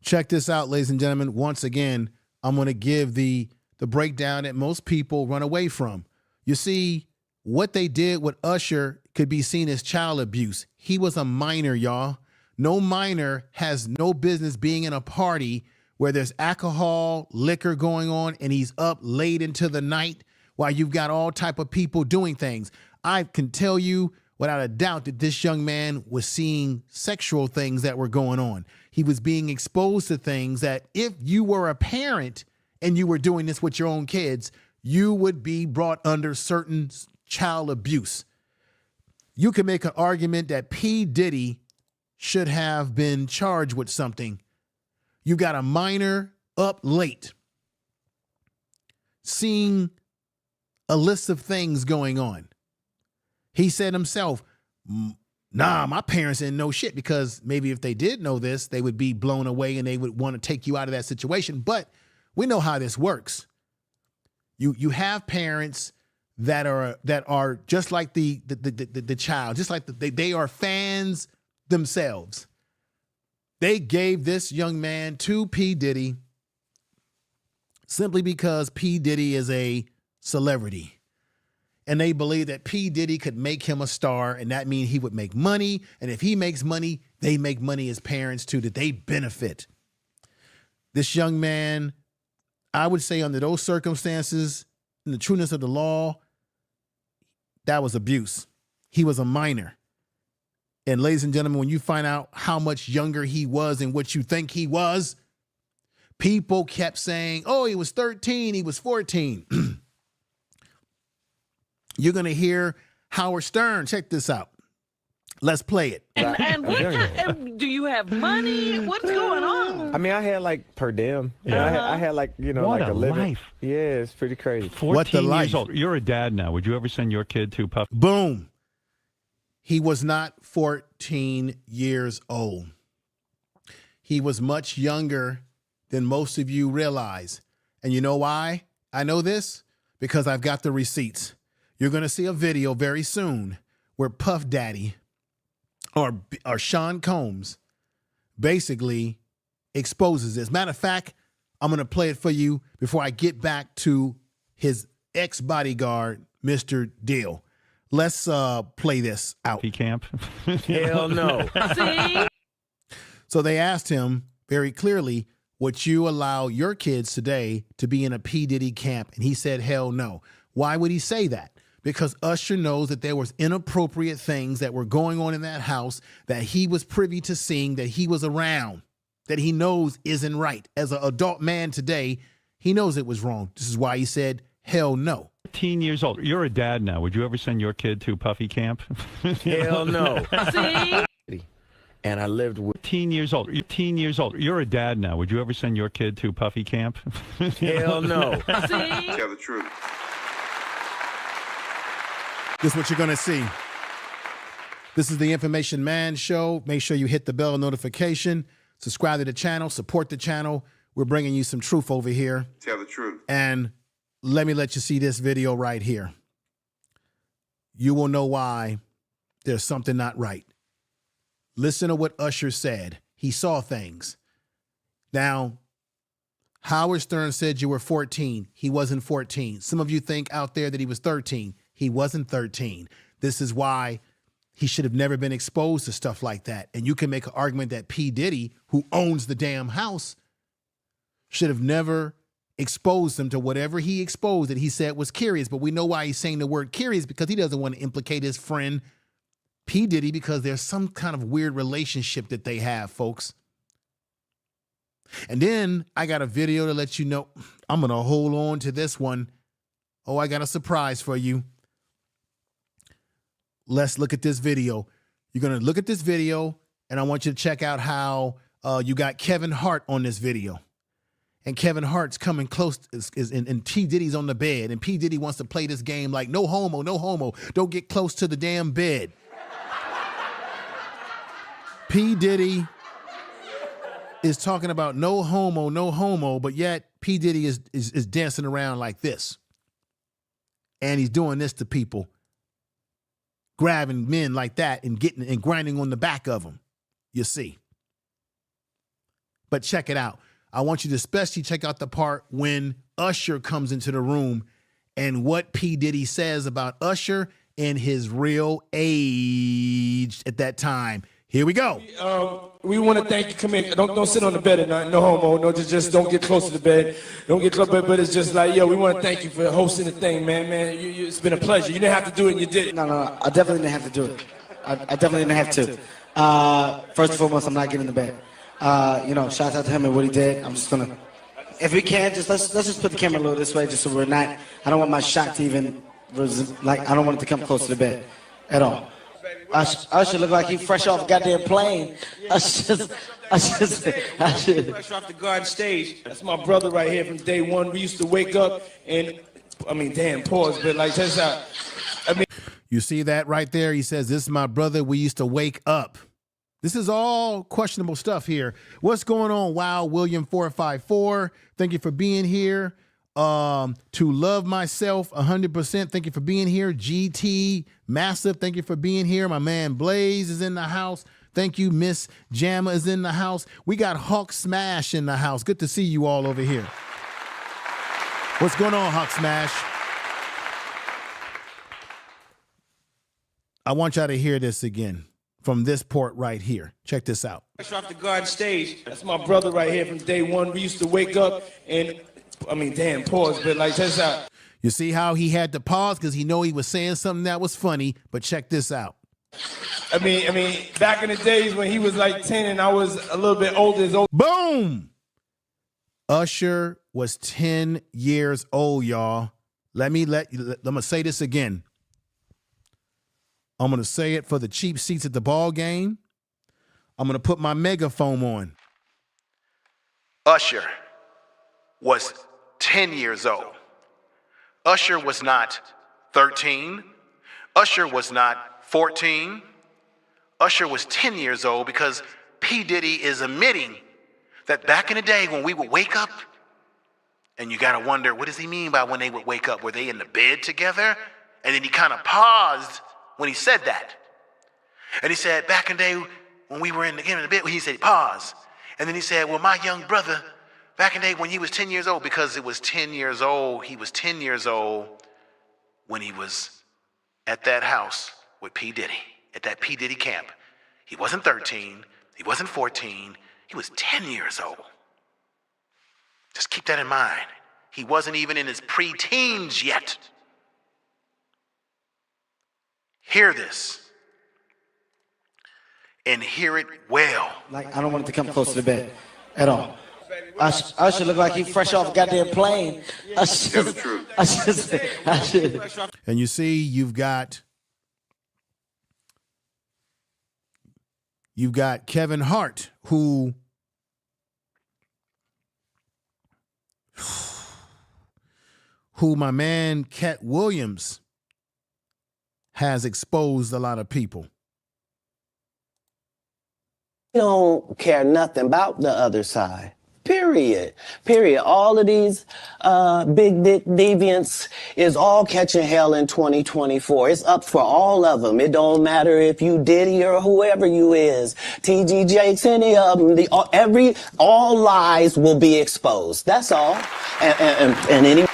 Check this out, ladies and gentlemen. Once again, I'm going to give the breakdown that most people run away from. You see, what they did with Usher could be seen as child abuse. He was a minor, y'all. No minor has no business being in a party where there's alcohol, liquor going on, and he's up late into the night while you've got all type of people doing things. I can tell you without a doubt that this young man was seeing sexual things that were going on. He was being exposed to things that if you were a parent and you were doing this with your own kids, you would be brought under certain child abuse. You can make an argument that P. Diddy should have been charged with something. You got a minor up late seeing a list of things going on. He said himself, nah, my parents didn't know shit, because maybe if they did know this, they would be blown away and they would want to take you out of that situation. But we know how this works. You have parents that are just like the child, just like they are fans themselves. They gave this young man to P. Diddy simply because P. Diddy is a celebrity. And they believe that P. Diddy could make him a star, and that means he would make money. And if he makes money, they make money as parents too, that they benefit. This young man, I would say under those circumstances, in the trueness of the law, that was abuse. He was a minor. And ladies and gentlemen, when you find out how much younger he was than what you think he was, people kept saying, oh, he was 13, he was 14. You're going to hear Howard Stern. Check this out. Let's play it. And do you have money? What's going on? I mean, I had like per diem. I had like, you know, What like a a living. life. Yeah, it's pretty crazy. 14 life? years old. You're a dad now. Would you ever send your kid to Puff? Boom. He was not 14 years old. He was much younger than most of you realize. And you know why I know this? Because I've got the receipts. You're going to see a video very soon where Puff Daddy or Sean Combs basically exposes this. Matter of fact, I'm going to play it for you before I get back to his ex-bodyguard, Mr. Deal. Let's play this out. Camp? Hell no. See? So they asked him very clearly, would you allow your kids today to be in a P. Diddy camp? And he said, hell no. Why would he say that? Because Usher knows that there was inappropriate things that were going on in that house that he was privy to seeing, that he was around, that he knows isn't right. As an adult man today, he knows it was wrong. This is why he said, hell no. 14 years old. You're a dad now. Would you ever send your kid to Puffy camp? Hell no. See? And I lived with 14 years old. 14 years old. You're a dad now. Would you ever send your kid to Puffy camp? hell no. See? Tell the truth. This is what you're going to see. This is the Information Man Show. Make sure you hit the bell notification, subscribe to the channel, support the channel. We're bringing you some truth over here. Tell the truth. And let me let you see this video right here. You will know why there's something not right. Listen to what Usher said. He saw things. Now, Howard Stern said you were 14. He wasn't 14. Some of you think out there that he was 13. He wasn't 13. This is why he should have never been exposed to stuff like that. And you can make an argument that P. Diddy, who owns the damn house, should have never exposed him to whatever he exposed that he said was curious. But we know why he's saying the word curious, because he doesn't want to implicate his friend P. Diddy, because there's some kind of weird relationship that they have, folks. And then I got a video to let you know. I'm going to hold on to this one. Oh, I got a surprise for you. Let's look at this video. You're going to look at this video, and I want you to check out how you got Kevin Hart on this video. And Kevin Hart's coming close, and P. Diddy's on the bed, and P. Diddy wants to play this game like, no homo, no homo. Don't get close to the damn bed. P. Diddy is talking about no homo, but yet P. Diddy is dancing around like this. And he's doing this to people, grabbing men like that and getting and grinding on the back of them, you see. But check it out. I want you to especially check out the part when Usher comes into the room and what P. Diddy says about Usher and his real age at that time. Here we go. We want to thank you. Come here. Don't sit on the bed at night. No homo. No, just don't get close to the bed. Don't get close. But it's just like, yo, we want to thank you for hosting the thing, man. It's been a pleasure. You didn't have to do it, and you did it. No. I definitely didn't have to do it. I definitely didn't have to. First and foremost, I'm not getting in the bed. Shout out to him and what he did. I'm just gonna, if we can, let's just put the camera a little this way, just so we're not. I don't want my shot to even I don't want it to come close to the bed at all. Usher look like he fresh off a goddamn plane. Usher. Fresh off the garden stage. That's my brother right here from day one. We used to wake up and, pause, but like that's how. You see that right there? He says, "This is my brother. We used to wake up." This is all questionable stuff here. What's going on? Wow, William 454. Thank you for being here. To love myself 100%. Thank you for being here. GT Massive. Thank you for being here. My man Blaze is in the house. Thank you. Miss Jamma is in the house. We got Hawk Smash in the house. Good to see you all over here. What's going on, Hawk Smash? I want y'all to hear this again from this port right here. Check this out. Fresh off the garden stage. That's my brother right here from day one. We used to wake up and, pause, but like that's how. You see how he had to pause because he know he was saying something that was funny, but check this out. Back in the days when he was like 10 and I was a little bit older. Boom! Usher was 10 years old, y'all. I'm gonna say this again. I'm gonna say it for the cheap seats at the ball game. I'm gonna put my megaphone on. Usher was 10 years old. Usher was not 13. Usher was not 14. Usher was 10 years old because P. Diddy is admitting that back in the day when we would wake up, and you gotta wonder, what does he mean by when they would wake up? Were they in the bed together? And then he kind of paused when he said that. And he said, back in the day when we were in the bed, he said, pause. And then he said, well, my young brother, back in the day when he was 10 years old, because it was 10 years old, he was 10 years old when he was at that house with P. Diddy, at that P. Diddy camp. He wasn't 13, he wasn't 14, he was 10 years old. Just keep that in mind. He wasn't even in his pre-teens yet. Hear this. And hear it well. I don't want it to come close to the bed at all. Usher look like he fresh off a goddamn plane. Usher. And you see, you've got Kevin Hart, who my man Cat Williams has exposed a lot of people. You don't care nothing about the other side. Period. All of these big dick deviants is all catching hell in 2024. It's up for all of them. It don't matter if you Diddy or whoever you is. TG Jakes, any of them. All lies will be exposed. That's all. And any.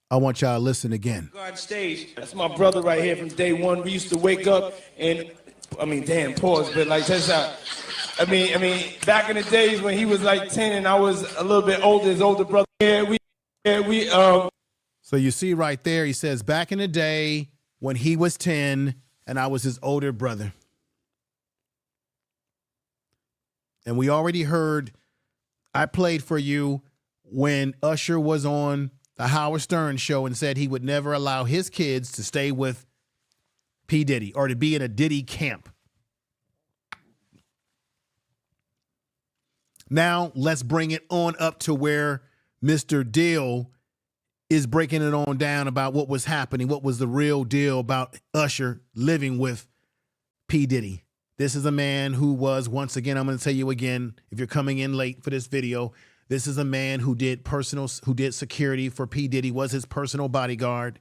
I want y'all to listen again. Garden stage. That's my brother right here from day one. We used to wake up and, pause, but like that's how. Back in the days when he was like 10 and I was a little bit older, his older brother. So you see right there, he says, back in the day when he was 10 and I was his older brother. And we already heard, I played for you when Usher was on the Howard Stern show and said he would never allow his kids to stay with P. Diddy or to be in a Diddy camp. Now let's bring it on up to where Mr. Dill is breaking it on down about what was happening, what was the real deal about Usher living with P. Diddy. This is a man who was, once again, I'm going to tell you again, if you're coming in late for this video, this is a man who did security for P. Diddy, was his personal bodyguard.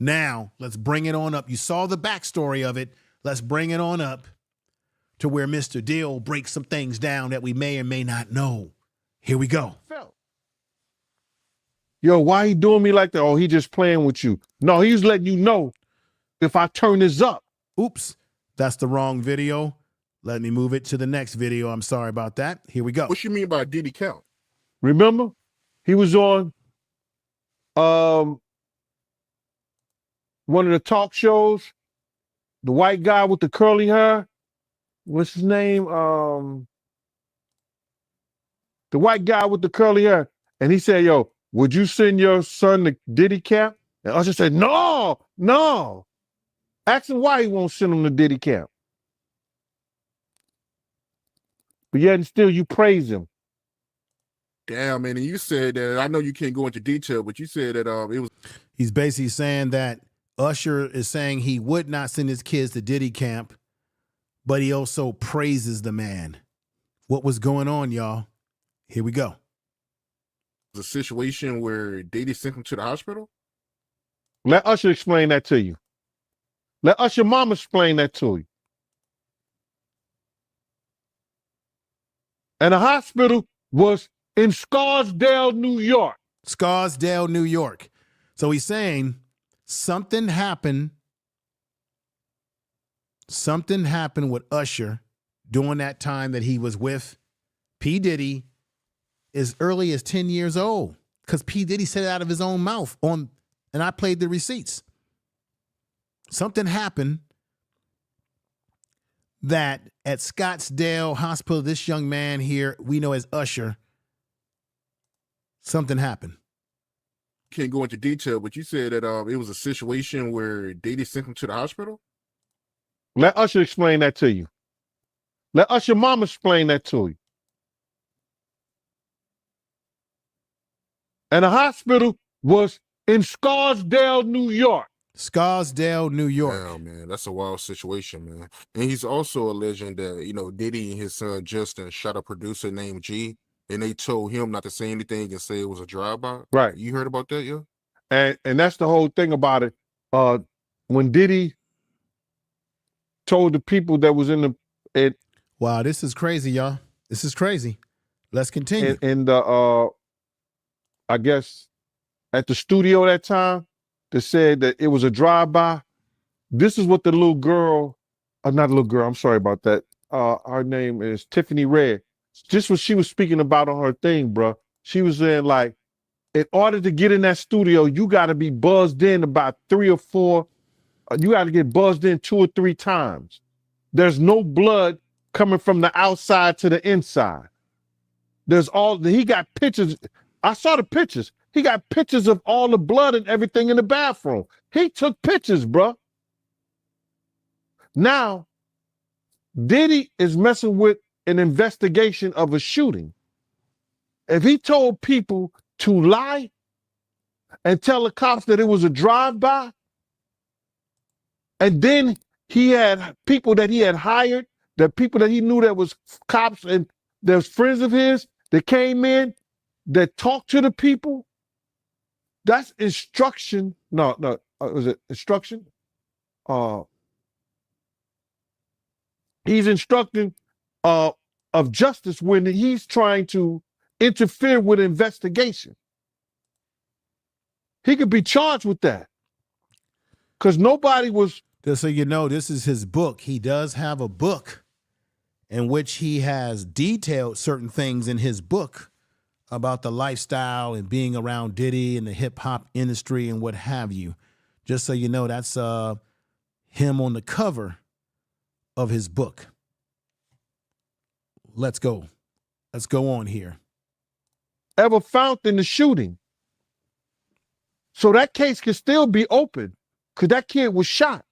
Now, let's bring it on up. You saw the backstory of it. Let's bring it on up to where Mr. Dill breaks some things down that we may or may not know. Here we go. yo, why he doing me like that? Oh, he just playing with you. No, he was letting you know if I turn this up. Oops, that's the wrong video. Let me move it to the next video. I'm sorry about that. Here we go. What you mean by Diddy count? Remember? He was on one of the talk shows, the white guy with the curly hair. What's his name? The white guy with the curly hair. And he said, yo, would you send your son to Diddy camp? And Usher said, no. Ask him why he won't send him to Diddy camp. But yet and still you praise him. Damn, man. And you said that, I know you can't go into detail, but you said that it was. He's basically saying that Usher is saying he would not send his kids to Diddy camp, but he also praises the man. What was going on, y'all? Here we go. A situation where Diddy sent him to the hospital? Let Usher explain that to you. Let Usher mama explain that to you. And the hospital was in Scarsdale, New York. Scarsdale, New York. So he's saying something happened with Usher during that time that he was with P. Diddy as early as 10 years old. Because P. Diddy said it out of his own mouth and I played the receipts. Something happened that at Scottsdale Hospital, this young man here, we know as Usher, something happened. Can't go into detail, but you said that it was a situation where Diddy sent him to the hospital? Let Usher explain that to you. Let Usher mama explain that to you. And the hospital was in Scarsdale, New York. Scarsdale, New York. Yeah, man, that's a wild situation, man. And he's also alleging that, Diddy and his son Justin shot a producer named G, and they told him not to say anything and say it was a drive-by. Right. You heard about that, yeah? And that's the whole thing about it. When Diddy told the people that was in the wow, this is crazy, y'all. This is crazy. Let's continue. In the I guess at the studio that time, that said that it was a drive-by. This is what the little girl, not a little girl, I'm sorry about that. Her name is Tiffany Red. Just what she was speaking about on her thing, bro. She was saying, like, in order to get in that studio, you got to be buzzed in about 3 or 4. You got to get buzzed in 2 or 3 times. There's no blood coming from the outside to the inside. He got pictures. I saw the pictures. He got pictures of all the blood and everything in the bathroom. He took pictures, bro. Now, Diddy is messing with an investigation of a shooting. If he told people to lie and tell the cops that it was a drive-by, and then he had people that he had hired, the people that he knew that was cops and there's friends of his that came in, that talked to the people, that's instruction. No, was it instruction? He's instructing of justice when he's trying to interfere with an investigation. He could be charged with that. Because nobody was. Just so you know, this is his book. He does have a book in which he has detailed certain things in his book about the lifestyle and being around Diddy and the hip hop industry and what have you. Just so you know, that's him on the cover of his book. Let's go. Let's go on here. Ever found in the shooting. So that case can still be open because that kid was shot.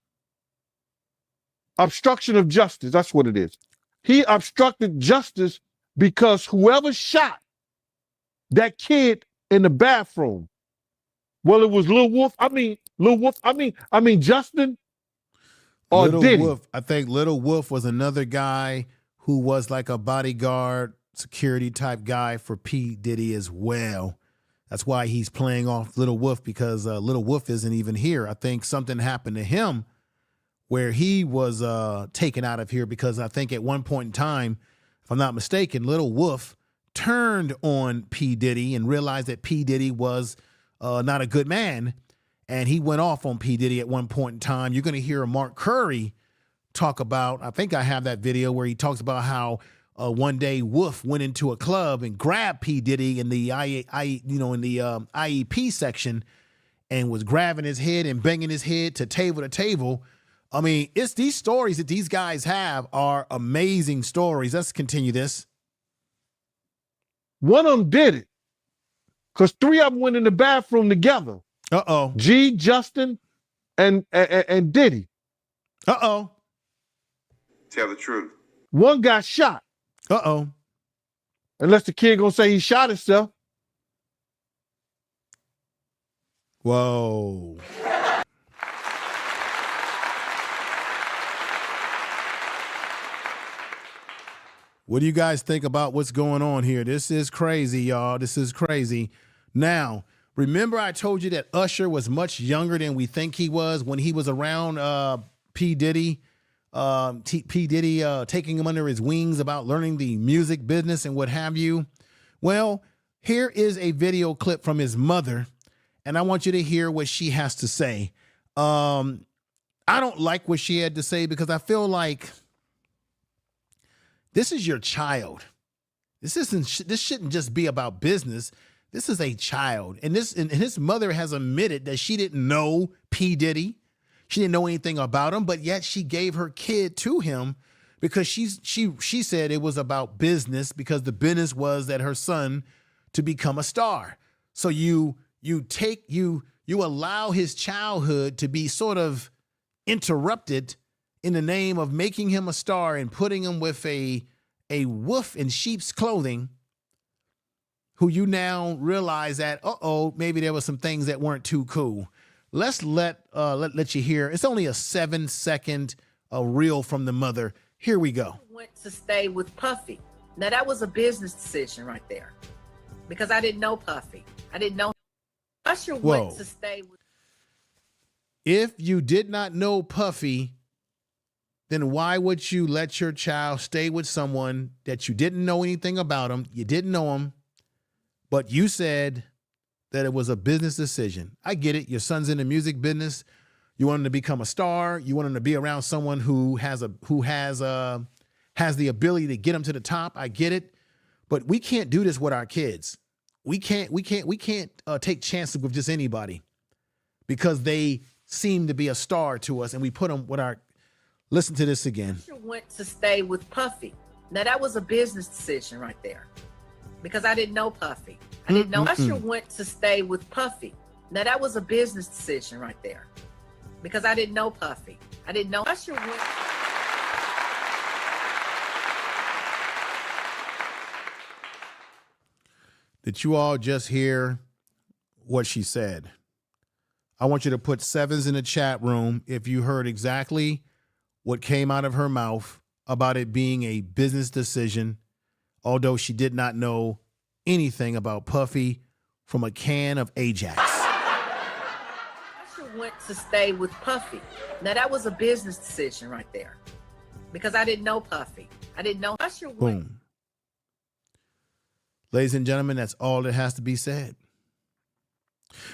Obstruction of justice, that's what it is. He obstructed justice because whoever shot that kid in the bathroom, well, it was Justin or Little Diddy. Wolf. I think Little Wolf was another guy who was like a bodyguard, security type guy for P. Diddy as well. That's why he's playing off Little Wolf, because Little Wolf isn't even here. I think something happened to him where he was taken out of here, because I think at one point in time, if I'm not mistaken, Little Wolf turned on P. Diddy and realized that P. Diddy was not a good man. And he went off on P. Diddy at one point in time. You're going to hear Mark Curry talk about, I think I have that video where he talks about how one day Wolf went into a club and grabbed P. Diddy in the IEP section and was grabbing his head and banging his head to table. I mean, it's these stories that these guys have are amazing stories. Let's continue this. One of them did it because 3 of them went in the bathroom together. Uh-oh. G, Justin, and Diddy. Uh-oh. Tell the truth. One got shot. Uh-oh. Unless the kid gonna say he shot himself. Whoa. What do you guys think about what's going on here? This is crazy, y'all. This is crazy. Now, remember I told you that Usher was much younger than we think he was when he was around P. Diddy? P. Diddy taking him under his wings about learning the music business and what have you. Well, here is a video clip from his mother, and I want you to hear what she has to say. I don't like what she had to say because I feel like this is your child. This shouldn't just be about business. This is a child. And his mother has admitted that she didn't know P. Diddy. She didn't know anything about him, but yet she gave her kid to him because she said it was about business because the business was that her son to become a star. So you allow his childhood to be sort of interrupted in the name of making him a star and putting him with a wolf in sheep's clothing, who you now realize that, maybe there were some things that weren't too cool. Let's let you hear. It's only a 7-second reel from the mother. Here we go. Went to stay with Puffy. Now that was a business decision right there, because I didn't know Puffy. I didn't know. Usher went to stay with. If you did not know Puffy, then why would you let your child stay with someone that you didn't know anything about him? You didn't know him, but you said that it was a business decision. I get it. Your son's in the music business. You want him to become a star. You want him to be around someone who has the ability to get him to the top. I get it, but we can't do this with our kids. We can't take chances with just anybody because they seem to be a star to us, and we put them with our. Listen to this again. Usher went to stay with Puffy. Now that was a business decision right there, because I didn't know Puffy. I didn't know. Usher went to stay with Puffy. Now that was a business decision right there, because I didn't know Puffy. I didn't know. Usher went. Did you all just hear what she said? I want you to put 7s in the chat room if you heard exactly what came out of her mouth about it being a business decision, although she did not know anything about Puffy from a can of Ajax. Usher went to stay with Puffy. Now that was a business decision right there, because I didn't know Puffy. I didn't know. Usher went. Boom. Ladies and gentlemen, that's all that has to be said.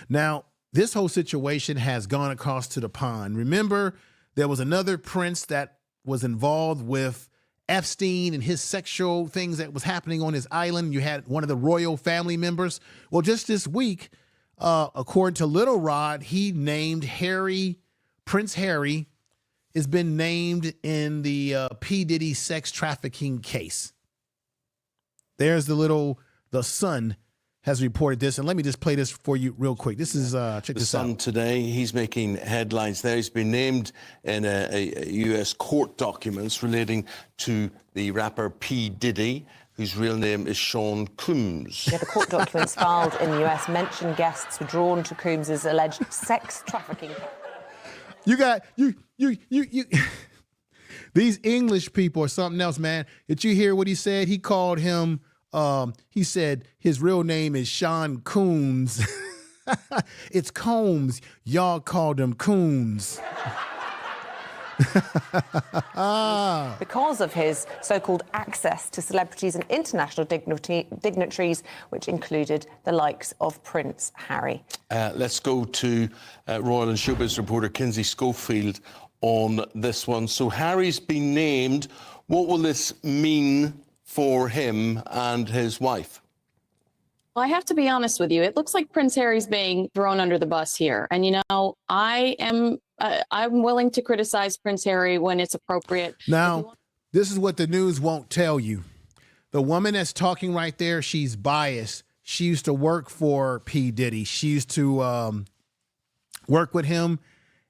Now, this whole situation has gone across to the pond. Remember, there was another prince that was involved with Epstein and his sexual things that was happening on his island. You had one of the royal family members. Well, just this week, according to Little Rod, he named Prince Harry has been named in the P. Diddy sex trafficking case. There's the Sun has reported this, and let me just play this for you real quick. This is check this out. The Sun today, he's making headlines there. He's been named in a U.S. court documents relating to the rapper P. Diddy, whose real name is Sean Combs. Yeah, the court documents filed in the U.S. mention guests were drawn to Combs' alleged sex trafficking. You these English people are something else, man. Did you hear what he said? He called him. He said his real name is Sean Combs. It's Combs. Y'all called him Combs. because of his so-called access to celebrities and international dignitaries, which included the likes of Prince Harry. Let's go to Royal and Showbiz reporter Kinsey Schofield on this one. So Harry's been named. What will this mean for him and his wife? Well, I have to be honest with you. It looks like Prince Harry's being thrown under the bus here. And, you know, I'm willing to criticize Prince Harry when it's appropriate. Now, this is what the news won't tell you. The woman that's talking right there, she's biased. She used to work for P. Diddy. She used to work with him.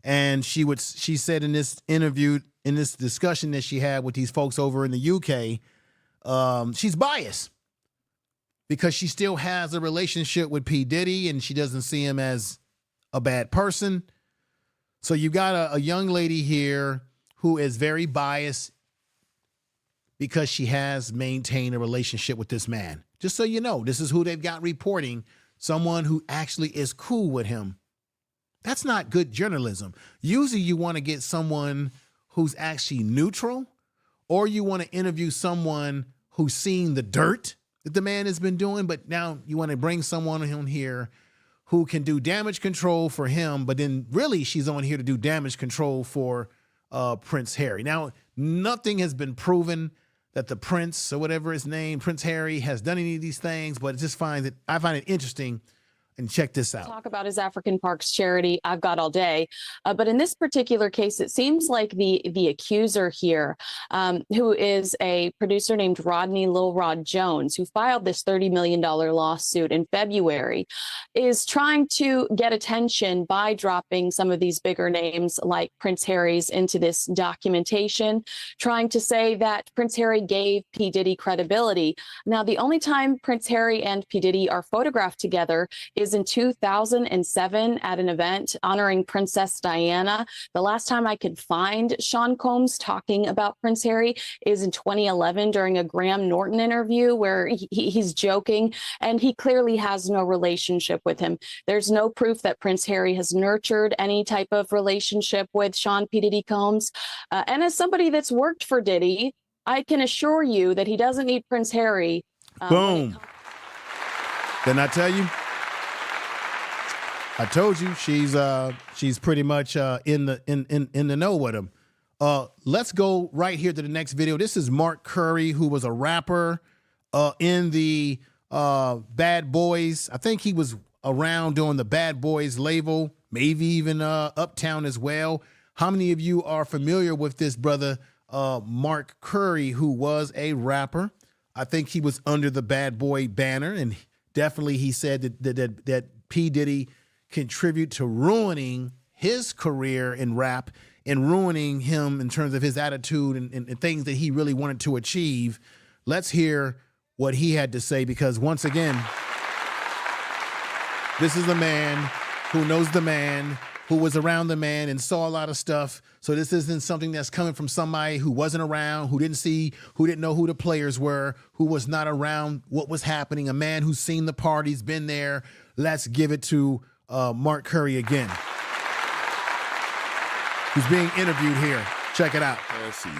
And she said in this interview, in this discussion that she had with these folks over in the UK, she's biased because she still has a relationship with P. Diddy and she doesn't see him as a bad person. So you got a young lady here who is very biased because she has maintained a relationship with this man. Just so you know, this is who they've got reporting, someone who actually is cool with him. That's not good journalism. Usually you want to get someone who's actually neutral, or you want to interview someone who's seen the dirt that the man has been doing, but now you want to bring someone on here who can do damage control for him, but then really she's on here to do damage control for Prince Harry. Now, nothing has been proven that the prince, or whatever his name, Prince Harry, has done any of these things, but I find it interesting. And check this out. Talk about his African Parks charity. I've got all day. But in this particular case, it seems like the accuser here, who is a producer named Rodney Lil Rod Jones, who filed this $30 million lawsuit in February, is trying to get attention by dropping some of these bigger names like Prince Harry's into this documentation, trying to say that Prince Harry gave P. Diddy credibility. Now, the only time Prince Harry and P. Diddy are photographed together is in 2007 at an event honoring Princess Diana. The last time I could find Sean Combs talking about Prince Harry is in 2011 during a Graham Norton interview where he's joking, and he clearly has no relationship with him. There's no proof that Prince Harry has nurtured any type of relationship with Sean P. Diddy Combs. And as somebody that's worked for Diddy, I can assure you that he doesn't need Prince Harry. Boom. Didn't I tell you? I told you she's pretty much in the know with him. Let's go right here to the next video. This is Mark Curry, who was a rapper in the Bad Boys. I think he was around doing the Bad Boys label, maybe even Uptown as well. How many of you are familiar with this brother, Mark Curry, who was a rapper? I think he was under the Bad Boy banner, and definitely he said that P. Diddy contribute to ruining his career in rap and ruining him in terms of his attitude and things that he really wanted to achieve. Let's hear what he had to say, because once again, this is a man who knows the man, who was around the man and saw a lot of stuff. So this isn't something that's coming from somebody who wasn't around, who didn't know who the players were, who was not around what was happening, a man who's seen the parties, been there. Let's give it to Mark Curry again, who's being interviewed here. Check it out.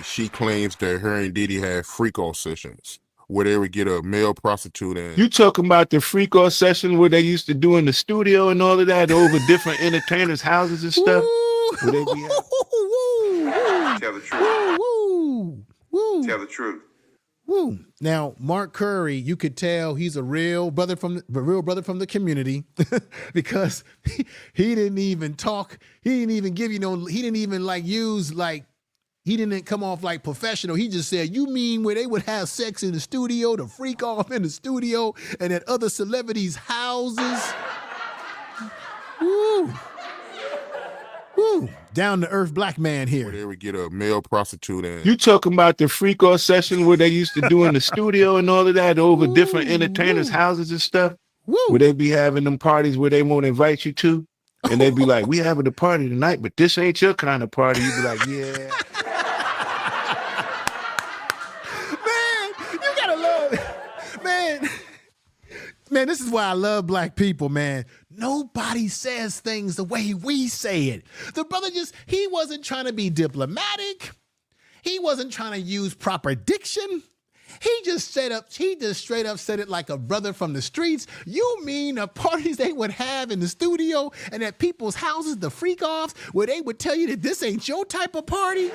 She claims that her and Diddy had freak-off sessions where they would get a male prostitute in. You talking about the freak-off session where they used to do in the studio and all of that over different entertainers' houses and stuff? Where they be Tell the truth. Tell the truth. Woo. Now, Mark Curry, you could tell he's a real brother from the community because he didn't even talk. He didn't even give he didn't even he didn't come off like professional. He just said, you mean where they would have sex in the studio, to freak off in the studio and at other celebrities' houses? Woo. Woo. Down to earth black man here. Where they would get a male prostitute in. You talking about the freak-off session where they used to do in the studio and all of that over different entertainers' houses and stuff? Where they be having them parties where they won't invite you to? And they be like, we having a party tonight, but this ain't your kind of party. You be like, yeah. Man, you gotta love it. Man, this is why I love black people, man. nobody says things the way we say it. The brother he wasn't trying to be diplomatic. He wasn't trying to use proper diction. He just straight up said it like a brother from the streets. You mean the parties they would have in the studio and at people's houses, the freak offs, where they would tell you that this ain't your type of party?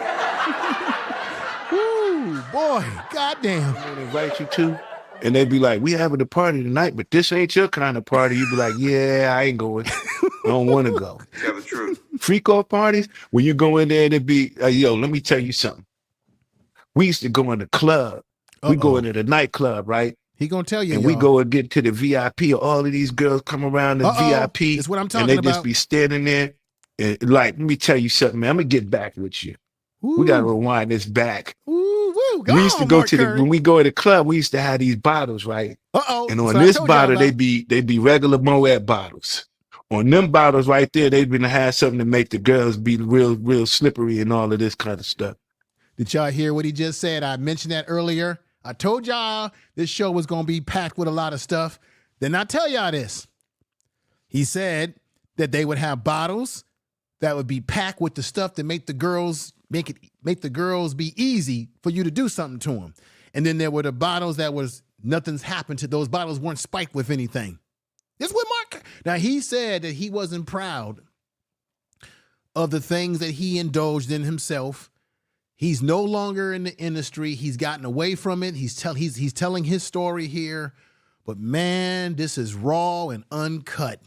Ooh, boy, goddamn. I invite you to, and they'd be like, we having a party tonight, but this ain't your kind of party. You'd be like, yeah, I ain't going. I don't want to go. Tell the truth. Freak off parties, when you go in there, it'd be, yo, let me tell you something. We used to go in the club. We go into the nightclub, right? He gonna tell you, and we go and get to the VIP. All of these girls come around the VIP. That's what I'm talking and they about. just be standing there. And like, let me tell you something, man. I'm gonna get back with you. We gotta rewind this back. Ooh, woo, We used to go to when we go to the club, we used to have these bottles, right? And on this bottle, they be regular Moet bottles. On them bottles right there, they'd been have something to make the girls be real slippery and all of this kind of stuff. Did y'all hear what he just said? I mentioned that earlier. I told y'all this show was going to be packed with a lot of stuff. Then I tell y'all this. He said that they would have bottles that would be packed with the stuff that make the girls be easy for you to do something to them. And then there were the bottles that was nothing's happened to. Those bottles weren't spiked with anything. This is what Mark. Now he said that he wasn't proud of the things that he indulged in himself. He's no longer in the industry. He's gotten away from it. He's telling his story here. But man, this is raw and uncut.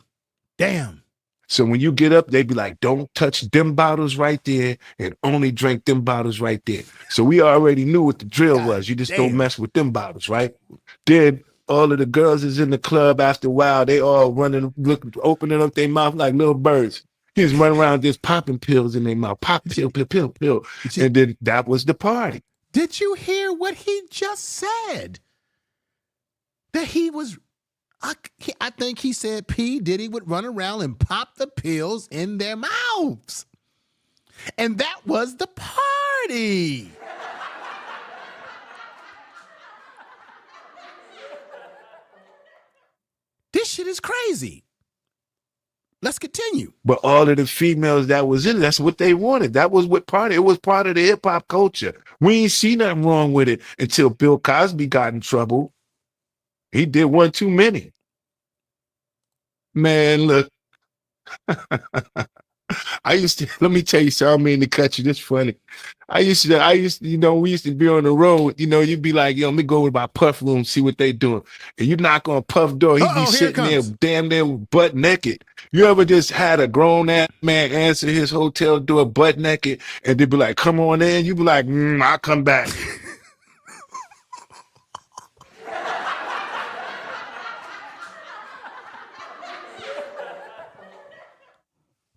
Damn. So when you get up, they be like, don't touch them bottles right there and only drink them bottles right there. So we already knew what the drill was. You just don't mess with them bottles, right? Then all of the girls is in the club after a while. They all running, opening up their mouth like little birds. He was running around just popping pills in their mouth. Pop, pill. And then that was the party. Did you hear what he just said? That he was, I think he said P. Diddy would run around and pop the pills in their mouths. And that was the party. This shit is crazy. Let's continue. But all of the females that was in it, that's what they wanted. That was what it was part of the hip hop culture. We ain't see nothing wrong with it until Bill Cosby got in trouble. He did one too many. Man, look. Let me tell you something. I don't mean to cut you. This funny. I used to, we used to be on the road, you'd be like, yo, let me go with my puff room, see what they doing. And you knock on Puff door, he'd be sitting there damn near butt naked. You ever just had a grown ass man answer his hotel door butt naked and they'd be like, come on in? You'd be like, I'll come back.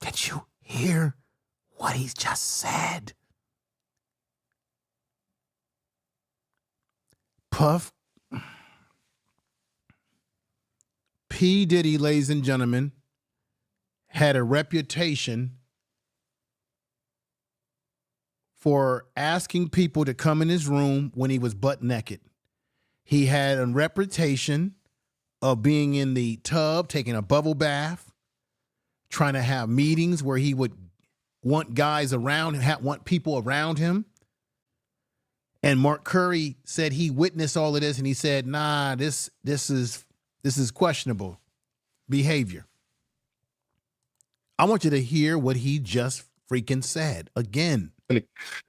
Did you hear what he just said? Puff. P. Diddy, ladies and gentlemen, had a reputation for asking people to come in his room when he was butt naked. He had a reputation of being in the tub, taking a bubble bath, trying to have meetings where he would want guys around him, want people around him. And Mark Curry said he witnessed all of this, and he said, nah, this is questionable behavior. I want you to hear what he just freaking said again.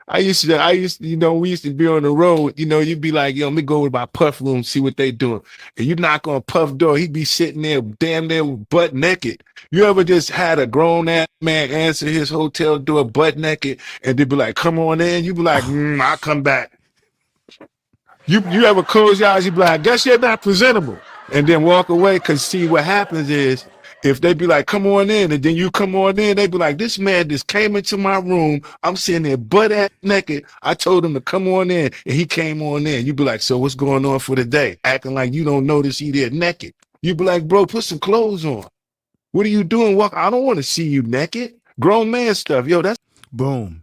I used to, we used to be on the road, you'd be like, yo, let me go with my Puff room, see what they doing. And you knock on Puff door, he'd be sitting there damn near butt naked. You ever just had a grown ass man answer his hotel door butt naked and they'd be like, come on in? You'd be like, I'll come back. You ever close your eyes, you'd be like, I guess you're not presentable. And then walk away, because see what happens is, if they be like, come on in, and then you come on in, they be like, this man just came into my room. I'm sitting there butt ass naked. I told him to come on in, and he came on in. You be like, so what's going on for the day? Acting like you don't notice he there naked. You be like, bro, put some clothes on. What are you doing? I don't want to see you naked. Grown man stuff. Yo, that's... Boom.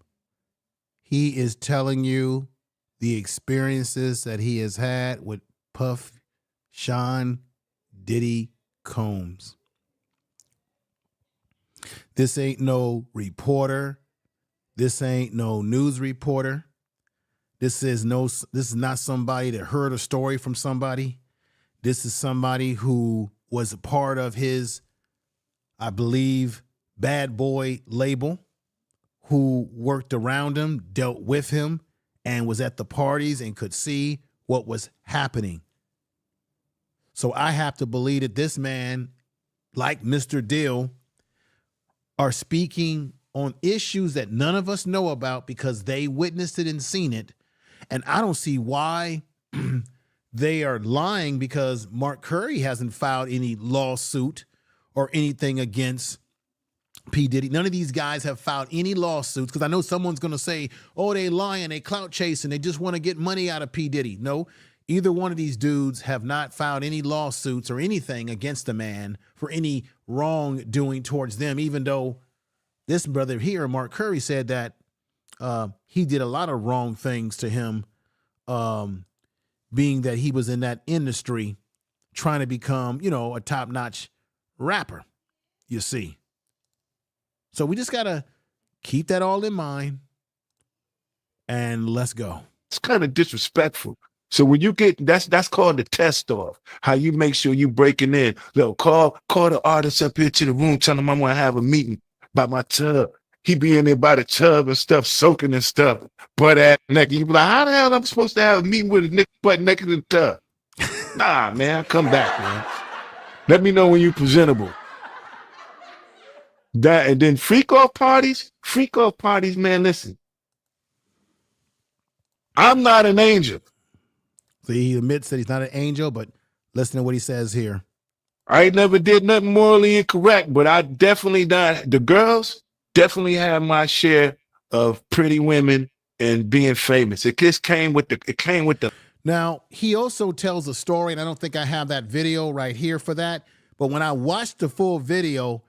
He is telling you the experiences that he has had with Puff Sean Diddy Combs. This ain't no reporter. This ain't no news reporter. This is not somebody that heard a story from somebody. This is somebody who was a part of his, I believe, bad boy label, who worked around him, dealt with him, and was at the parties and could see what was happening. So I have to believe that this man, like Mr. Dill, are speaking on issues that none of us know about because they witnessed it and seen it. And I don't see why they are lying, because Mark Curry hasn't filed any lawsuit or anything against P. Diddy. None of these guys have filed any lawsuits, because I know someone's going to say, oh, they lying, they clout chasing, they just want to get money out of P. Diddy. No, either one of these dudes have not filed any lawsuits or anything against the man for any wrongdoing towards them, even though this brother here, Mark Curry, said that he did a lot of wrong things to him, being that he was in that industry trying to become, a top-notch rapper, you see. So we just got to keep that all in mind and let's go. It's kind of disrespectful. So when you get, that's called the test off. How you make sure you breaking in. Look, call the artist up here to the room, tell him I want to have a meeting by my tub. He be in there by the tub and stuff, soaking and stuff, butt ass naked. You be like, how the hell am I supposed to have a meeting with a nigga butt naked in the tub? Nah, man, come back, man. Let me know when you presentable. That, and then freak off parties, man, listen. I'm not an angel. So he admits that he's not an angel, but listen to what he says here. I ain't never did nothing morally incorrect, but I definitely not. The girls definitely have my share of pretty women and being famous. It just came with the. Now, he also tells a story, and I don't think I have that video right here for that, but when I watched the full video,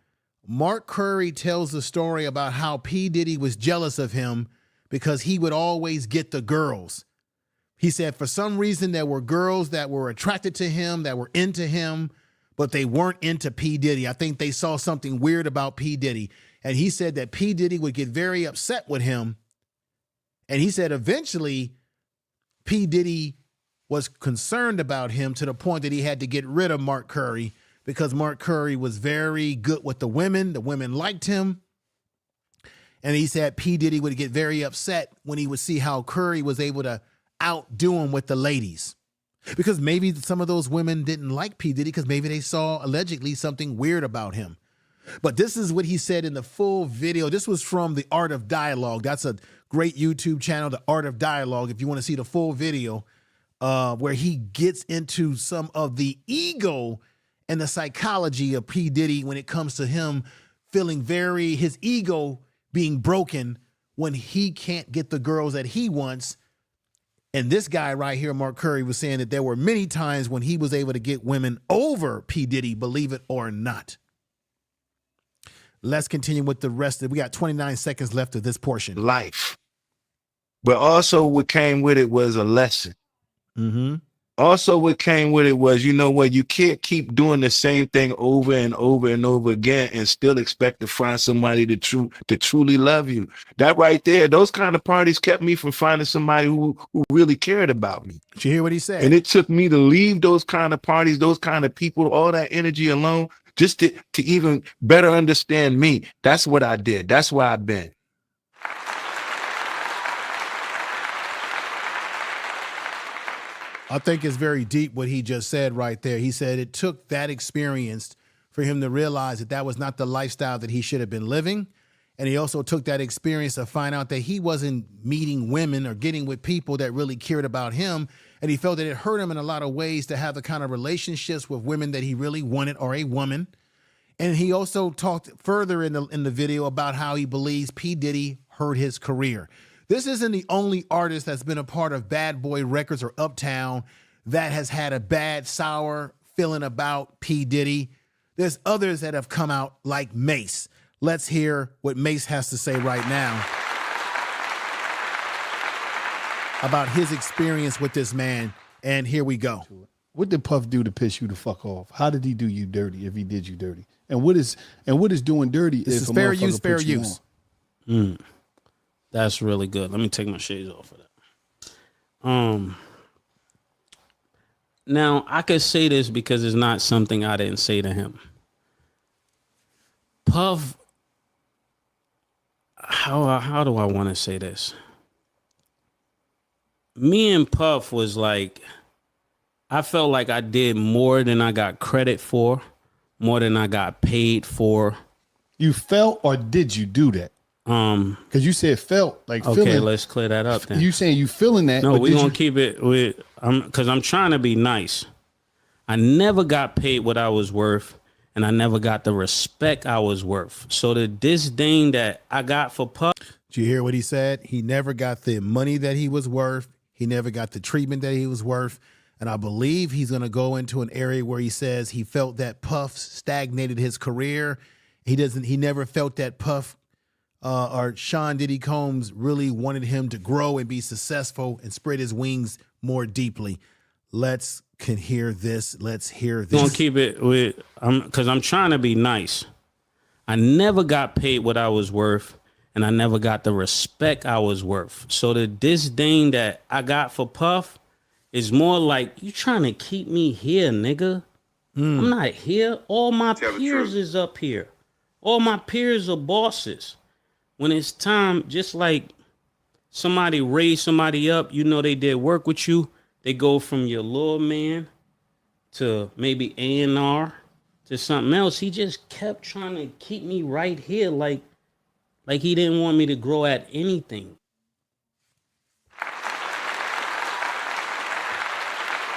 Mark Curry tells the story about how P. Diddy was jealous of him because he would always get the girls. He said for some reason there were girls that were attracted to him, that were into him, but they weren't into P. Diddy. I think they saw something weird about P. Diddy. And he said that P. Diddy would get very upset with him. And he said eventually P. Diddy was concerned about him to the point that he had to get rid of Mark Curry, because Mark Curry was very good with the women. The women liked him. And he said P. Diddy would get very upset when he would see how Curry was able to outdo him with the ladies. Because maybe some of those women didn't like P. Diddy because maybe they saw allegedly something weird about him. But this is what he said in the full video. This was from The Art of Dialogue. That's a great YouTube channel, The Art of Dialogue, if you want to see the full video, where he gets into some of the ego and the psychology of P. Diddy when it comes to him feeling his ego being broken when he can't get the girls that he wants. And this guy right here, Mark Curry, was saying that there were many times when he was able to get women over P. Diddy, believe it or not. Let's continue with the rest of it. We got 29 seconds left of this portion. Life. But also what came with it was a lesson. Mm-hmm. Also what came with it was, you know what, you can't keep doing the same thing over and over and over again and still expect to find somebody to truly love you. That right there, those kind of parties kept me from finding somebody who really cared about me. Did you hear what he said? And it took me to leave those kind of parties, those kind of people, all that energy alone, just to even better understand me. That's what I did. That's where I've been. I think it's very deep what he just said right there. He said it took that experience for him to realize that that was not the lifestyle that he should have been living. And he also took that experience to find out that he wasn't meeting women or getting with people that really cared about him. And he felt that it hurt him in a lot of ways to have the kind of relationships with women that he really wanted, or a woman. And he also talked further in the video about how he believes P. Diddy hurt his career. This isn't the only artist that's been a part of Bad Boy Records or Uptown that has had a bad, sour feeling about P. Diddy. There's others that have come out like Mace. Let's hear what Mace has to say right now about his experience with this man. And here we go. What did Puff do to piss you the fuck off? How did he do you dirty if he did you dirty? And what is doing dirty This if is a fair motherfucker use, fair puts you use. That's really good. Let me take my shades off of that. Now I could say this because it's not something I didn't say to him. Puff, how do I want to say this? Me and Puff was like, I felt like I did more than I got credit for, more than I got paid for. You felt, or did you do that? Because you said felt, like okay, feeling. let's clear that up then. You saying you feeling that? No, but we're did gonna you- keep it with because I'm trying to be nice. I never got paid what I was worth, and I never got the respect I was worth. So the disdain that I got for Puff. Did you hear what he said? He never got the money that he was worth. He never got the treatment that he was worth. And I believe he's going to go into an area where he says he felt that Puff stagnated his career. He never felt that Puff or Sean Diddy Combs really wanted him to grow and be successful and spread his wings more deeply. Let's hear this. Let's hear this. We're gonna keep it with because I'm trying to be nice. I never got paid what I was worth, and I never got the respect I was worth. So the disdain that I got for Puff is more like, you trying to keep me here, nigga. I'm not here. All my peers is up here. All my peers are bosses. When it's time, just like somebody raised somebody up, you know they did work with you. They go from your little man to maybe A&R to something else. He just kept trying to keep me right here, like he didn't want me to grow at anything.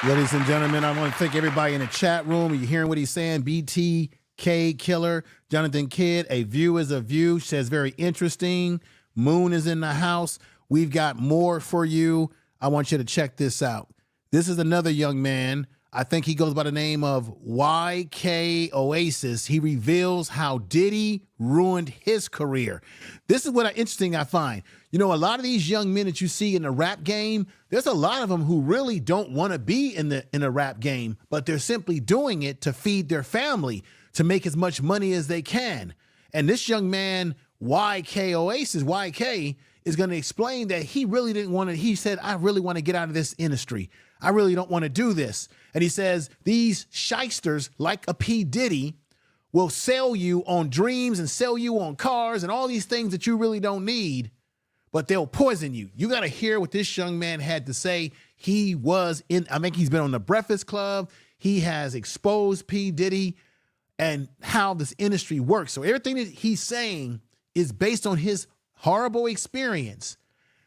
Ladies and gentlemen, I want to thank everybody in the chat room. You're hearing what he's saying. BTK Killer, Jonathan Kidd, a view is a view, says very interesting. Moon is in the house. We've got more for you. I want you to check this out. This is another young man. I think he goes by the name of YK Oasis. He reveals how Diddy ruined his career. This is what interesting I find. You know, a lot of these young men that you see in the rap game, there's a lot of them who really don't want to be in a rap game, but they're simply doing it to feed their family, to make as much money as they can. And this young man, YK Oasis, YK, is going to explain that he really didn't want to. He said, I really want to get out of this industry. I really don't want to do this. And he says these shysters like a P. Diddy will sell you on dreams and sell you on cars and all these things that you really don't need, but they'll poison you. You got to hear what this young man had to say. He was in, I think he's been on the Breakfast Club. He has exposed P. Diddy and how this industry works. So everything that he's saying is based on his horrible experience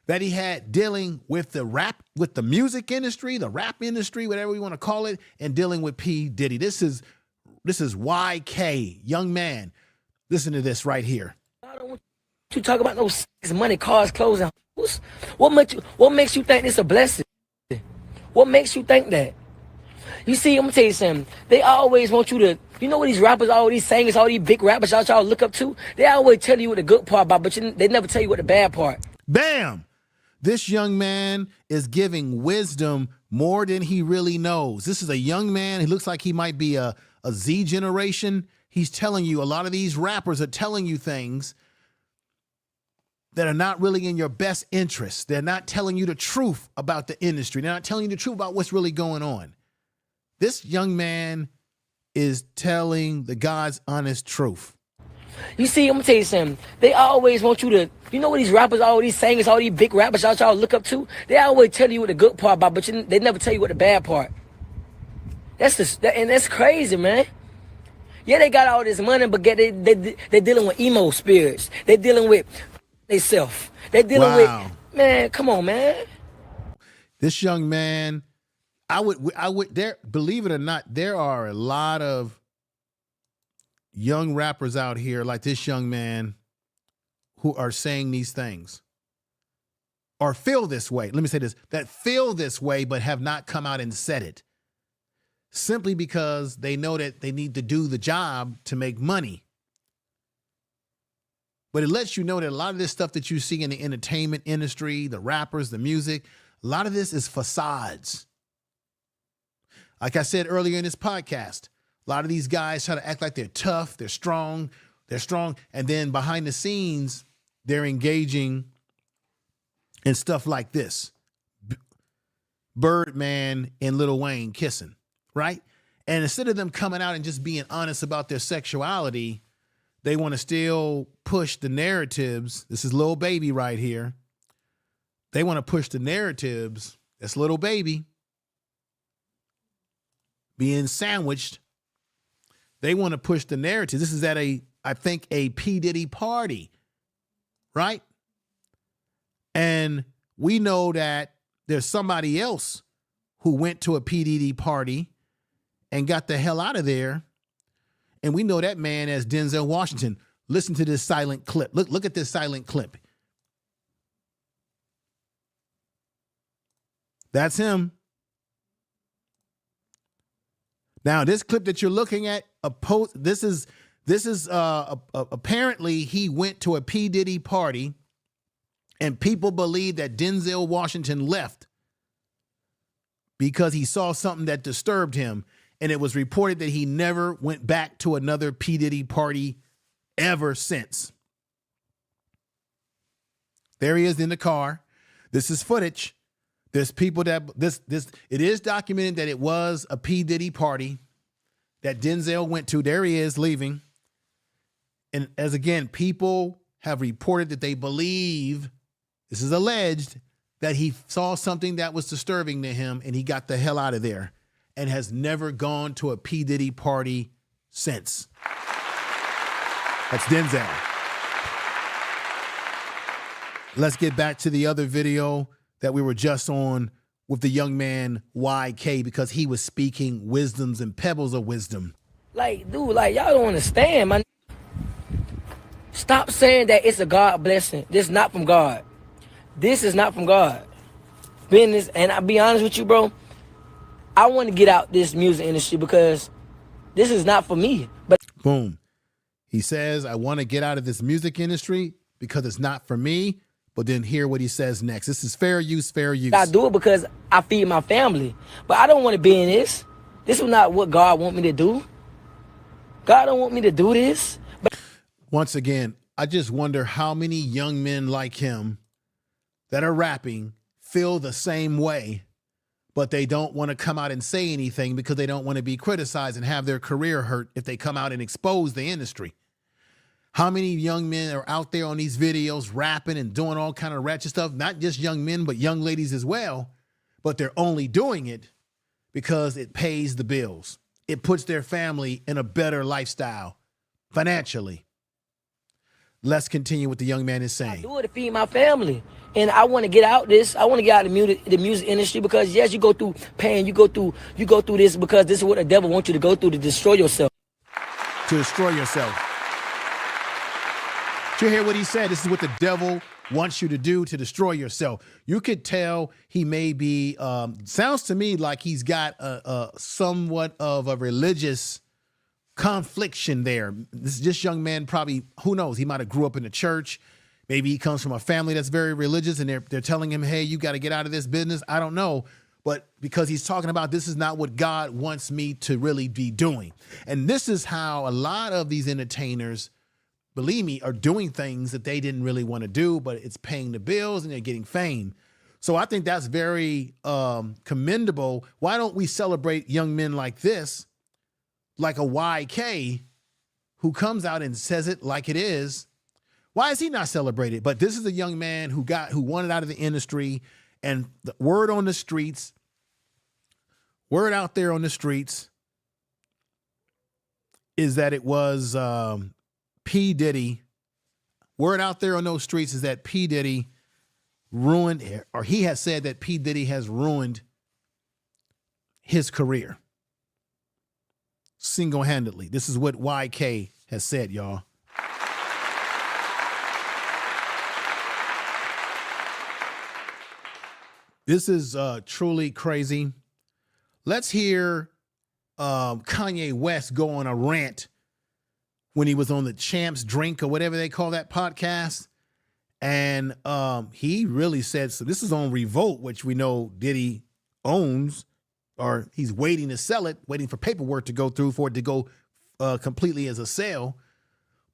that he had dealing with the music industry, the rap industry, whatever you want to call it, and dealing with P. Diddy. This is YK, young man. Listen to this right here. I don't want you to talk about no money, cars, clothes, and hoes. What makes you think it's a blessing? What makes you think that? You see, I'm gonna tell you something. They always want you to, you know what these rappers, all these singers, all these big rappers y'all look up to? They always tell you what the good part about, but they never tell you what the bad part. Bam! This young man is giving wisdom more than he really knows. This is a young man. He looks like he might be a Z generation. He's telling you, a lot of these rappers are telling you things that are not really in your best interest. They're not telling you the truth about the industry. They're not telling you the truth about what's really going on. This young man is telling the God's honest truth. You see, I'm gonna tell you something. They always want you to, you know what these rappers, all these singers, all these big rappers y'all look up to? They always tell you what the good part about, but they never tell you what the bad part. And that's crazy, man. Yeah, they got all this money, but they dealing with emo spirits. They dealing with themselves. They dealing with, man, come on, man. This young man, I would there, believe it or not, there are a lot of young rappers out here like this young man who are saying these things or feel this way. Let me say this, that feel this way, but have not come out and said it simply because they know that they need to do the job to make money. But it lets you know that a lot of this stuff that you see in the entertainment industry, the rappers, the music, a lot of this is facades. Like I said earlier in this podcast, a lot of these guys try to act like they're tough, they're strong, and then behind the scenes, they're engaging in stuff like this. Birdman and Lil Wayne kissing, right? And instead of them coming out and just being honest about their sexuality, they want to still push the narratives. This is Lil Baby right here. They want to push the narratives. That's Lil Baby being sandwiched. They want to push the narrative. This is at I think a P. Diddy party, right? And we know that there's somebody else who went to a P. Diddy party and got the hell out of there. And we know that man as Denzel Washington. Listen to this silent clip. Look at this silent clip. That's him. Now, this clip that you're looking at, this is apparently he went to a P. Diddy party and people believe that Denzel Washington left because he saw something that disturbed him. And it was reported that he never went back to another P. Diddy party ever since. There he is in the car. This is footage. There's people that it is documented that it was a P. Diddy party that Denzel went to. There he is leaving. And as again, people have reported that they believe, this is alleged, that he saw something that was disturbing to him and he got the hell out of there and has never gone to a P. Diddy party since. That's Denzel. Let's get back to the other video that we were just on with the young man YK, because he was speaking wisdoms and pebbles of wisdom. Like, dude, like, y'all don't understand, man. Stop saying that it's a God blessing. This is not from God. This is not from God. Business, and I'll be honest with you, bro. I want to get out this music industry because this is not for me. But boom. He says, I want to get out of this music industry because it's not for me. But then hear what he says next. This is fair use, fair use. I do it because I feed my family. But I don't want to be in this. This is not what God want me to do. God don't want me to do this. But once again, I just wonder how many young men like him that are rapping feel the same way, but they don't want to come out and say anything because they don't want to be criticized and have their career hurt if they come out and expose the industry. How many young men are out there on these videos rapping and doing all kind of ratchet stuff? Not just young men, but young ladies as well. But they're only doing it because it pays the bills. It puts their family in a better lifestyle financially. Let's continue what the young man is saying. I do it to feed my family. And I want to get out this. I want to get out of the music industry because, yes, you go through pain. You go through this because this is what the devil wants you to go through, to destroy yourself. To destroy yourself. Did you hear what he said? This is what the devil wants you to do, to destroy yourself. You could tell he may be, sounds to me like he's got a somewhat of a religious confliction there. This young man probably, who knows, he might have grew up in the church. Maybe he comes from a family that's very religious and they're telling him, hey, you got to get out of this business. I don't know. But because he's talking about this is not what God wants me to really be doing. And this is how a lot of these entertainers, believe me, are doing things that they didn't really want to do, but it's paying the bills and they're getting fame. So I think that's very commendable. Why don't we celebrate young men like this, like a YK, who comes out and says it like it is? Why is he not celebrated? But this is a young man who wanted out of the industry, and the word on the streets, word out there on the streets is that it was P. Diddy. Word out there on those streets is that P. Diddy ruined, or he has said that P. Diddy has ruined his career single-handedly. This is what YK has said, y'all. This is truly crazy. Let's hear Kanye West go on a rant when he was on the Champs Drink or whatever they call that podcast. And he really said, so this is on Revolt, which we know Diddy owns. or he's waiting to sell it, waiting for paperwork to go through for it to go completely as a sale.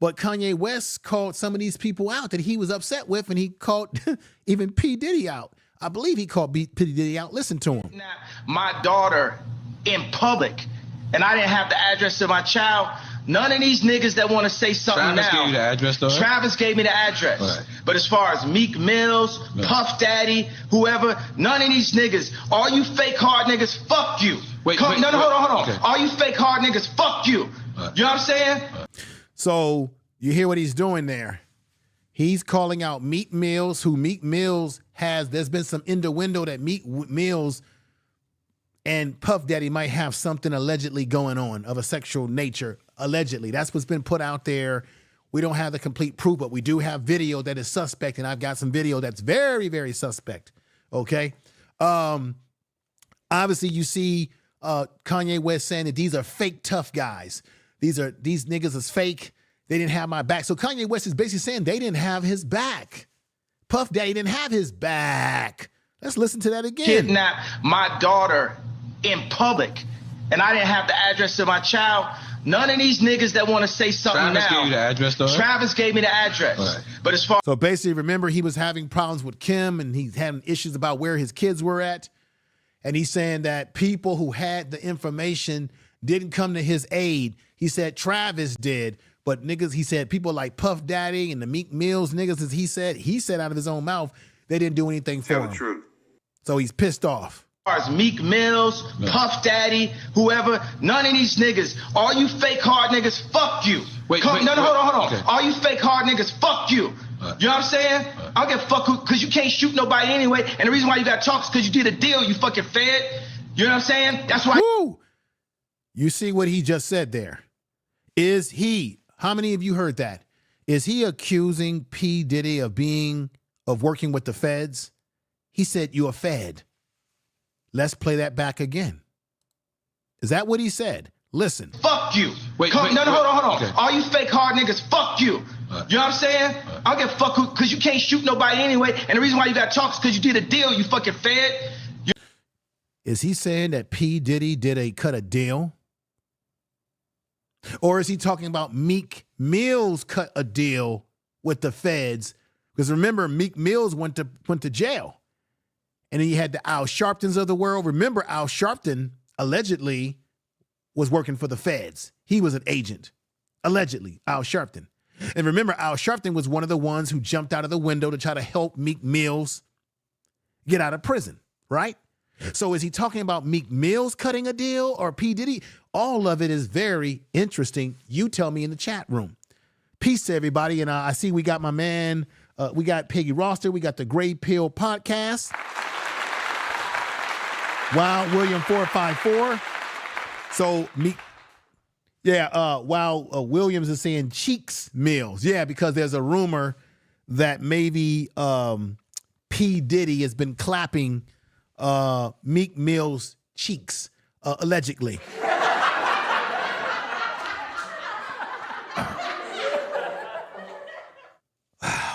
But Kanye West called some of these people out that he was upset with, and he called even P. Diddy out. I believe he called P. Diddy out. Listen to him. My daughter in public, and I didn't have the address to my child. None of these niggas that want to say something Travis now. gave you the address, though, right? Travis gave me the address. Right. But as far as Meek Mills, Puff Daddy, whoever, none of these niggas, all you fake hard niggas, fuck you. Hold on. Okay. All you fake hard niggas, fuck you. Right. You know what I'm saying? So you hear what he's doing there. He's calling out Meek Mills, who Meek Mills there's been some innuendo that Meek Mills and Puff Daddy might have something allegedly going on of a sexual nature. Allegedly. That's what's been put out there. We don't have the complete proof, but we do have video that is suspect, and I've got some video that's very, very suspect. Okay? Obviously, you see Kanye West saying that these are fake tough guys. These niggas is fake. They didn't have my back. So Kanye West is basically saying they didn't have his back. Puff Daddy didn't have his back. Let's listen to that again. Kidnapped my daughter in public, and I didn't have the address to my child. None of these niggas that want to say something Travis now. gave you the address, though, right? Travis gave me the address. Right. But as far So basically, remember, he was having problems with Kim, and he's having issues about where his kids were at. And he's saying that people who had the information didn't come to his aid. He said Travis did, but niggas, he said people like Puff Daddy and the Meek Mills niggas, as he said out of his own mouth, they didn't do anything for him. Tell the truth. So he's pissed off. As Meek Mills, Puff Daddy, whoever, none of these niggas, all you fake hard niggas, fuck you. Hold on. Okay. All you fake hard niggas, fuck you. You know what I'm saying? I don't give a fuck because you can't shoot nobody anyway. And the reason why you got talks because you did a deal, you fucking fed. You know what I'm saying? That's why. Woo! You see what he just said there? How many of you heard that? Is he accusing P. Diddy of working with the feds? He said, "You a fed." Let's play that back again. Is that what he said? Listen. Fuck you. Hold on. Okay. All you fake hard niggas, fuck you. You know what I'm saying? I don't give a fuck because you can't shoot nobody anyway. And the reason why you got talks because you did a deal, you fucking fed. Is he saying that P. Diddy cut a deal? Or is he talking about Meek Mills cut a deal with the feds? Because remember, Meek Mills went to jail. And then you had the Al Sharptons of the world. Remember, Al Sharpton allegedly was working for the feds. He was an agent. Allegedly, Al Sharpton. And remember, Al Sharpton was one of the ones who jumped out of the window to try to help Meek Mills get out of prison, right? So is he talking about Meek Mills cutting a deal or P. Diddy? All of it is very interesting. You tell me in the chat room. Peace to everybody. And I see we got my man, we got Peggy Roster. We got the Gray Pill Podcast. Wow, William 454. So while Williams is saying Cheeks Mills. Yeah, because there's a rumor that maybe P. Diddy has been clapping Meek Mill's cheeks, allegedly.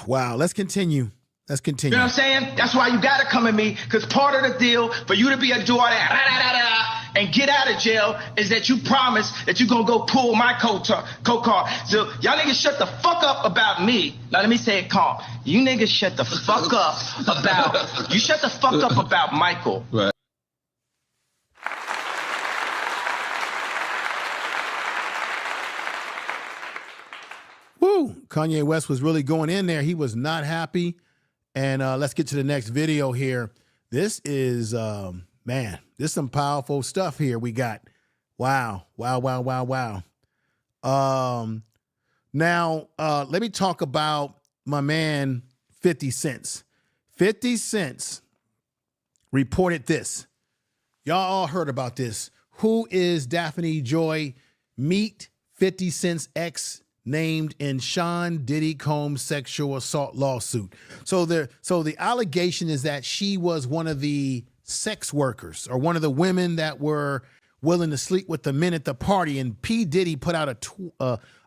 Wow, let's continue. Let's continue. You know what I'm saying? That's why you got to come at me, because part of the deal for you to be able to do all that and get out of jail is that you promise that you're going to go pull my coat car. So y'all niggas shut the fuck up about me. Now let me say it calm. You niggas shut the fuck up about Michael. Right. Woo! Kanye West was really going in there. He was not happy. And let's get to the next video here. This is, man, this is some powerful stuff here we got. Wow. Now, let me talk about my man, 50 Cent. 50 Cent reported this. Y'all all heard about this. Who is Daphne Joy? Meet 50 Cent's ex named in Sean Diddy Combs sexual assault lawsuit. So the allegation is that she was one of the sex workers or one of the women that were willing to sleep with the men at the party. And P. Diddy put out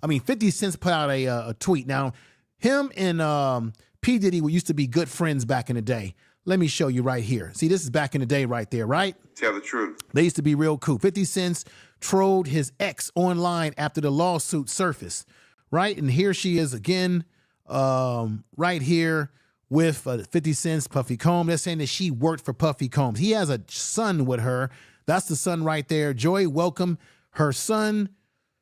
50 Cent put out a tweet. Now, him and P. Diddy used to be good friends back in the day. Let me show you right here. See, this is back in the day right there, right? Tell the truth. They used to be real cool. 50 Cent trolled his ex online after the lawsuit surfaced, right? And here she is again, right here with 50 Cent's Puffy Combs. They're saying that she worked for Puffy Combs. He has a son with her. That's the son right there. Joy welcomed her son,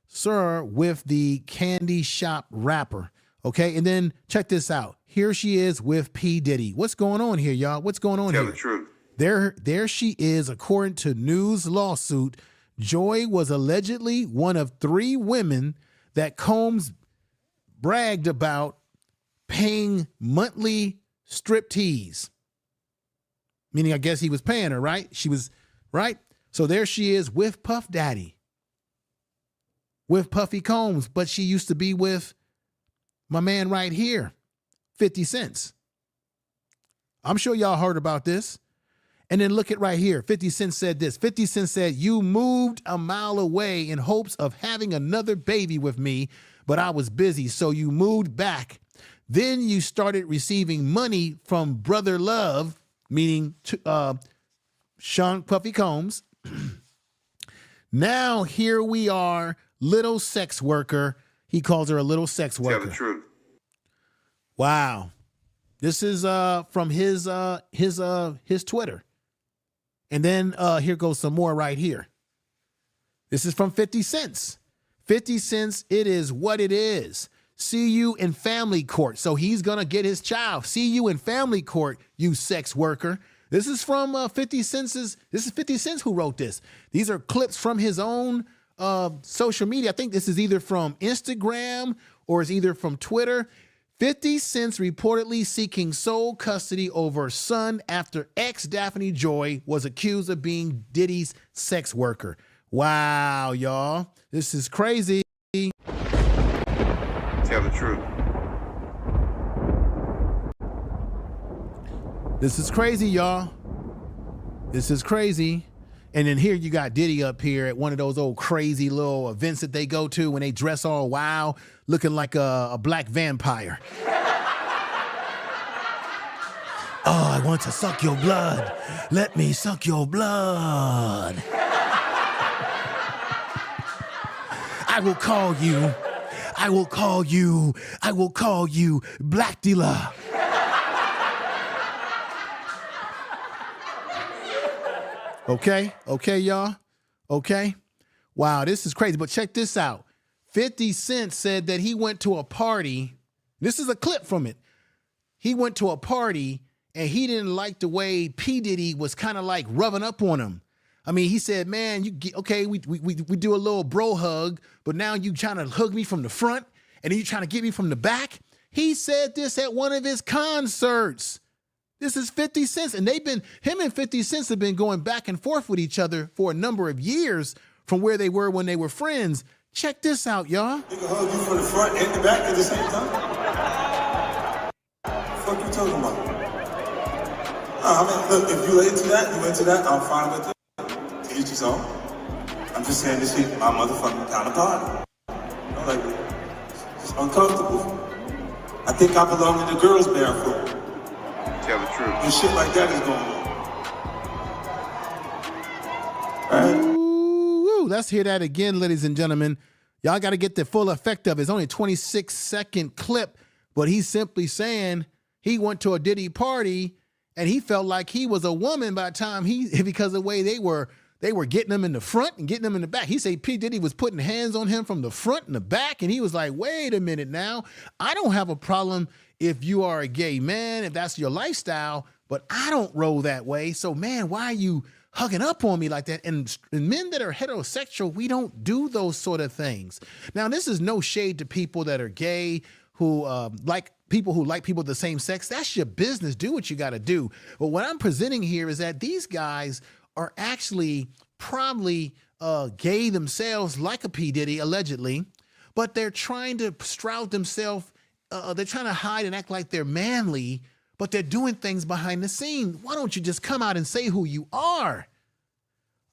sir, with the candy shop rapper. Okay, and then check this out. Here she is with P. Diddy. What's going on here, y'all? What's going on here? Tell the truth. There she is, according to news lawsuit. Joy was allegedly one of 3 women that Combs bragged about paying monthly striptease. Meaning, I guess he was paying her, right? She was, right? So there she is with Puff Daddy, with Puffy Combs, but she used to be with my man right here, 50 Cent. I'm sure y'all heard about this. And then look at right here. 50 Cent said this. 50 Cent said, "You moved a mile away in hopes of having another baby with me, but I was busy, so you moved back. Then you started receiving money from Brother Love," meaning Sean Puffy Combs. "Now here we are, little sex worker." He calls her a little sex worker. Tell the truth. Wow. This is from his Twitter. And then here goes some more right here. This is from 50 Cent. 50 Cent, "It is what it is. See you in family court." So he's going to get his child. "See you in family court, you sex worker." This is from 50 Cent's. This is 50 Cent who wrote this. These are clips from his own social media. I think this is either from Instagram or it's either from Twitter. 50 Cent reportedly seeking sole custody over son after ex Daphne Joy was accused of being Diddy's sex worker. Wow, y'all. This is crazy. Tell the truth. This is crazy, y'all. This is crazy. And then here you got Diddy up here at one of those old crazy little events that they go to when they dress all wild, looking like a black vampire. "Oh, I want to suck your blood. Let me suck your blood. I will call you. I will call you. I will call you Black Dealer." Okay, y'all. Okay. Wow, this is crazy. But check this out. 50 Cent said that he went to a party. This is a clip from it. He went to a party and he didn't like the way P. Diddy was kind of like rubbing up on him. I mean, he said, "Man, we do a little bro hug, but now you trying to hug me from the front and then you trying to get me from the back." He said this at one of his concerts. This is 50 Cent, and him and 50 Cent have been going back and forth with each other for a number of years from where they were when they were friends. Check this out, y'all. They can hug you from the front and the back at the same time. What the fuck you talking about? I mean, look, if you into that, I'm fine with it. To each his own. I'm just saying this shit, my motherfucking kind of party. You know, like, it's uncomfortable. I think I belong in the girls' barefoot. Tell the truth. And shit like that is going on. Right? Ooh, let's hear that again, ladies and gentlemen. Y'all got to get the full effect of it. It's only a 26-second clip, but he's simply saying he went to a Diddy party and he felt like he was a woman by the time because of the way they were getting him in the front and getting him in the back. He said P. Diddy was putting hands on him from the front and the back, and he was like, "Wait a minute now. I don't have a problem if you are a gay man, if that's your lifestyle, but I don't roll that way. So, man, why are you hugging up on me like that?" And men that are heterosexual, we don't do those sort of things. Now, this is no shade to people that are gay, who like people of the same sex. That's your business. Do what you got to do. But what I'm presenting here is that these guys are actually probably gay themselves, like a P. Diddy, allegedly, but they're trying to shroud themselves. They're trying to hide and act like they're manly, but they're doing things behind the scene. Why don't you just come out and say who you are?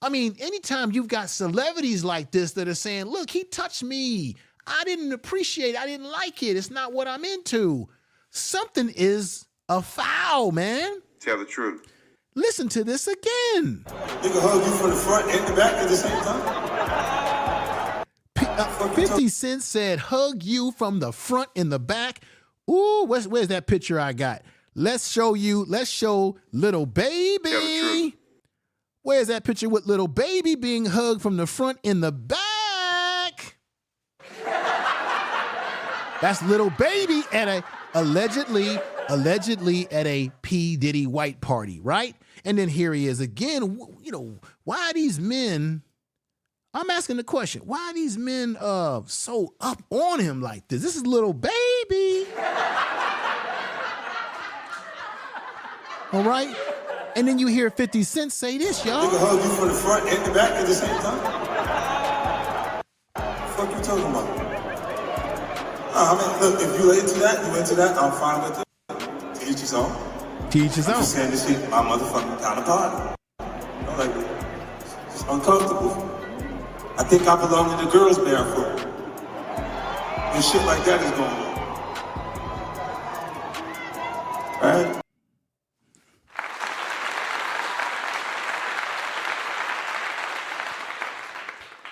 I mean, anytime you've got celebrities like this that are saying, "Look, he touched me. I didn't appreciate it. I didn't like it. It's not what I'm into." Something is afoul, man. Tell the truth. Listen to this again. Nigga hug you from the front and the back at the same time? 50 Cent said, hug you from the front and the back. Ooh, where's that picture I got? Let's show Little Baby. Where's that picture with Little Baby being hugged from the front and the back? That's Little Baby at a allegedly at a P. Diddy white party, right? And then here he is again. You know, why are these men, I'm asking the question, why are these men so up on him like this? This is Little Baby. All right? And then you hear 50 Cent say this, y'all. Nigga hug you from the front and the back at the same time? Fuck you talking about? I mean, look, if you into that, I'm fine with it. Teach his own. Teach his own. I'm just saying this shit, my motherfucking counterpart. You know, like, it's uncomfortable. I think I belong in the girls' barefoot. And shit like that is going on. Right?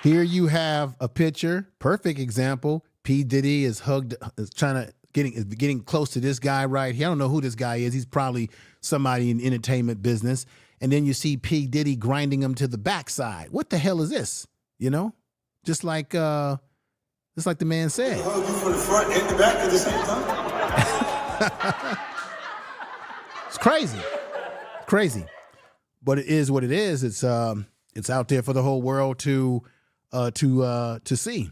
Here you have a picture, perfect example. P. Diddy is getting close to this guy right here. I don't know who this guy is. He's probably somebody in the entertainment business. And then you see P. Diddy grinding him to the backside. What the hell is this? You know, just like the man said. Hug you from the front and the back at the same time? It's crazy, but it is what it is. It's out there for the whole world to see.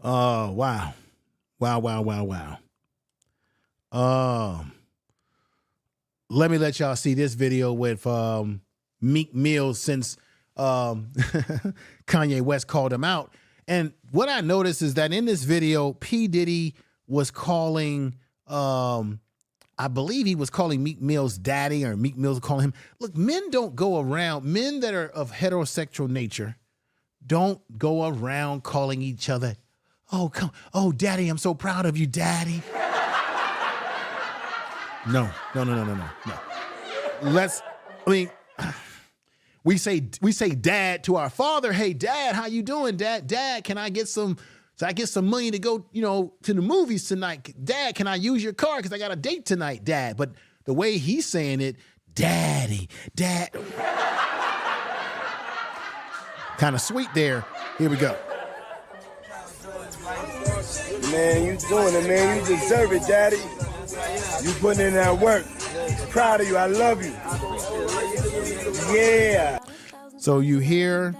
Wow. Let me let y'all see this video with Meek Mill since Kanye West called him out. And what I noticed is that in this video, P. Diddy was calling, I believe he was calling Meek Mill's daddy, or Meek Mill's calling him. Look, men don't go around, men that are of heterosexual nature don't go around calling each other, oh, daddy, I'm so proud of you, daddy. No. We say dad to our father. Hey, dad, how you doing, dad? Dad, can I get some money to go, to the movies tonight? Dad, can I use your car? Because I got a date tonight, dad. But the way he's saying it, daddy, dad. Kind of sweet there. Here we go. Man, you doing it, man. You deserve it, daddy. You putting in that work. Proud of you. I love you. Yeah. So you hear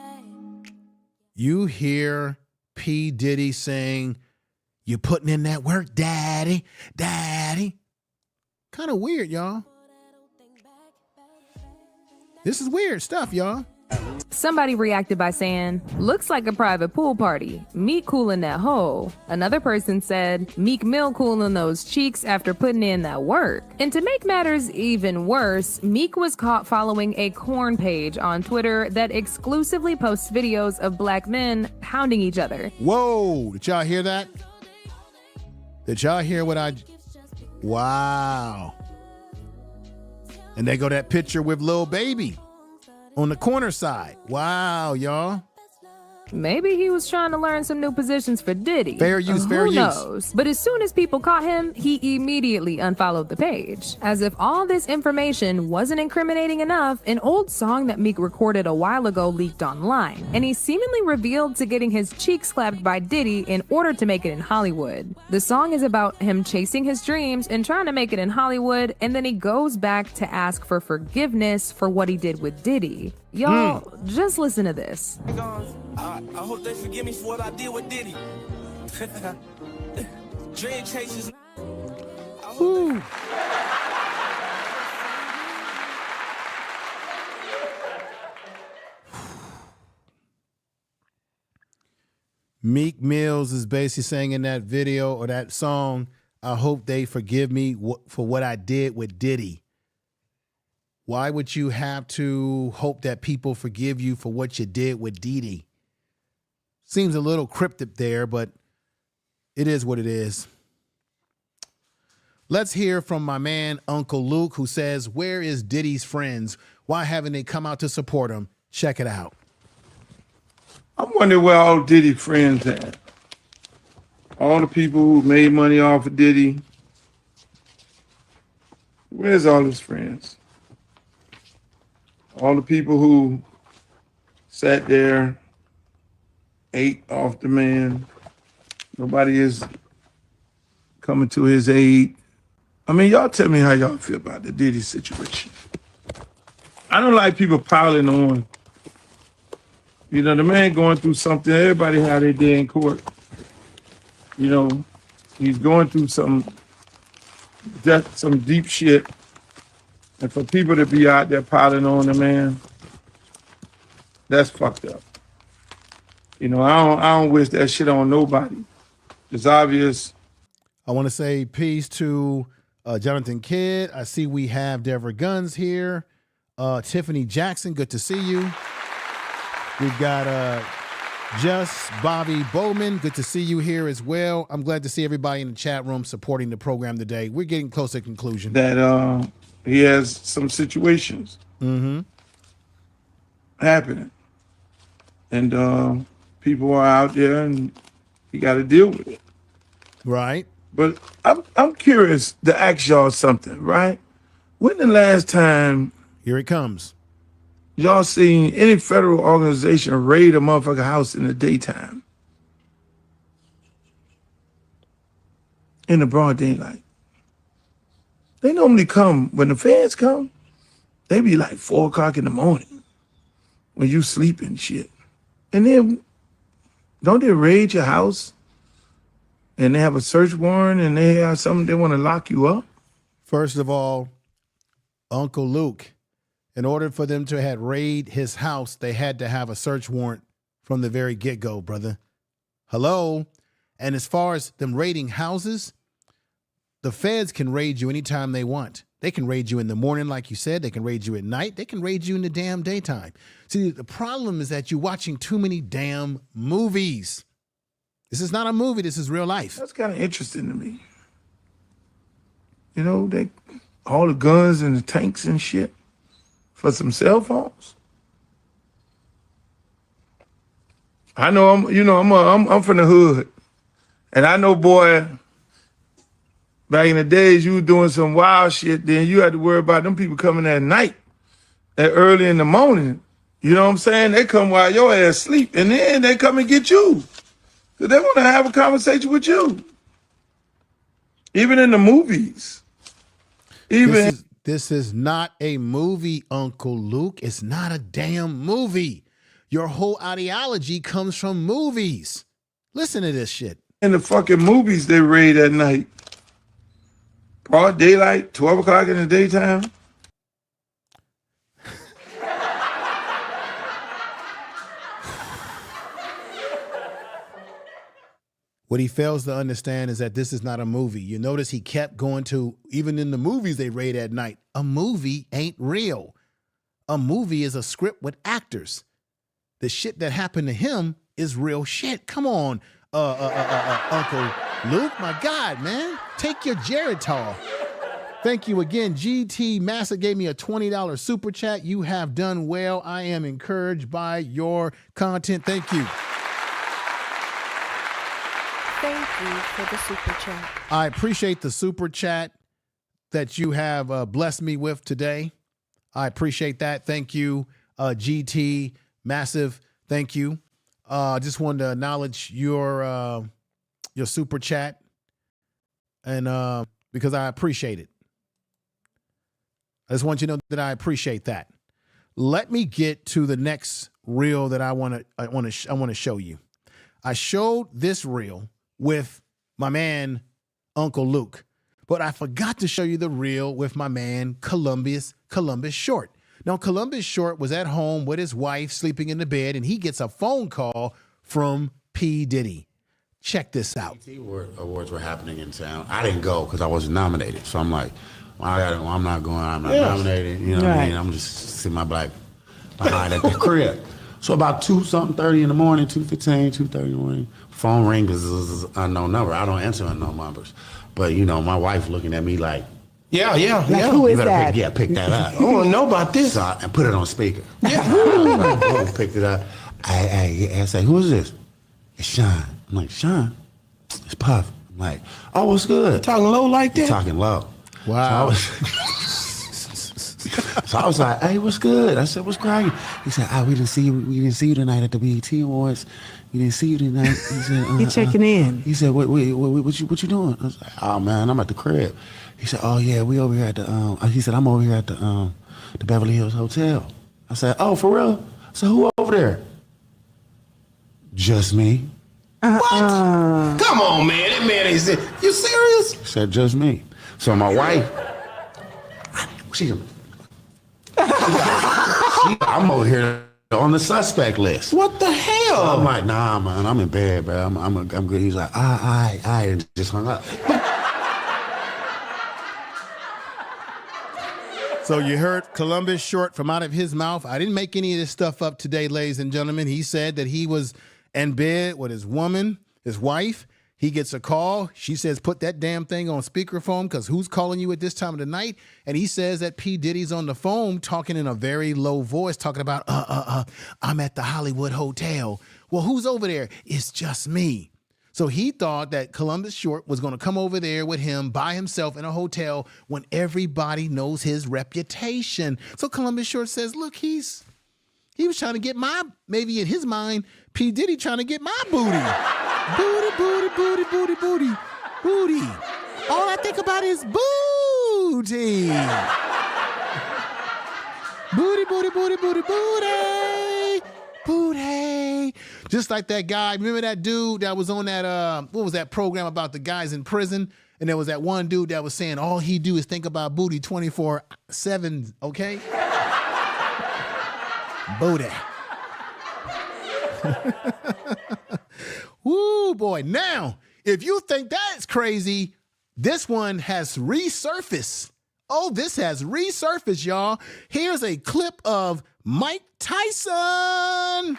P. Diddy saying, you're putting in that work, daddy, daddy. Kind of weird, y'all. This is weird stuff, y'all. Somebody reacted by saying, looks like a private pool party. Meek cooling that hole. Another person said, Meek Mill cooling those cheeks after putting in that work. And to make matters even worse, Meek was caught following a corn page on Twitter that exclusively posts videos of black men pounding each other. Whoa, did y'all hear that? Did y'all hear what wow. And they go that picture with Lil Baby on the corner side. Wow, y'all. Maybe he was trying to learn some new positions for Diddy. Fair use, fair use. Who knows? But as soon as people caught him, he immediately unfollowed the page. As if all this information wasn't incriminating enough, an old song that Meek recorded a while ago leaked online, and he seemingly revealed to getting his cheeks slapped by Diddy in order to make it in Hollywood. The song is about him chasing his dreams and trying to make it in Hollywood, and then he goes back to ask for forgiveness for what he did with Diddy. Y'all, just listen to this. I hope they forgive me for what I did with Diddy. Dream chasers. Woo. Meek Mills is basically saying in that video or that song, I hope they forgive me for what I did with Diddy. Why would you have to hope that people forgive you for what you did with Diddy? Seems a little cryptic there, but it is what it is. Let's hear from my man, Uncle Luke, who says, where is Diddy's friends? Why haven't they come out to support him? Check it out. I'm wondering where all Diddy friends at. All the people who made money off of Diddy. Where's all his friends? All the people who sat there, ate off the man. Nobody is coming to his aid. I mean, y'all tell me how y'all feel about the Diddy situation. I don't like people piling on. You know, the man going through something. Everybody had their day in court. You know, he's going through some deep shit. And for people to be out there piling on the man, that's fucked up. You know, I don't wish that shit on nobody. It's obvious. I want to say peace to Jonathan Kidd. I see we have Deborah Guns here. Tiffany Jackson, good to see you. We've got Just Bobby Bowman, good to see you here as well. I'm glad to see everybody in the chat room supporting the program today. We're getting close to conclusion. That he has some situations happening. And people are out there and you got to deal with it. Right. But I'm curious to ask y'all something, right? When the last time here it comes, y'all seen any federal organization raid a motherfucking house in the daytime? In the broad daylight. They normally come, when the feds come, they be like 4 o'clock in the morning when you sleep and shit. And then, don't they raid your house? And they have a search warrant and they have something, they want to lock you up? First of all, Uncle Luke, in order for them to have raid his house, they had to have a search warrant from the very get-go, brother. Hello? And as far as them raiding houses, the feds can raid you anytime they want. They can raid you in the morning, like you said. They can raid you at night. They can raid you in the damn daytime. See, the problem is that you're watching too many damn movies. This is not a movie. This is real life. That's kind of interesting to me. You know, they all the guns and the tanks and shit for some cell phones. I know I'm from the hood, and I know, boy, back in the days you were doing some wild shit. Then you had to worry about them people coming at night, at early in the morning. You know what I'm saying? They come while your ass sleep, and then they come and get you. Cause they want to have a conversation with you. Even in the movies. This is not a movie, Uncle Luke. It's not a damn movie. Your whole ideology comes from movies. Listen to this shit. In the fucking movies they raid at night. Broad daylight, 12 o'clock in the daytime. What he fails to understand is that this is not a movie. You notice he kept going to, even in the movies they raid at night, a movie ain't real. A movie is a script with actors. The shit that happened to him is real shit. Come on, Uncle Luke, my God, man. Take your Geritol. Thank you again. GT Massa gave me a $20 super chat. You have done well. I am encouraged by your content. Thank you. Thank you for the super chat. I appreciate the super chat that you have blessed me with today. I appreciate that. Thank you, GT. Massive. Thank you. Just wanted to acknowledge your super chat, and because I appreciate it. I just want you to know that I appreciate that. Let me get to the next reel that I want to show you. I showed this reel with my man, Uncle Luke, but I forgot to show you the reel with my man, Columbus Short. Now, Columbus Short was at home with his wife sleeping in the bed, and he gets a phone call from P. Diddy. Check this out. Awards were happening in town. I didn't go because I wasn't nominated. So I'm like, I'm not going. I'm not nominated. You know what I mean? I'm just sitting my black behind at the crib. So about 2:30 in the morning, 2:15, 2:30 in the morning, phone rings, unknown number. I don't answer unknown numbers. But, you know, my wife looking at me like, Yeah. Who is you better that? pick that up. I want to know about this. So and put it on speaker. I picked it up. I say, who is this? It's Sean. I'm like, Sean? It's Puff. I'm like, oh, what's good? Talking low like that? Talking low. Wow. So I was like, hey, what's good? I said, what's cracking? He said, we didn't see you tonight at the BET Awards. We didn't see you tonight. He said, He checking in. He said, what you doing? I was like, oh man, I'm at the crib. He said, oh yeah, we over here at the he said, I'm over here at the Beverly Hills Hotel. I said, oh, for real? So who over there? Just me. What? Come on, man. That man ain't saying. You serious? He said, just me. So my wife, I'm over here on the suspect list. What the hell? So I'm like, nah, man, I'm in bed, bro. I'm good. He's like, I and just hung up. So you heard Columbus Short from out of his mouth. I didn't make any of this stuff up today, ladies and gentlemen. He said that he was in bed with his woman, his wife. He gets a call. She says, put that damn thing on speakerphone because who's calling you at this time of the night? And he says that P. Diddy's on the phone talking in a very low voice, talking about, I'm at the Hollywood Hotel. Well, who's over there? It's just me. So he thought that Columbus Short was going to come over there with him by himself in a hotel when everybody knows his reputation. So Columbus Short says, look, he was trying to get maybe in his mind, P. Diddy trying to get my booty. Booty. All I think about is booty. Booty. Just like that guy. Remember that dude that was on that, what was that program about the guys in prison? And there was that one dude that was saying all he do is think about booty 24/7, okay? Booty. Woo, boy. Now, if you think that's crazy, this one has resurfaced. Oh, this has resurfaced, y'all. Here's a clip of Mike Tyson.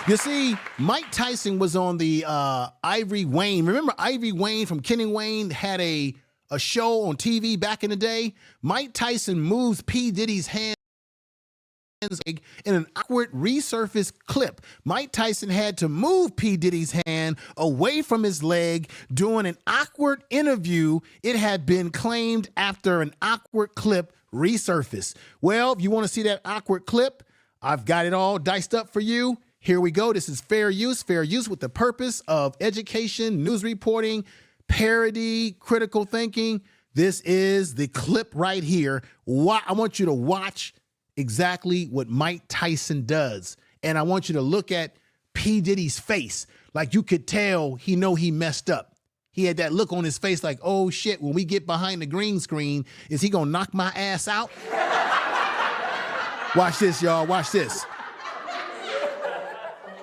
You see, Mike Tyson was on the Ivory Wayne. Remember Ivory Wayne from Kenny Wayne had a show on TV back in the day? Mike Tyson moves P. Diddy's hand in an awkward resurfaced clip. Mike Tyson had to move P. Diddy's hand away from his leg during an awkward interview. It had been claimed after an awkward clip resurfaced. Well, if you want to see that awkward clip, I've got it all diced up for you. Here we go. This is fair use with the purpose of education, news reporting, parody, critical thinking. This is the clip right here. I want you to watch exactly what Mike Tyson does. And I want you to look at P. Diddy's face. Like you could tell he messed up. He had that look on his face like, oh shit, when we get behind the green screen, is he gonna knock my ass out? Watch this, y'all, watch this.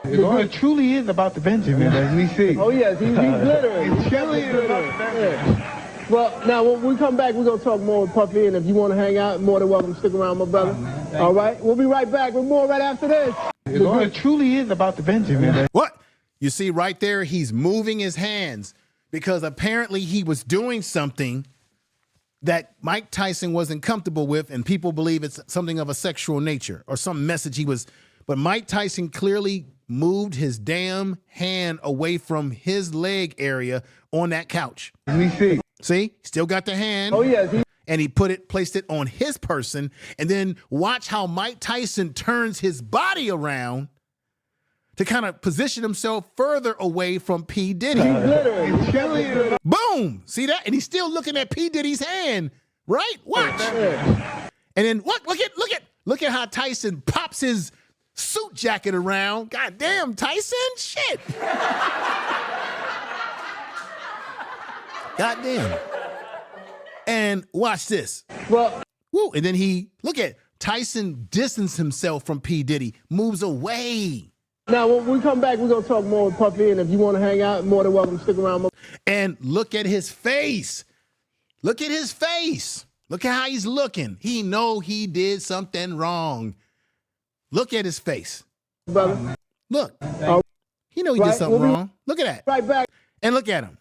It truly is about the Benjamin, as we see. Oh yes, he's glittering. It truly is about the Benjamin. Yeah. Well, now when we come back, we're gonna talk more with Puffy, and if you want to hang out, more than welcome to stick around, my brother. All right, we'll be right back with more right after this. It truly is about the Benjamin. What? You see right there, he's moving his hands because apparently he was doing something that Mike Tyson wasn't comfortable with, and people believe it's something of a sexual nature or some message he was. But Mike Tyson clearly moved his damn hand away from his leg area on that couch. We see. See, still got the hand. Oh yes. And he placed it on his person. And then watch how Mike Tyson turns his body around to kind of position himself further away from P. Diddy. Boom! See that? And he's still looking at P. Diddy's hand, right? Watch. And then look at how Tyson pops his suit jacket around. God damn, Tyson, shit. God damn. And watch this. Well, woo, and then look at Tyson distanced himself from P. Diddy, moves away. Now, when we come back, we're going to talk more with Puffy, and if you want to hang out, more than welcome to stick around. And look at his face. Look at his face. Look at how he's looking. He know he did something wrong. Look at his face. Brother. Look. He know he did something wrong. Look at that. Right back. And look at him.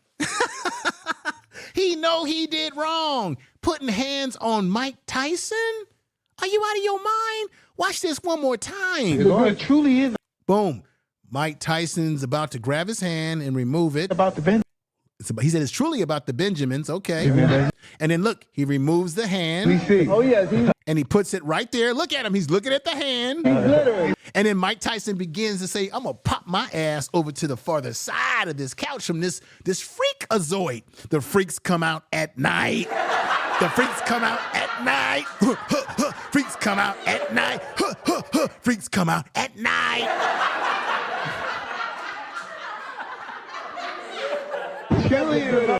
He know he did wrong. Putting hands on Mike Tyson? Are you out of your mind? Watch this one more time. It truly is Boom. Mike Tyson's about to grab his hand and remove it. about the Benjamins. He said it's truly about the Benjamins. Okay. And then look, he removes the hand. Oh, yes. And he puts it right there. Look at him. He's looking at the hand. He's glittering. And then Mike Tyson begins to say, I'm going to pop my ass over to the farther side of this couch from this freakazoid. The freaks come out at night. The freaks come out at night. Freaks come out at night. Freaks come out at night.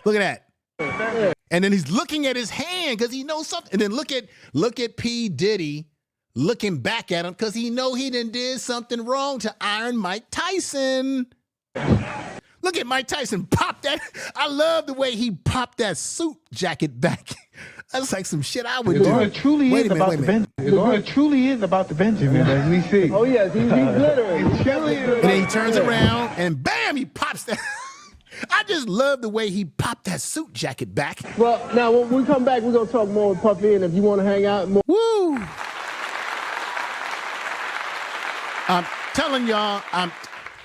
Look at that. And then he's looking at his hand because he knows something. And then look at P. Diddy looking back at him because he know he done did something wrong to Iron Mike Tyson. Look at Mike Tyson pop that. I love the way he popped that suit jacket back. That's like some shit I would do. It truly is about the Benjamins. It truly is about the Benjamins, as we see. Oh, yes. He's glittering. And then he turns around and bam, he pops that. I just love the way he popped that suit jacket back. Well, now, when we come back, we're going to talk more with Puffy, and if you want to hang out more. Woo! I'm telling y'all,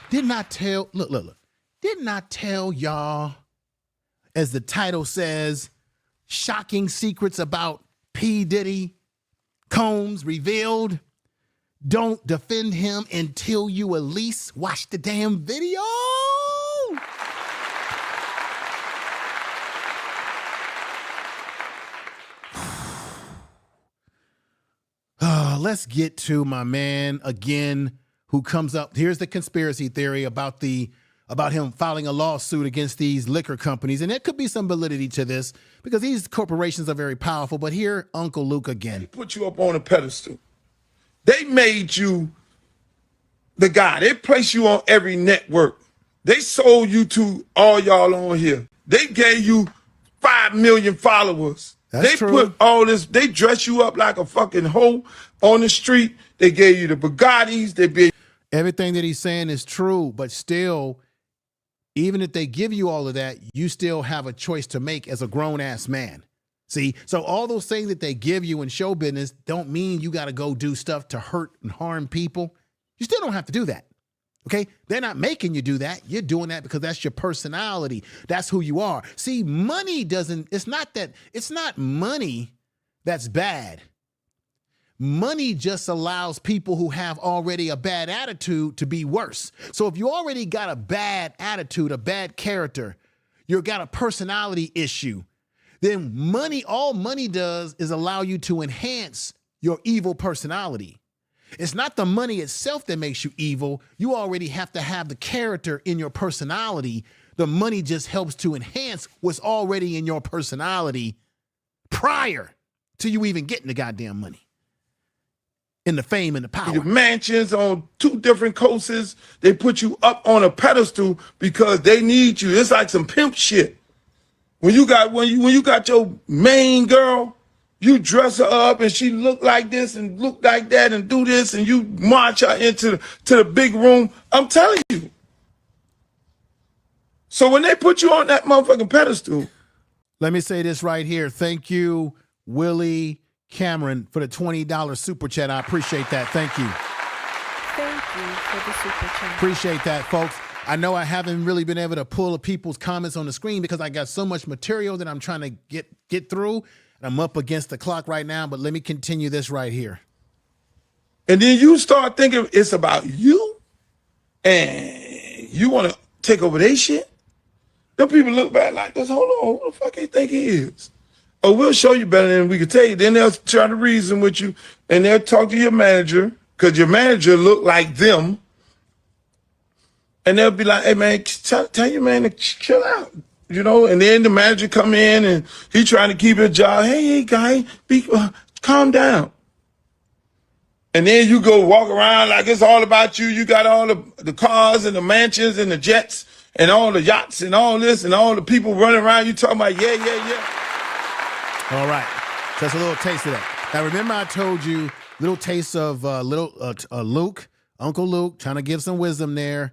didn't I tell, look. Didn't I tell y'all, as the title says, shocking secrets about P. Diddy, Combs revealed? Don't defend him until you at least watch the damn video. Let's get to my man again, who comes up. Here's the conspiracy theory about him filing a lawsuit against these liquor companies. And there could be some validity to this because these corporations are very powerful. But here, Uncle Luke again. They put you up on a pedestal. They made you the guy. They placed you on every network. They sold you to all y'all on here. They gave you 5 million followers. They put all this, they dress you up like a fucking hoe on the street. They gave you the Bugattis. Everything that he's saying is true, but still, even if they give you all of that, you still have a choice to make as a grown-ass man. See? So all those things that they give you in show business don't mean you got to go do stuff to hurt and harm people. You still don't have to do that. Okay? They're not making you do that. You're doing that because that's your personality. That's who you are. See, money doesn't, it's not money that's bad. Money just allows people who have already a bad attitude to be worse. So if you already got a bad attitude, a bad character, you've got a personality issue, then all money does is allow you to enhance your evil personality. It's not the money itself that makes you evil. You already have to have the character in your personality. The money just helps to enhance what's already in your personality prior to you even getting the goddamn money. And the fame and the power. The mansions on 2 different coasts. They put you up on a pedestal because they need you. It's like some pimp shit. When you got your main girl, you dress her up and she look like this and look like that and do this and you march her into the big room. I'm telling you. So when they put you on that motherfucking pedestal. Let me say this right here. Thank you, Willie Cameron, for the $20 super chat. I appreciate that. Thank you. Thank you for the super chat. Appreciate that, folks. I know I haven't really been able to pull people's comments on the screen because I got so much material that I'm trying to get through. I'm up against the clock right now, but let me continue this right here. And then you start thinking it's about you and you want to take over their shit. Them people look back like this. Hold on, who the fuck they think he is? Oh, we'll show you better than we can tell you. Then they'll try to reason with you and they'll talk to your manager because your manager look like them. And they'll be like, hey, man, tell your man to chill out, you know? And then the manager come in and he trying to keep his job. Hey, guy, calm down. And then you go walk around like it's all about you. You got all the cars and the mansions and the jets and all the yachts and all this and all the people running around. You talking about, yeah. All right. So that's a little taste of that. Now, remember I told you little taste of Luke, Uncle Luke, trying to give some wisdom there.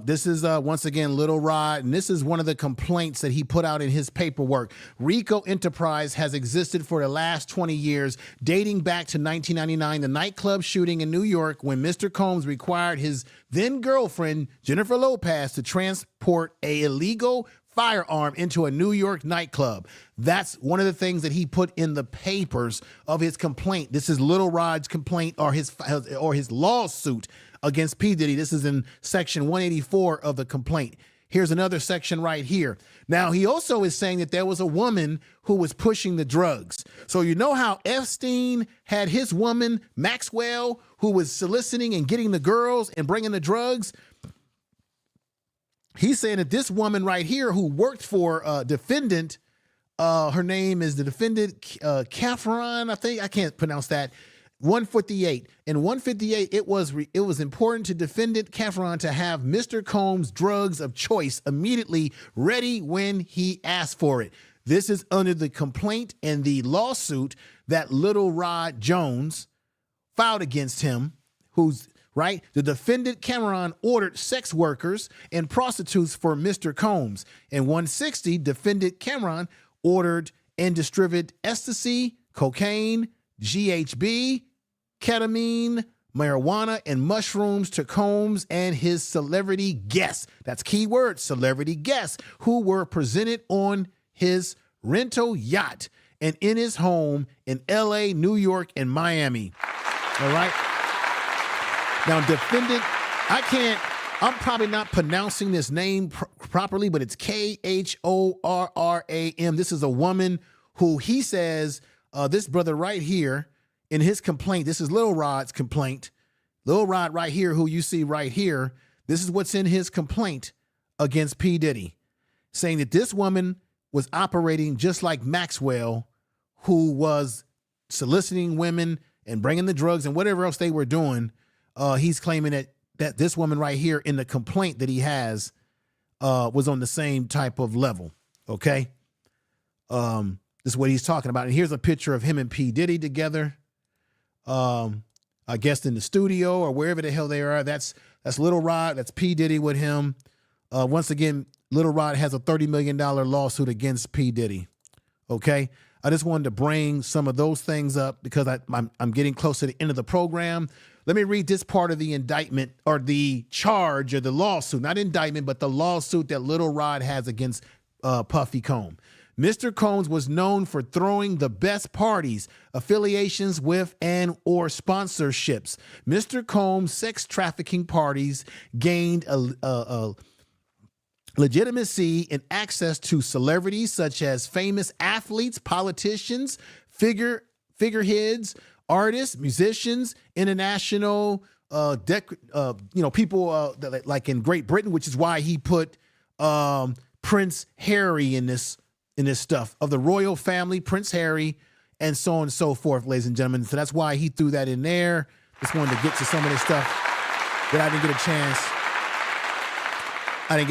This is once again Little Rod, and this is one of the complaints that he put out in his paperwork. RICO Enterprise has existed for the last 20 years, dating back to 1999, the nightclub shooting in New York when Mr. Combs required his then girlfriend, Jennifer Lopez, to transport a illegal firearm into a New York nightclub. That's one of the things that he put in the papers of his complaint. This is Little Rod's complaint or his lawsuit against P. Diddy. This is in section 184 of the complaint. Here's another section right here. Now, he also is saying that there was a woman who was pushing the drugs. So you know how Epstein had his woman, Maxwell, who was soliciting and getting the girls and bringing the drugs? He's saying that this woman right here who worked for defendant, her name is the defendant, Caffron, I think. I can't pronounce that. 158. In 158, it was important to defendant Caffron to have Mr. Combs' drugs of choice immediately ready when he asked for it. This is under the complaint and the lawsuit that Little Rod Jones filed against him, who's right. The defendant Cameron ordered sex workers and prostitutes for Mr. Combs. In 160, defendant Cameron ordered and distributed ecstasy, cocaine, GHB, ketamine, marijuana, and mushrooms to Combs and his celebrity guests. That's keyword, celebrity guests, who were presented on his rental yacht and in his home in LA, New York, and Miami. All right. Now, defendant, I'm probably not pronouncing this name properly, but it's Khorram. This is a woman who he says, this brother right here in his complaint, this is Little Rod's complaint. Little Rod right here, who you see right here, this is what's in his complaint against P. Diddy, saying that this woman was operating just like Maxwell, who was soliciting women and bringing the drugs and whatever else they were doing. He's claiming that this woman right here in the complaint that he has was on the same type of level. Okay. This is what he's talking about. And here's a picture of him and P. Diddy together. I guess in the studio or wherever the hell they are. That's Little Rod. That's P. Diddy with him. Once again, Little Rod has a $30 million lawsuit against P. Diddy. Okay. I just wanted to bring some of those things up because I'm getting close to the end of the program. Let me read this part of the indictment or the charge or the lawsuit, not indictment, but the lawsuit that Little Rod has against Puffy Combs. Mr. Combs was known for throwing the best parties, affiliations with, and or sponsorships. Mr. Combs' sex trafficking parties gained a legitimacy and access to celebrities such as famous athletes, politicians, figureheads, artists, musicians, international, people like in Great Britain, which is why he put Prince Harry in this stuff of the royal family, Prince Harry, and so on and so forth, ladies and gentlemen. So that's why he threw that in there. Just wanted to get to some of this stuff that I didn't get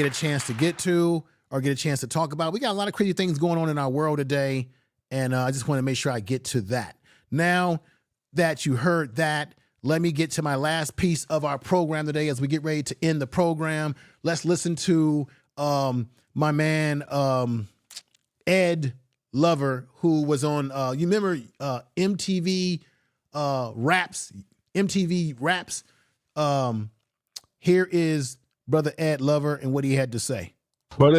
a chance to get to or get a chance to talk about. We got a lot of crazy things going on in our world today, and I just want to make sure I get to that. Now that you heard that, let me get to my last piece of our program today as we get ready to end the program. Let's listen to my man Ed Lover, who was on, you remember MTV Raps? Here is Brother Ed Lover and what he had to say. But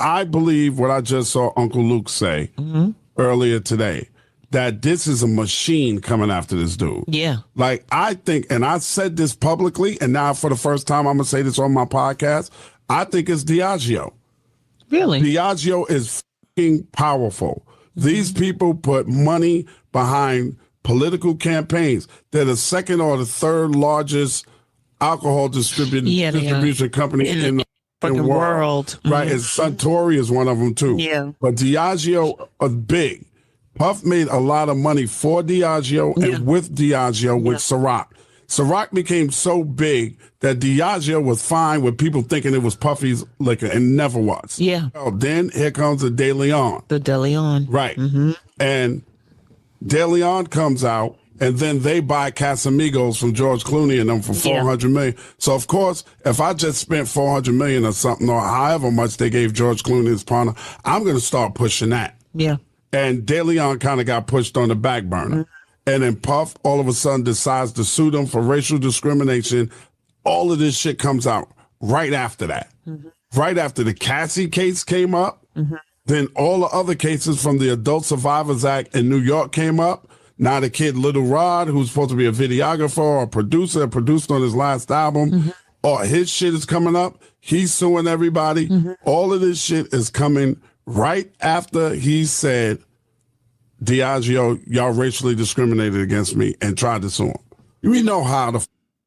I believe what I just saw Uncle Luke say earlier today, that this is a machine coming after this dude. Yeah. Like, I think, and I said this publicly, and now for the first time, I'm going to say this on my podcast, I think it's Diageo. Really? Diageo is fucking powerful. These people put money behind political campaigns. They're the second or the third largest alcohol distribution company in the world. Right? And Suntory is one of them too. Yeah. But Diageo is big. Puff made a lot of money for Diageo and with Diageo with Ciroc. Ciroc became so big that Diageo was fine with people thinking it was Puffy's liquor and never was. Yeah. Well, then here comes the De Leon. The De Leon. Right. And De Leon comes out, and then they buy Casamigos from George Clooney and them for $400 million. So, of course, if I just spent $400 million or something, or however much they gave George Clooney his partner, I'm going to start pushing that. Yeah. And De Leon kind of got pushed on the back burner. And then Puff all of a sudden decides to sue them for racial discrimination. All of this shit comes out right after that. Right after the Cassie case came up, then all the other cases from the Adult Survivors Act in New York came up. Now the kid Little Rod, who's supposed to be a videographer or a producer, produced on his last album, or his shit is coming up. He's suing everybody. All of this shit is coming right after he said, Diageo, y'all racially discriminated against me and tried to sue him. We know how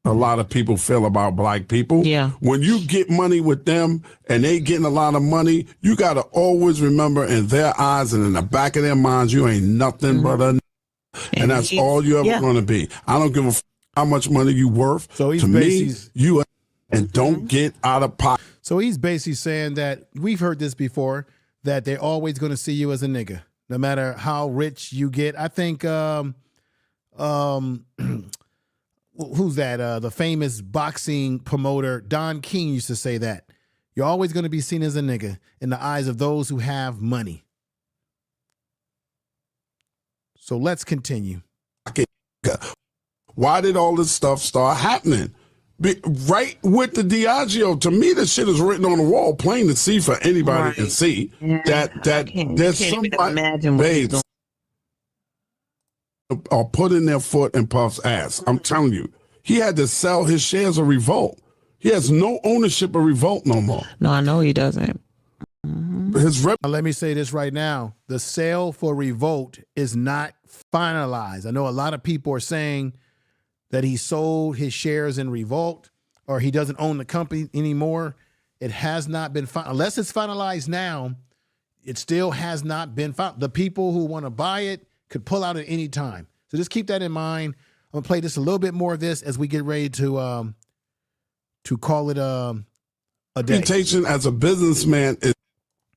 a lot of people feel about black people. Yeah. When you get money with them and they getting a lot of money, you got to always remember in their eyes and in the back of their minds, you ain't nothing but a and that's all you ever going to be. I don't give a how much money you worth. So he's to me, you and don't get out of pocket. So he's basically saying that we've heard this before, that they're always going to see you as a nigga, no matter how rich you get. I think who's that? The famous boxing promoter Don King used to say that you're always going to be seen as a nigga in the eyes of those who have money. So let's continue. Why did all this stuff start happening? Right with the Diageo, to me, this shit is written on the wall, plain to see for anybody to see. That there's somebody, babes, are putting their foot in Puff's ass. I'm telling you, he had to sell his shares of Revolt. He has no ownership of Revolt no more. No, I know he doesn't. Now, let me say this right now. The sale for Revolt is not finalized. I know a lot of people are saying that he sold his shares in Revolt or he doesn't own the company anymore. It has not been unless it's finalized now. It still has not been found. The people who want to buy it could pull out at any time. So just keep that in mind. I'm gonna play just a little bit more of this as we get ready to call it a day. Reputation as a businessman is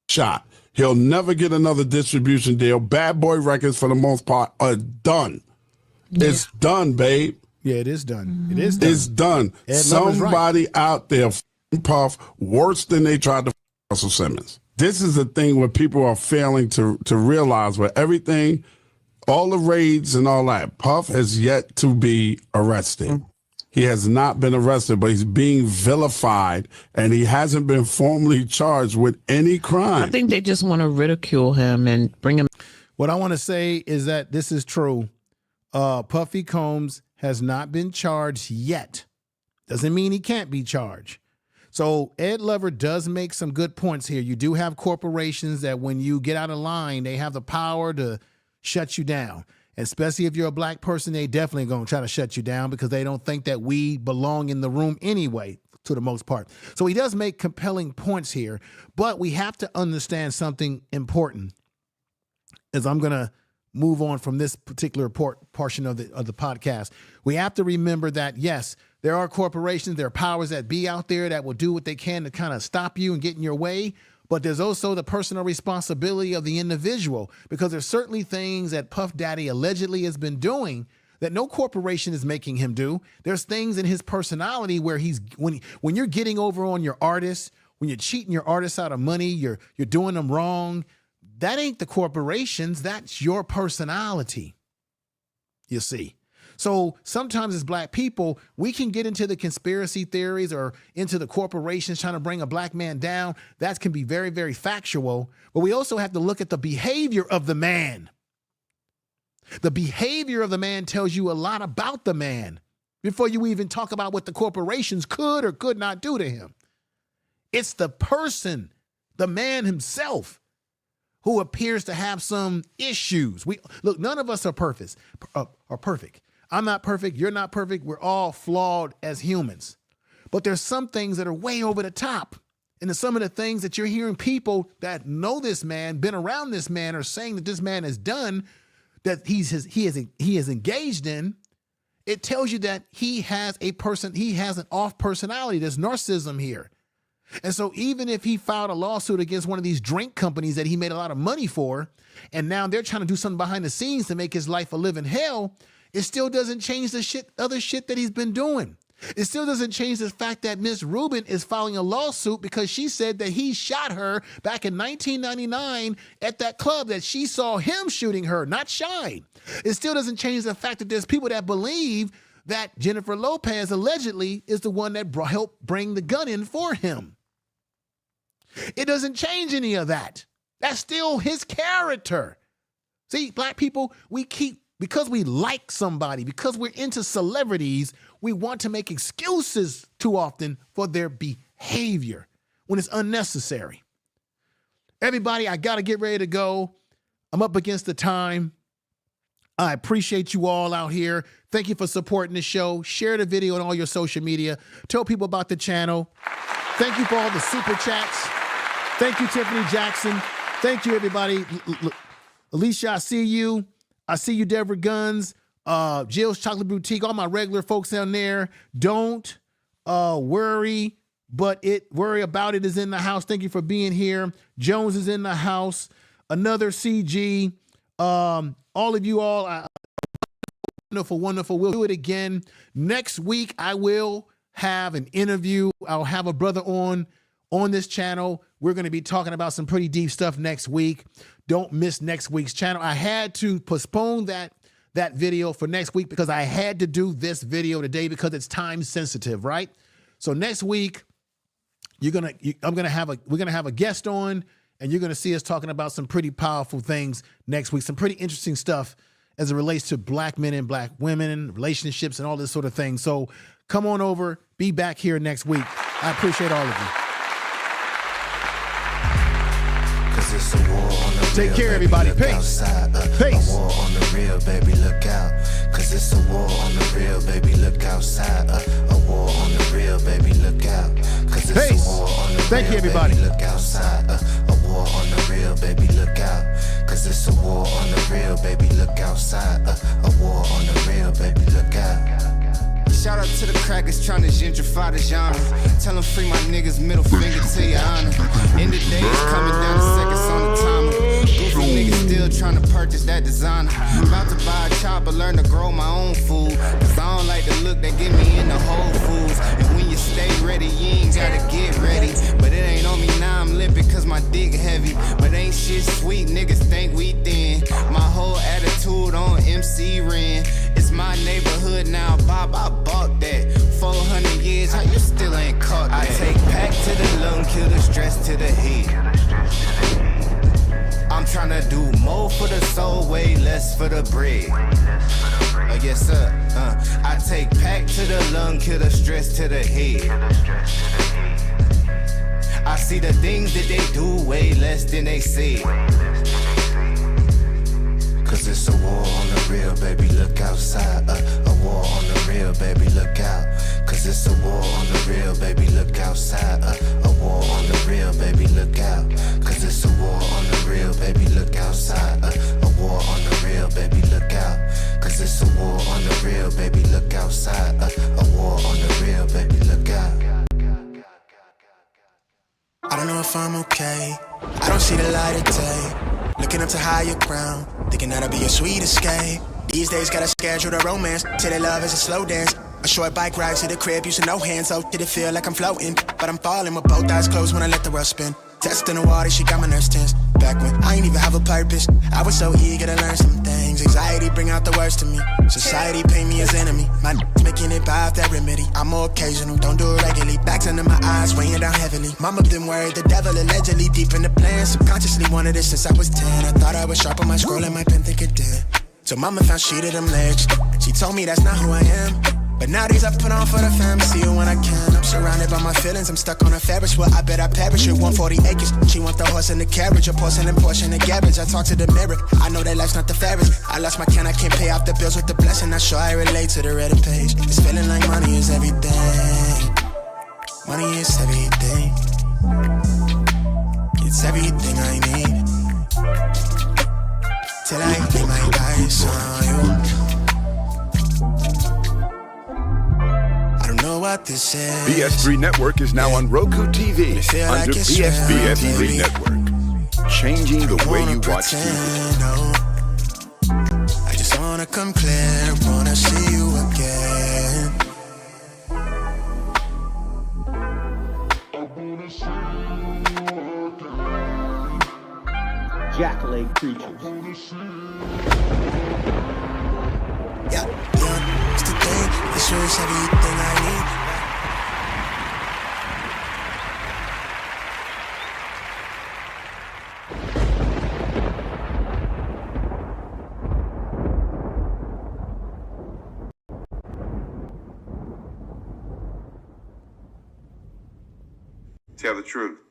shot. He'll never get another distribution deal. Bad Boy Records, for the most part, are done. Yeah. It's done, babe. Yeah, it is done. It is done. It's done. Somebody out there Puff worse than they tried to Russell Simmons. This is the thing where people are failing to realize where everything, all the raids and all that, Puff has yet to be arrested. He has not been arrested, but he's being vilified, and he hasn't been formally charged with any crime. I think they just want to ridicule him and bring him. What I want to say is that this is true. Puffy Combs has not been charged yet. Doesn't mean he can't be charged. So Ed Lover does make some good points here. You do have corporations that when you get out of line, they have the power to shut you down. Especially if you're a black person, they definitely going to try to shut you down because they don't think that we belong in the room anyway, to the most part. So he does make compelling points here, but we have to understand something important as I'm going to move on from this particular portion of the podcast. We have to remember that, yes, there are corporations, there are powers that be out there that will do what they can to kind of stop you and get in your way. But there's also the personal responsibility of the individual, because there's certainly things that Puff Daddy allegedly has been doing that no corporation is making him do. There's things in his personality where when you're getting over on your artists, when you're cheating your artists out of money, you're doing them wrong. That ain't the corporations. That's your personality, you see. So sometimes as black people, we can get into the conspiracy theories or into the corporations trying to bring a black man down. That can be very, very factual. But we also have to look at the behavior of the man. The behavior of the man tells you a lot about the man before you even talk about what the corporations could or could not do to him. It's the person, the man himself, who appears to have some issues. Look, none of us are perfect. I'm not perfect. You're not perfect. We're all flawed as humans. But there's some things that are way over the top. And some of the things that you're hearing people that know this man, been around this man, are saying that this man has done, that he is engaged in, it tells you that he has an off personality. There's narcissism here. And so even if he filed a lawsuit against one of these drink companies that he made a lot of money for, and now they're trying to do something behind the scenes to make his life a living hell, it still doesn't change the other shit that he's been doing. It still doesn't change the fact that Miss Rubin is filing a lawsuit because she said that he shot her back in 1999 at that club, that she saw him shooting her, not Shine. It still doesn't change the fact that there's people that believe that Jennifer Lopez allegedly is the one that helped bring the gun in for him. It doesn't change any of that. That's still his character. See, black people, because we like somebody, because we're into celebrities, we want to make excuses too often for their behavior when it's unnecessary. Everybody, I got to get ready to go. I'm up against the time. I appreciate you all out here. Thank you for supporting the show. Share the video on all your social media. Tell people about the channel. Thank you for all the super chats. Thank you, Tiffany Jackson. Thank you, everybody. Alicia, I see you. I see you, Deborah Guns, Jill's Chocolate Boutique, all my regular folks down there. Don't worry, but worry about it is in the house. Thank you for being here. Jones is in the house. Another CG. All of you all, wonderful, wonderful. We'll do it again. Next week, I will have an interview. I'll have a brother on this channel. We're going to be talking about some pretty deep stuff next week. Don't miss next week's channel. I had to postpone that video for next week because I had to do this video today because it's time sensitive, right? So next week, we're gonna have a guest on, and you're gonna see us talking about some pretty powerful things next week. Some pretty interesting stuff as it relates to black men and black women, relationships, and all this sort of thing. So come on over. Be back here next week. I appreciate all of you. It's a war on the Take real, care, baby, everybody. look Peace. Outside, Peace. A war on the real, baby, look out. Cause it's a war on the real, baby, look outside. A war on the real, baby, look out. Cause it's Peace. a war on the Thank real, you, everybody. baby, look outside. A war on the real, baby, look out. Cause it's a war on the real, baby, look outside. A war on the real, baby, look out. Shout out to the crackers trying to gentrify the genre. Tell them free my niggas, middle finger to your honor. End of days coming down to seconds on the timer. Goofy niggas still trying to purchase that designer. About to buy a chopper, learn to grow my own food. Cause I don't like the look that get me in the Whole Foods. And when you stay ready, you ain't gotta get ready. But it ain't on me now, I'm limping cause my dick heavy. But ain't shit sweet, niggas think we thin. My whole attitude on MC Ren. It's my neighborhood now, Bob, I bought that. 400 years, how you still ain't caught that? I take pack to the lung, kill the stress to the head. I'm tryna do more for the soul, way less for the bread. Yes sir, I take pack to the lung, kill the stress to the head. I see the things that they do way less than they say. Cause it's a war on the real, baby, look outside. A war on the real, baby, look out. Cause it's a war on the real, baby, look outside. A war on the real, baby, look out. Cause it's a war on the real, baby, look outside. A war on the real, baby, look out. Cause it's a war on the real, baby, look outside. A war on the real, baby, look out. I don't know if I'm okay. I don't see the light of day. Looking up to higher ground, thinking that'll be a sweet escape. These days gotta schedule the romance, till they love is a slow dance. A short bike ride to the crib, using no hands, so did it feel like I'm floating. But I'm falling with both eyes closed when I let the world spin. Testing the water, she got my nerves tense. Back when I ain't even have a purpose, I was so eager to learn some things. Anxiety bring out the worst in me. Society paint me as enemy. My making it by that remedy. I'm more occasional, don't do it regularly. Backs under my eyes, weighing down heavily. Mama been worried, the devil allegedly deep in the plan. Subconsciously wanted it since I was 10. I thought I was sharp on my scroll and my pen think it did. So mama found shit of them legs. She told me that's not who I am. But nowadays I put on for the fam, see you when I can. I'm surrounded by my feelings, I'm stuck on a Ferris wheel. I bet I perish with 140 acres. She want the horse and the carriage, a porcelain portion of garbage. I talk to the mirror, I know that life's not the fairest. I lost my can, I can't pay off the bills with the blessing. I'm sure I relate to the Reddit page. It's feeling like money is everything. Money is everything. It's everything I need. Till I lay my eyes on you. what this is. BS3 Network is now on Roku TV It feel under like it's BS3 real, baby. Network. Changing the way you watch TV. No. I just wanna come clear, wanna see you again. Jackal creatures. Yeah, young, it's the thing. This sure is everything I need. Tell the truth.